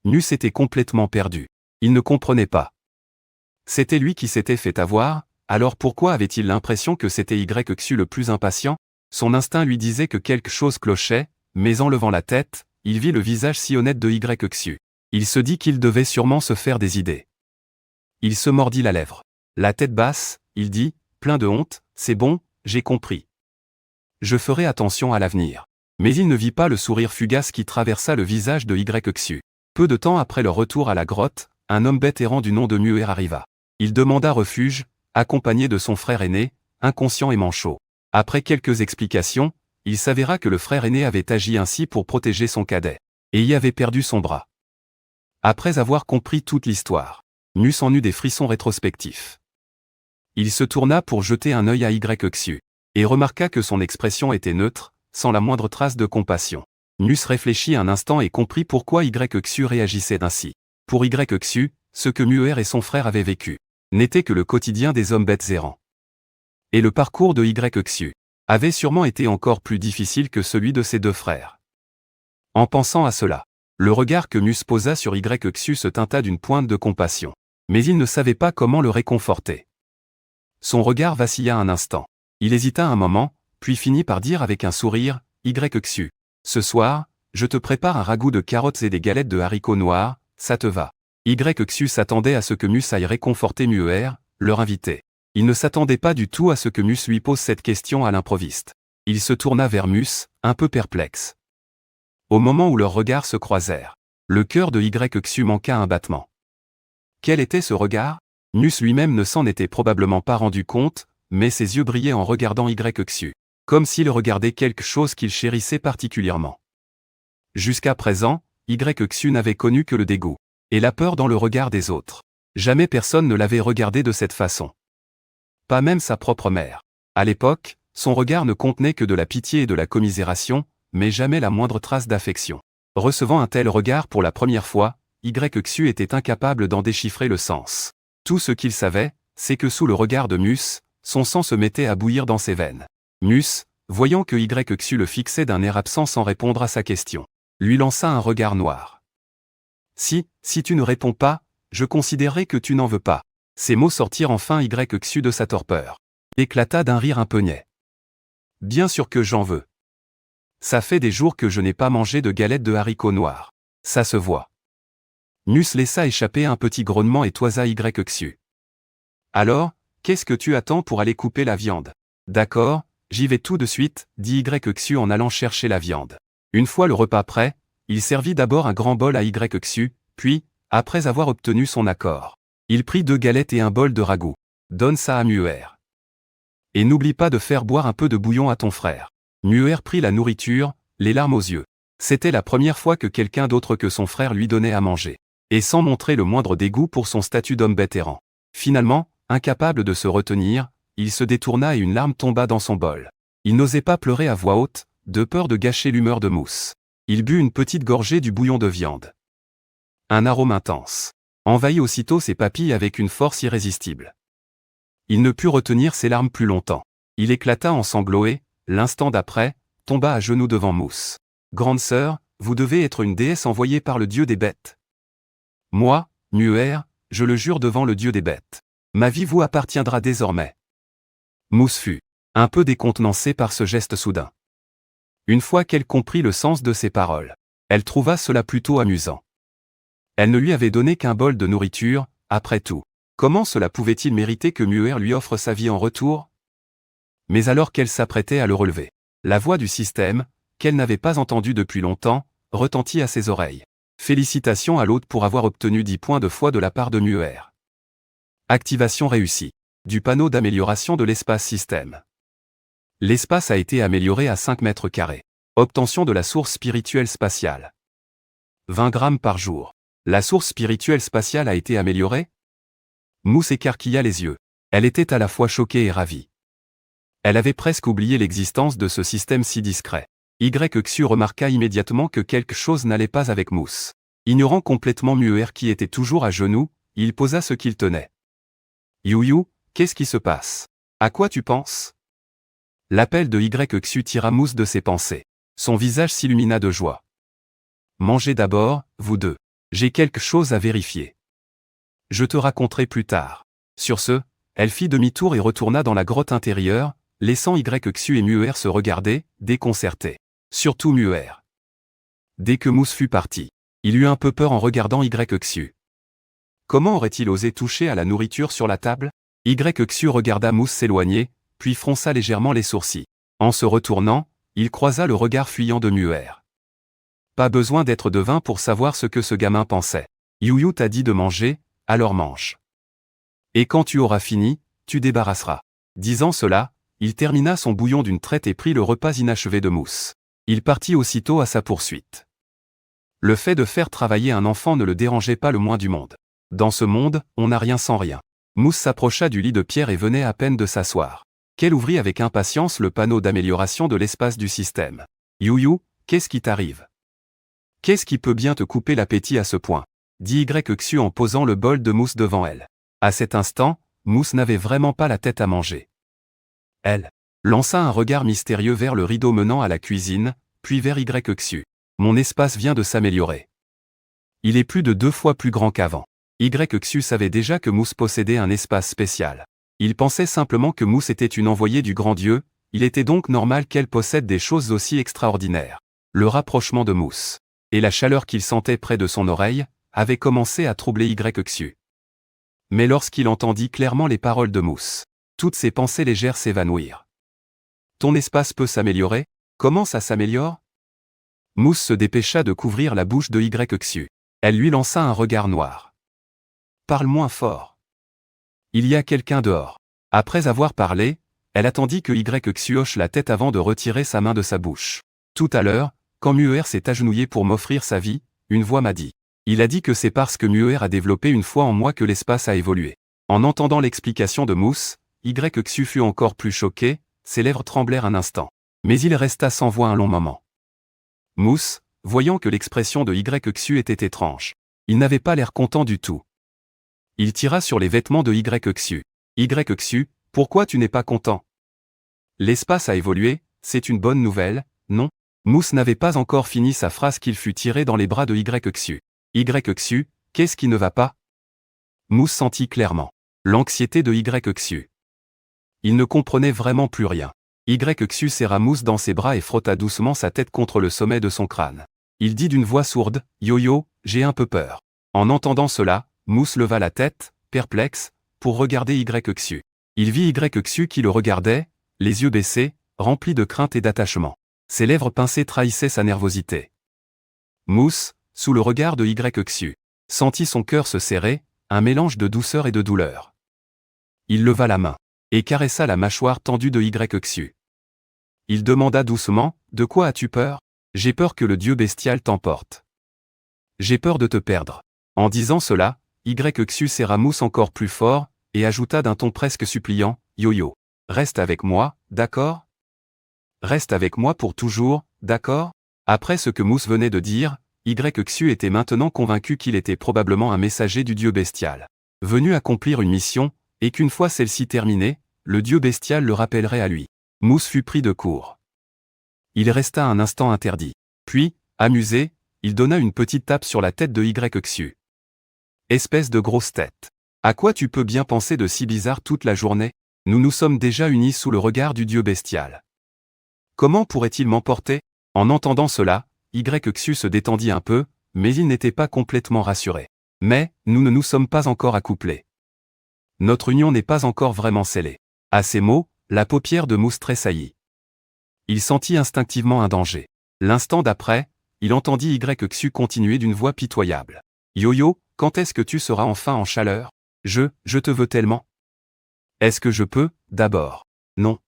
[SPEAKER 1] Mus était complètement perdu. Il ne comprenait pas. C'était lui qui s'était fait avoir, alors pourquoi avait-il l'impression que c'était Yxu le plus impatient? Son instinct lui disait que quelque chose clochait, mais en levant la tête, il vit le visage si honnête de Yxu. Il se dit qu'il devait sûrement se faire des idées. Il se mordit la lèvre. La tête basse, il dit, plein de honte, « C'est bon, j'ai compris. Je ferai attention à l'avenir. » Mais il ne vit pas le sourire fugace qui traversa le visage de Yxu. Peu de temps après leur retour à la grotte, un homme bête errant du nom de Muer arriva. Il demanda refuge, accompagné de son frère aîné, inconscient et manchot. Après quelques explications, il s'avéra que le frère aîné avait agi ainsi pour protéger son cadet, et y avait perdu son bras. Après avoir compris toute l'histoire, Mus en eut des frissons rétrospectifs. Il se tourna pour jeter un œil à Yxu, et remarqua que son expression était neutre, sans la moindre trace de compassion. Mus réfléchit un instant et comprit pourquoi Yxu réagissait ainsi. Pour Yxu, ce que Muer et son frère avaient vécu n'était que le quotidien des hommes bêtes errants. Et le parcours de Yxu avait sûrement été encore plus difficile que celui de ses deux frères. En pensant à cela, le regard que Mus posa sur Yxu se teinta d'une pointe de compassion. Mais il ne savait pas comment le réconforter. Son regard vacilla un instant. Il hésita un moment, puis finit par dire avec un sourire, « Yxu, ce soir, je te prépare un ragoût de carottes et des galettes de haricots noirs, ça te va ?» Yxu s'attendait à ce que Mus aille réconforter Muer, leur invité. Il ne s'attendait pas du tout à ce que Mus lui pose cette question à l'improviste. Il se tourna vers Mus, un peu perplexe. Au moment où leurs regards se croisèrent, le cœur de Yxu manqua un battement. Quel était ce regard? Mus lui-même ne s'en était probablement pas rendu compte, mais ses yeux brillaient en regardant Yxu, comme s'il regardait quelque chose qu'il chérissait particulièrement. Jusqu'à présent, Yxu n'avait connu que le dégoût et la peur dans le regard des autres. Jamais personne ne l'avait regardé de cette façon. Pas même sa propre mère. À l'époque, son regard ne contenait que de la pitié et de la commisération, mais jamais la moindre trace d'affection. Recevant un tel regard pour la première fois, Yxu était incapable d'en déchiffrer le sens. Tout ce qu'il savait, c'est que sous le regard de Mus, son sang se mettait à bouillir dans ses veines. Mus, voyant que Yxu le fixait d'un air absent sans répondre à sa question, lui lança un regard noir. Si tu ne réponds pas, je considérerai que tu n'en veux pas. » Ces mots sortirent enfin Yxu de sa torpeur. Il éclata d'un rire un peu niais. « Bien sûr que j'en veux. Ça fait des jours que je n'ai pas mangé de galettes de haricots noirs. Ça se voit. » Mus laissa échapper un petit grognement et toisa YXU. Alors, qu'est-ce que tu attends pour aller couper la viande? D'accord, j'y vais tout de suite, dit YXU en allant chercher la viande. Une fois le repas prêt, il servit d'abord un grand bol à YXU, puis, après avoir obtenu son accord, il prit 2 galettes et un bol de ragoût. Donne ça à Muer. Et n'oublie pas de faire boire un peu de bouillon à ton frère. Muer prit la nourriture, les larmes aux yeux. C'était la première fois que quelqu'un d'autre que son frère lui donnait à manger. Et sans montrer le moindre dégoût pour son statut d'homme vétéran. Finalement, incapable de se retenir, il se détourna et une larme tomba dans son bol. Il n'osait pas pleurer à voix haute, de peur de gâcher l'humeur de Mousse. Il but une petite gorgée du bouillon de viande. Un arôme intense envahit aussitôt ses papilles avec une force irrésistible. Il ne put retenir ses larmes plus longtemps. Il éclata en sanglots et, l'instant d'après, tomba à genoux devant Mousse. « Grande sœur, vous devez être une déesse envoyée par le dieu des bêtes. Moi, Muer, je le jure devant le dieu des bêtes. Ma vie vous appartiendra désormais. » Mousse fut un peu décontenancée par ce geste soudain. Une fois qu'elle comprit le sens de ses paroles, elle trouva cela plutôt amusant. Elle ne lui avait donné qu'un bol de nourriture, après tout. Comment cela pouvait-il mériter que Muer lui offre sa vie en retour? Mais alors qu'elle s'apprêtait à le relever, la voix du système, qu'elle n'avait pas entendue depuis longtemps, retentit à ses oreilles. Félicitations à l'hôte pour avoir obtenu 10 points de foi de la part de Muer. Activation réussie. Du panneau d'amélioration de l'espace système. L'espace a été amélioré à 5 mètres carrés. Obtention de la source spirituelle spatiale. 20 grammes par jour. La source spirituelle spatiale a été améliorée? Mousse écarquilla les yeux. Elle était à la fois choquée et ravie. Elle avait presque oublié l'existence de ce système si discret. YXU remarqua immédiatement que quelque chose n'allait pas avec Mousse. Ignorant complètement Muer qui était toujours à genoux, il posa ce qu'il tenait. « You, qu'est-ce qui se passe? À quoi tu penses ?» L'appel de YXU tira Mousse de ses pensées. Son visage s'illumina de joie. « Mangez d'abord, vous deux. J'ai quelque chose à vérifier. Je te raconterai plus tard. » Sur ce, elle fit demi-tour et retourna dans la grotte intérieure, laissant YXU et Muer se regarder, déconcertés. Surtout Muer. Dès que Mousse fut parti, il eut un peu peur en regardant YXU. Comment aurait-il osé toucher à la nourriture sur la table? YXU regarda Mousse s'éloigner, puis fronça légèrement les sourcils. En se retournant, il croisa le regard fuyant de Muer. Pas besoin d'être devin pour savoir ce que ce gamin pensait. You t'a dit de manger, alors mange. Et quand tu auras fini, tu débarrasseras. Disant cela, il termina son bouillon d'une traite et prit le repas inachevé de Mousse. Il partit aussitôt à sa poursuite. Le fait de faire travailler un enfant ne le dérangeait pas le moins du monde. Dans ce monde, on n'a rien sans rien. Mousse s'approcha du lit de pierre et venait à peine de s'asseoir. Qu'elle ouvrit avec impatience le panneau d'amélioration de l'espace du système. You, qu'est-ce qui t'arrive? Qu'est-ce qui peut bien te couper l'appétit à ce point? Dit YXU en posant le bol de Mousse devant elle. À cet instant, Mousse n'avait vraiment pas la tête à manger. Elle lança un regard mystérieux vers le rideau menant à la cuisine, puis vers YXU. Mon espace vient de s'améliorer. Il est plus de 2 fois plus grand qu'avant. YXU savait déjà que Mousse possédait un espace spécial. Il pensait simplement que Mousse était une envoyée du grand Dieu, il était donc normal qu'elle possède des choses aussi extraordinaires. Le rapprochement de Mousse et la chaleur qu'il sentait près de son oreille avaient commencé à troubler YXU. Mais lorsqu'il entendit clairement les paroles de Mousse, toutes ses pensées légères s'évanouirent. Ton espace peut s'améliorer? Comment ça s'améliore? Mousse se dépêcha de couvrir la bouche de YXU. Elle lui lança un regard noir. Parle moins fort. Il y a quelqu'un dehors. Après avoir parlé, elle attendit que YXU hoche la tête avant de retirer sa main de sa bouche. Tout à l'heure, quand Muer s'est agenouillé pour m'offrir sa vie, une voix m'a dit. Il a dit que c'est parce que Muer a développé une foi en moi que l'espace a évolué. En entendant l'explication de Mousse, YXU fut encore plus choqué, ses lèvres tremblèrent un instant. Mais il resta sans voix un long moment. Mousse, voyant que l'expression de YXU était étrange. Il n'avait pas l'air content du tout. Il tira sur les vêtements de YXU. YXU, pourquoi tu n'es pas content? L'espace a évolué, c'est une bonne nouvelle, non? Mousse n'avait pas encore fini sa phrase qu'il fut tiré dans les bras de YXU. YXU, qu'est-ce qui ne va pas? Mousse sentit clairement l'anxiété de YXU. Il ne comprenait vraiment plus rien. YXU serra Mousse dans ses bras et frotta doucement sa tête contre le sommet de son crâne. Il dit d'une voix sourde, Yo, j'ai un peu peur. En entendant cela, Mousse leva la tête, perplexe, pour regarder Yxu. Il vit Yxu qui le regardait, les yeux baissés, remplis de crainte et d'attachement. Ses lèvres pincées trahissaient sa nervosité. Mousse, sous le regard de Yxu, sentit son cœur se serrer, un mélange de douceur et de douleur. Il leva la main et caressa la mâchoire tendue de Yxu. Il demanda doucement, « De quoi as-tu peur ? J'ai peur que le dieu bestial t'emporte. J'ai peur de te perdre. » En disant cela, Yxu serra Mousse encore plus fort, et ajouta d'un ton presque suppliant, « Yo-yo, reste avec moi, d'accord ? Reste avec moi pour toujours, d'accord ?» Après ce que Mousse venait de dire, Yxu était maintenant convaincu qu'il était probablement un messager du dieu bestial, venu accomplir une mission, et qu'une fois celle-ci terminée, le dieu bestial le rappellerait à lui. Mousse fut pris de court. Il resta un instant interdit. Puis, amusé, il donna une petite tape sur la tête de Yxu. Espèce de grosse tête. À quoi tu peux bien penser de si bizarre toute la journée ? Nous nous sommes déjà unis sous le regard du dieu bestial. Comment pourrait-il m'emporter ? En entendant cela, Yxu se détendit un peu, mais il n'était pas complètement rassuré. Mais, nous ne nous sommes pas encore accouplés. Notre union n'est pas encore vraiment scellée. À ces mots, la paupière de Mousse tressaillit. Il sentit instinctivement un danger. L'instant d'après, il entendit Yxu continuer d'une voix pitoyable. « Yo-yo, quand est-ce que tu seras enfin en chaleur ? Je te veux tellement. » « Est-ce que je peux, d'abord ? » « Non. »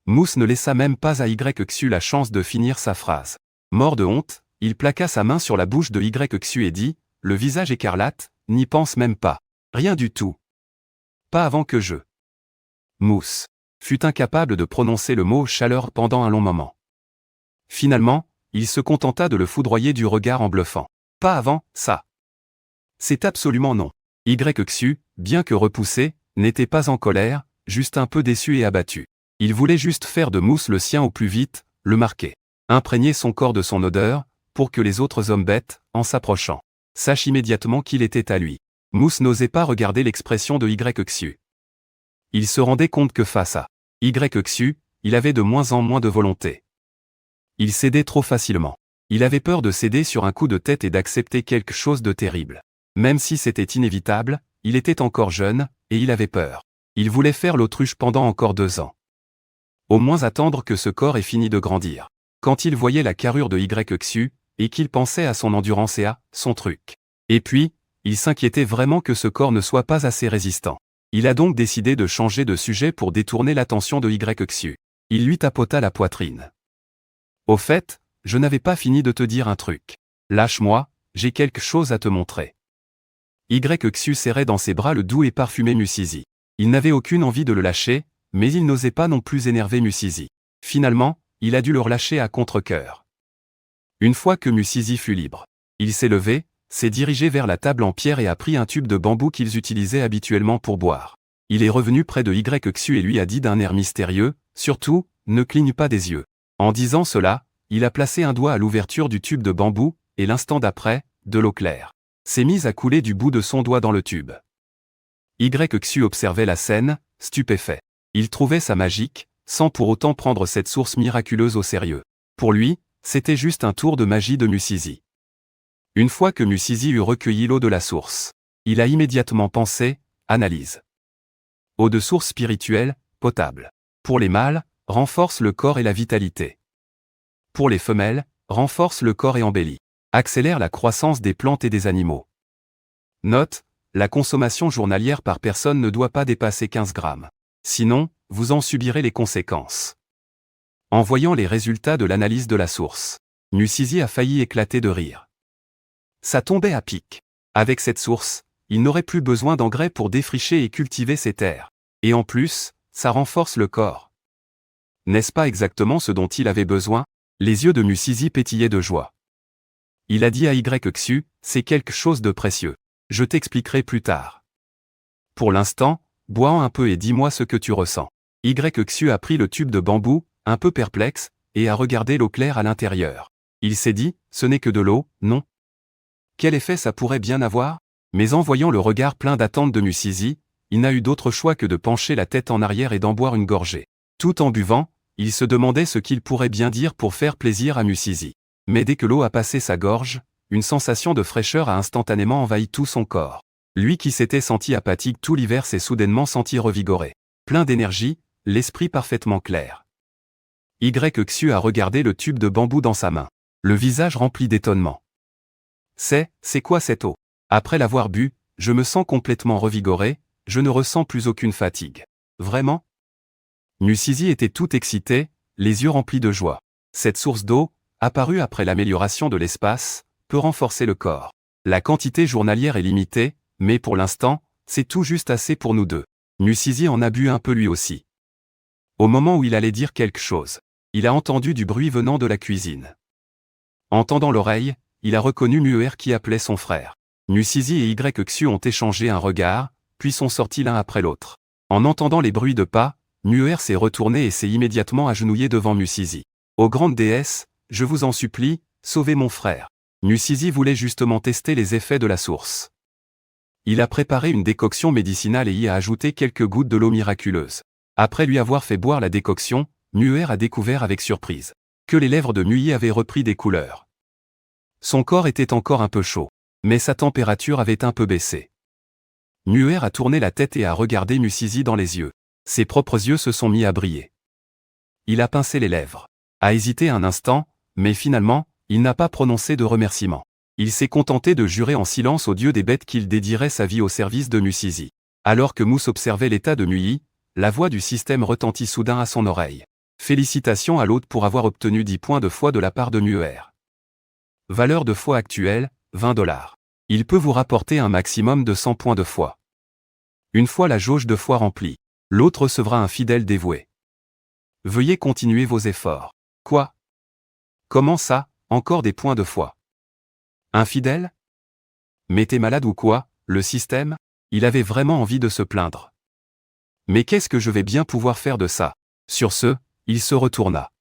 [SPEAKER 1] Mousse ne laissa même pas à Yxu la chance de finir sa phrase. Mort de honte, il plaqua sa main sur la bouche de Yxu et dit, le visage écarlate, « N'y pense même pas. Rien du tout. Pas avant que je... » Mousse fut incapable de prononcer le mot « chaleur » pendant un long moment. Finalement, il se contenta de le foudroyer du regard en bluffant. « Pas avant, ça. C'est absolument non. » Yxu, bien que repoussé, n'était pas en colère, juste un peu déçu et abattu. Il voulait juste faire de Mousse le sien au plus vite, le marquer. Imprégner son corps de son odeur, pour que les autres hommes bêtes, en s'approchant, sachent immédiatement qu'il était à lui. Mousse n'osait pas regarder l'expression de Yxu. Il se rendait compte que face à Yxu, il avait de moins en moins de volonté. Il cédait trop facilement. Il avait peur de céder sur un coup de tête et d'accepter quelque chose de terrible. Même si c'était inévitable, il était encore jeune, et il avait peur. Il voulait faire l'autruche pendant encore 2 ans. Au moins attendre que ce corps ait fini de grandir. Quand il voyait la carrure de Yxu, et qu'il pensait à son endurance et à son truc. Et puis, il s'inquiétait vraiment que ce corps ne soit pas assez résistant. Il a donc décidé de changer de sujet pour détourner l'attention de Yxu. Il lui tapota la poitrine. « Au fait, je n'avais pas fini de te dire un truc. Lâche-moi, j'ai quelque chose à te montrer. » Yxu serrait dans ses bras le doux et parfumé Musizi. Il n'avait aucune envie de le lâcher, mais il n'osait pas non plus énerver Musizi. Finalement, il a dû le relâcher à contre-cœur. Une fois que Musizi fut libre, il s'est levé, s'est dirigé vers la table en pierre et a pris un tube de bambou qu'ils utilisaient habituellement pour boire. Il est revenu près de Yxu et lui a dit d'un air mystérieux, « Surtout, ne cligne pas des yeux. » En disant cela, il a placé un doigt à l'ouverture du tube de bambou, et l'instant d'après, de l'eau claire s'est mise à couler du bout de son doigt dans le tube. Yxu observait la scène, stupéfait. Il trouvait ça magique, sans pour autant prendre cette source miraculeuse au sérieux. Pour lui, c'était juste un tour de magie de Musizi. Une fois que Musizi eut recueilli l'eau de la source, il a immédiatement pensé, analyse. Eau de source spirituelle, potable. Pour les mâles, renforce le corps et la vitalité. Pour les femelles, renforce le corps et embellit. Accélère la croissance des plantes et des animaux. Note, la consommation journalière par personne ne doit pas dépasser 15 grammes. Sinon, vous en subirez les conséquences. En voyant les résultats de l'analyse de la source, Musizi a failli éclater de rire. Ça tombait à pic. Avec cette source, il n'aurait plus besoin d'engrais pour défricher et cultiver ses terres. Et en plus, ça renforce le corps. N'est-ce pas exactement ce dont il avait besoin ? Les yeux de Musizi pétillaient de joie. Il a dit à Yxu, c'est quelque chose de précieux. Je t'expliquerai plus tard. Pour l'instant, bois un peu et dis-moi ce que tu ressens. Yxu a pris le tube de bambou, un peu perplexe, et a regardé l'eau claire à l'intérieur. Il s'est dit, ce n'est que de l'eau, non ? Quel effet ça pourrait bien avoir ? Mais en voyant le regard plein d'attente de Musizi, il n'a eu d'autre choix que de pencher la tête en arrière et d'en boire une gorgée. Tout en buvant, il se demandait ce qu'il pourrait bien dire pour faire plaisir à Musizi. Mais dès que l'eau a passé sa gorge, une sensation de fraîcheur a instantanément envahi tout son corps. Lui qui s'était senti apathique tout l'hiver s'est soudainement senti revigoré. Plein d'énergie, l'esprit parfaitement clair. Xu a regardé le tube de bambou dans sa main. Le visage rempli d'étonnement. C'est quoi cette eau? Après l'avoir bu, je me sens complètement revigoré, je ne ressens plus aucune fatigue. Vraiment? Nusizi était tout excité, les yeux remplis de joie. Cette source d'eau, apparue après l'amélioration de l'espace, peut renforcer le corps. La quantité journalière est limitée, mais pour l'instant, c'est tout juste assez pour nous deux. Nusizi en a bu un peu lui aussi. Au moment où il allait dire quelque chose, il a entendu du bruit venant de la cuisine. En tendant l'oreille, il a reconnu Muer qui appelait son frère. Nusizi et Xu ont échangé un regard, puis sont sortis l'un après l'autre. En entendant les bruits de pas, Muer s'est retourné et s'est immédiatement agenouillé devant Nusizi. « Ô grande déesse, je vous en supplie, sauvez mon frère. » Nusizi voulait justement tester les effets de la source. Il a préparé une décoction médicinale et y a ajouté quelques gouttes de l'eau miraculeuse. Après lui avoir fait boire la décoction, Muer a découvert avec surprise que les lèvres de Nui avaient repris des couleurs. Son corps était encore un peu chaud, mais sa température avait un peu baissé. Muer a tourné la tête et a regardé Nusizi dans les yeux. Ses propres yeux se sont mis à briller. Il a pincé les lèvres, a hésité un instant, mais finalement, il n'a pas prononcé de remerciement. Il s'est contenté de jurer en silence au dieu des bêtes qu'il dédierait sa vie au service de Nusizi. Alors que Mousse observait l'état de Nui, la voix du système retentit soudain à son oreille. Félicitations à l'hôte pour avoir obtenu 10 points de foi de la part de Muer. Valeur de foi actuelle, 20 $. Il peut vous rapporter un maximum de 100 points de foi. Une fois la jauge de foi remplie, l'autre recevra un fidèle dévoué. Veuillez continuer vos efforts. Quoi? Comment ça, encore des points de foi? Infidèle? Mais t'es malade ou quoi, le système? Il avait vraiment envie de se plaindre. Mais qu'est-ce que je vais bien pouvoir faire de ça? Sur ce, il se retourna.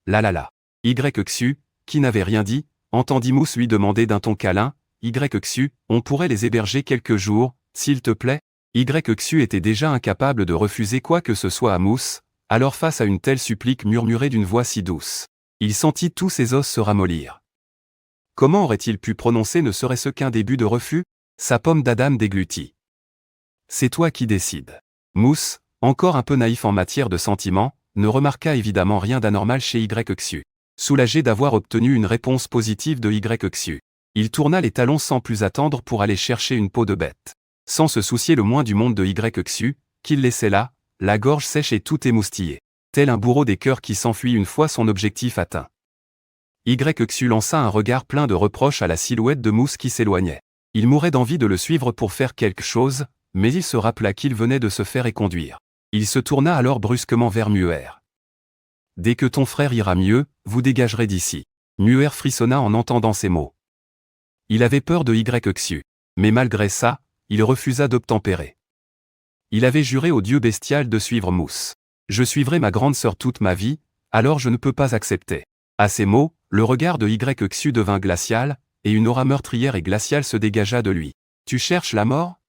[SPEAKER 1] Xu, qui n'avait rien dit, entendit Mousse lui demander d'un ton câlin, Xu, on pourrait les héberger quelques jours, s'il te plaît? Xu était déjà incapable de refuser quoi que ce soit à Mousse, alors face à une telle supplique murmurée d'une voix si douce, il sentit tous ses os se ramollir. Comment aurait-il pu prononcer ne serait-ce qu'un début de refus? Sa pomme d'Adam déglutit. C'est toi qui décides. Mousse, encore un peu naïf en matière de sentiments, ne remarqua évidemment rien d'anormal chez Xu. Soulagé d'avoir obtenu une réponse positive de Xu, il tourna les talons sans plus attendre pour aller chercher une peau de bête. Sans se soucier le moins du monde de Xu, qu'il laissait là, la gorge sèche et tout émoustillé, tel un bourreau des cœurs qui s'enfuit une fois son objectif atteint. Xu lança un regard plein de reproches à la silhouette de Mousse qui s'éloignait. Il mourait d'envie de le suivre pour faire quelque chose, mais il se rappela qu'il venait de se faire éconduire. Il se tourna alors brusquement vers Muer. Dès que ton frère ira mieux, vous dégagerez d'ici. Muer frissonna en entendant ces mots. Il avait peur de Xu, mais malgré ça, il refusa d'obtempérer. Il avait juré au dieu bestial de suivre Mousse. Je suivrai ma grande sœur toute ma vie, alors je ne peux pas accepter. À ces mots, le regard de Xu devint glacial, et une aura meurtrière et glaciale se dégagea de lui. Tu cherches la mort?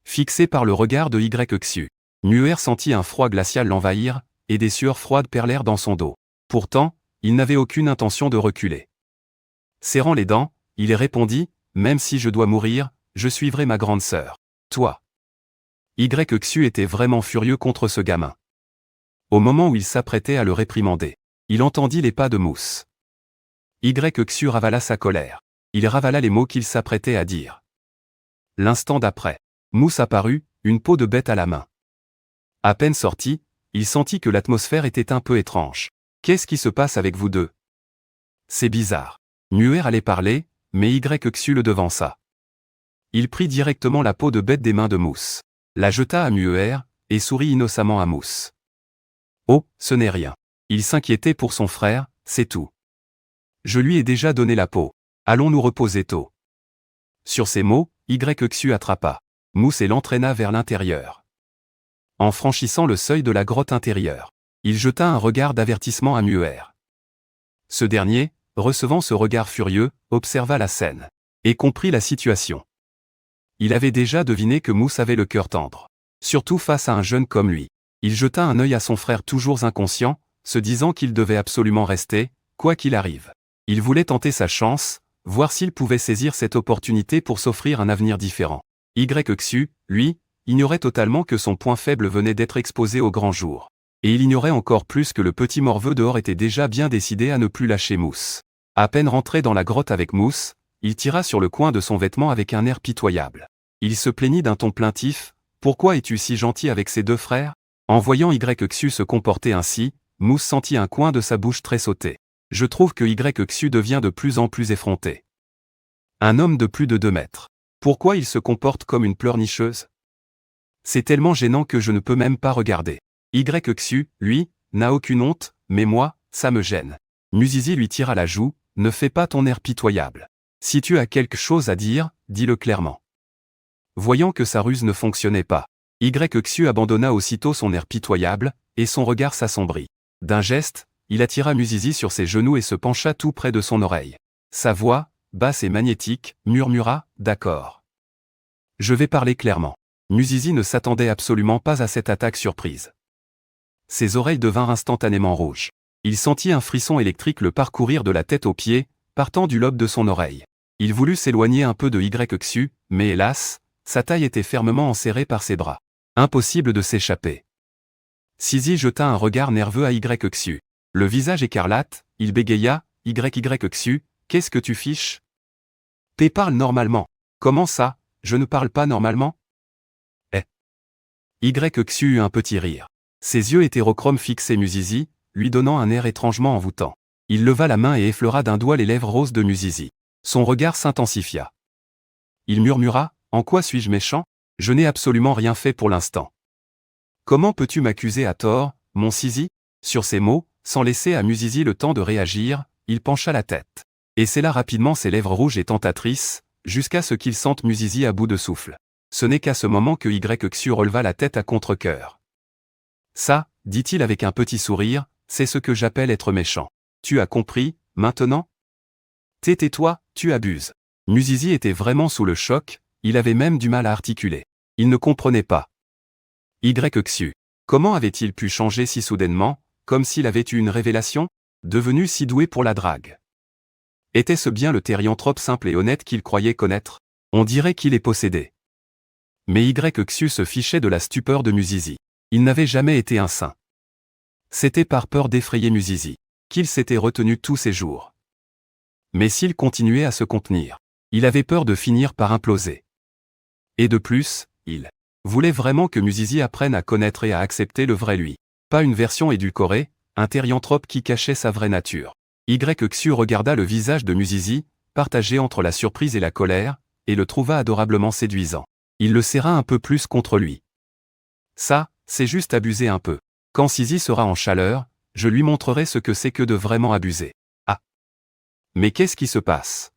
[SPEAKER 1] Fixé par le regard de Xu, Muer sentit un froid glacial l'envahir, et des sueurs froides perlèrent dans son dos. Pourtant, il n'avait aucune intention de reculer. Serrant les dents, il répondit, même si je dois mourir, je suivrai ma grande sœur. Toi. Xu était vraiment furieux contre ce gamin. Au moment où il s'apprêtait à le réprimander, il entendit les pas de Mousse. Xu ravala sa colère. Il ravala les mots qu'il s'apprêtait à dire. L'instant d'après, Mousse apparut, une peau de bête à la main. À peine sorti, il sentit que l'atmosphère était un peu étrange. Qu'est-ce qui se passe avec vous deux? C'est bizarre. Muer allait parler, mais Xu le devança. Il prit directement la peau de bête des mains de Mousse, la jeta à Muer, et sourit innocemment à Mousse. Oh, ce n'est rien. Il s'inquiétait pour son frère, c'est tout. Je lui ai déjà donné la peau. Allons nous reposer tôt. Sur ces mots, Xu attrapa Mousse et l'entraîna vers l'intérieur. En franchissant le seuil de la grotte intérieure, il jeta un regard d'avertissement à Muer. Ce dernier, recevant ce regard furieux, observa la scène, et comprit la situation. Il avait déjà deviné que Mousse avait le cœur tendre, surtout face à un jeune comme lui. Il jeta un œil à son frère toujours inconscient, se disant qu'il devait absolument rester, quoi qu'il arrive. Il voulait tenter sa chance, voir s'il pouvait saisir cette opportunité pour s'offrir un avenir différent. YXU, lui, ignorait totalement que son point faible venait d'être exposé au grand jour. Et il ignorait encore plus que le petit morveux dehors était déjà bien décidé à ne plus lâcher Mousse. À peine rentré dans la grotte avec Mousse, il tira sur le coin de son vêtement avec un air pitoyable. Il se plaignit d'un ton plaintif. « Pourquoi es-tu si gentil avec ses deux frères ?» En voyant YXU se comporter ainsi, Mousse sentit un coin de sa bouche tressauter. Je trouve que YXU devient de plus en plus effronté. Un homme de plus de 2 mètres. Pourquoi il se comporte comme une pleurnicheuse? C'est tellement gênant que je ne peux même pas regarder. YXU, lui, n'a aucune honte, mais moi, ça me gêne. Musizi lui tira la joue, ne fais pas ton air pitoyable. Si tu as quelque chose à dire, dis-le clairement. Voyant que sa ruse ne fonctionnait pas, YXU abandonna aussitôt son air pitoyable, et son regard s'assombrit. D'un geste, il attira Musizi sur ses genoux et se pencha tout près de son oreille. Sa voix, basse et magnétique, murmura « D'accord. Je vais parler clairement. » Musizi ne s'attendait absolument pas à cette attaque surprise. Ses oreilles devinrent instantanément rouges. Il sentit un frisson électrique le parcourir de la tête aux pieds, partant du lobe de son oreille. Il voulut s'éloigner un peu de YXU, mais hélas, sa taille était fermement enserrée par ses bras. Impossible de s'échapper. Sizi jeta un regard nerveux à YXU. Le visage écarlate, il bégaya, « YXU, qu'est-ce que tu fiches ? T'es parle normalement. » Comment ça, je ne parle pas normalement ? YXU eut un petit rire. Ses yeux hétérochromes fixaient Musizi, lui donnant un air étrangement envoûtant. Il leva la main et effleura d'un doigt les lèvres roses de Musizi. Son regard s'intensifia. Il murmura, « En quoi suis-je méchant ? Je n'ai absolument rien fait pour l'instant. » « Comment peux-tu m'accuser à tort, mon Sizi ?» Sur ces mots, sans laisser à Musizi le temps de réagir, il pencha la tête. Et scella rapidement ses lèvres rouges et tentatrices, jusqu'à ce qu'il sente Musizi à bout de souffle. Ce n'est qu'à ce moment que YXU releva la tête à contre-cœur. « Ça, dit-il avec un petit sourire, c'est ce que j'appelle être méchant. Tu as compris, maintenant ? Tais-toi, tu abuses. » Musizi était vraiment sous le choc, il avait même du mal à articuler. Il ne comprenait pas. YXU. Comment avait-il pu changer si soudainement, comme s'il avait eu une révélation, devenu si doué pour la drague? Était-ce bien le thérianthrope simple et honnête qu'il croyait connaître? On dirait qu'il est possédé. Mais YXU se fichait de la stupeur de Musizi. Il n'avait jamais été un saint. C'était par peur d'effrayer Musizi qu'il s'était retenu tous ces jours. Mais s'il continuait à se contenir, il avait peur de finir par imploser. Et de plus, il voulait vraiment que Musizi apprenne à connaître et à accepter le vrai lui. Pas une version édulcorée, un thérianthrope qui cachait sa vraie nature. YXU regarda le visage de Musizi, partagé entre la surprise et la colère, et le trouva adorablement séduisant. Il le serra un peu plus contre lui. Ça, c'est juste abuser un peu. Quand Sizi sera en chaleur, je lui montrerai ce que c'est que de vraiment abuser. Ah. Mais qu'est-ce qui se passe?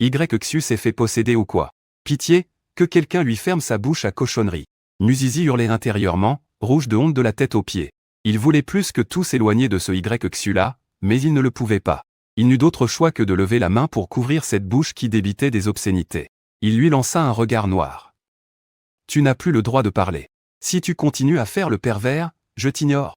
[SPEAKER 1] YXU s'est fait posséder ou quoi? Pitié, que quelqu'un lui ferme sa bouche à cochonnerie. Musizi hurlait intérieurement, rouge de honte de la tête aux pieds. Il voulait plus que tout s'éloigner de ce YXU-là, mais il ne le pouvait pas. Il n'eut d'autre choix que de lever la main pour couvrir cette bouche qui débitait des obscénités. Il lui lança un regard noir. Tu n'as plus le droit de parler. Si tu continues à faire le pervers, je t'ignore.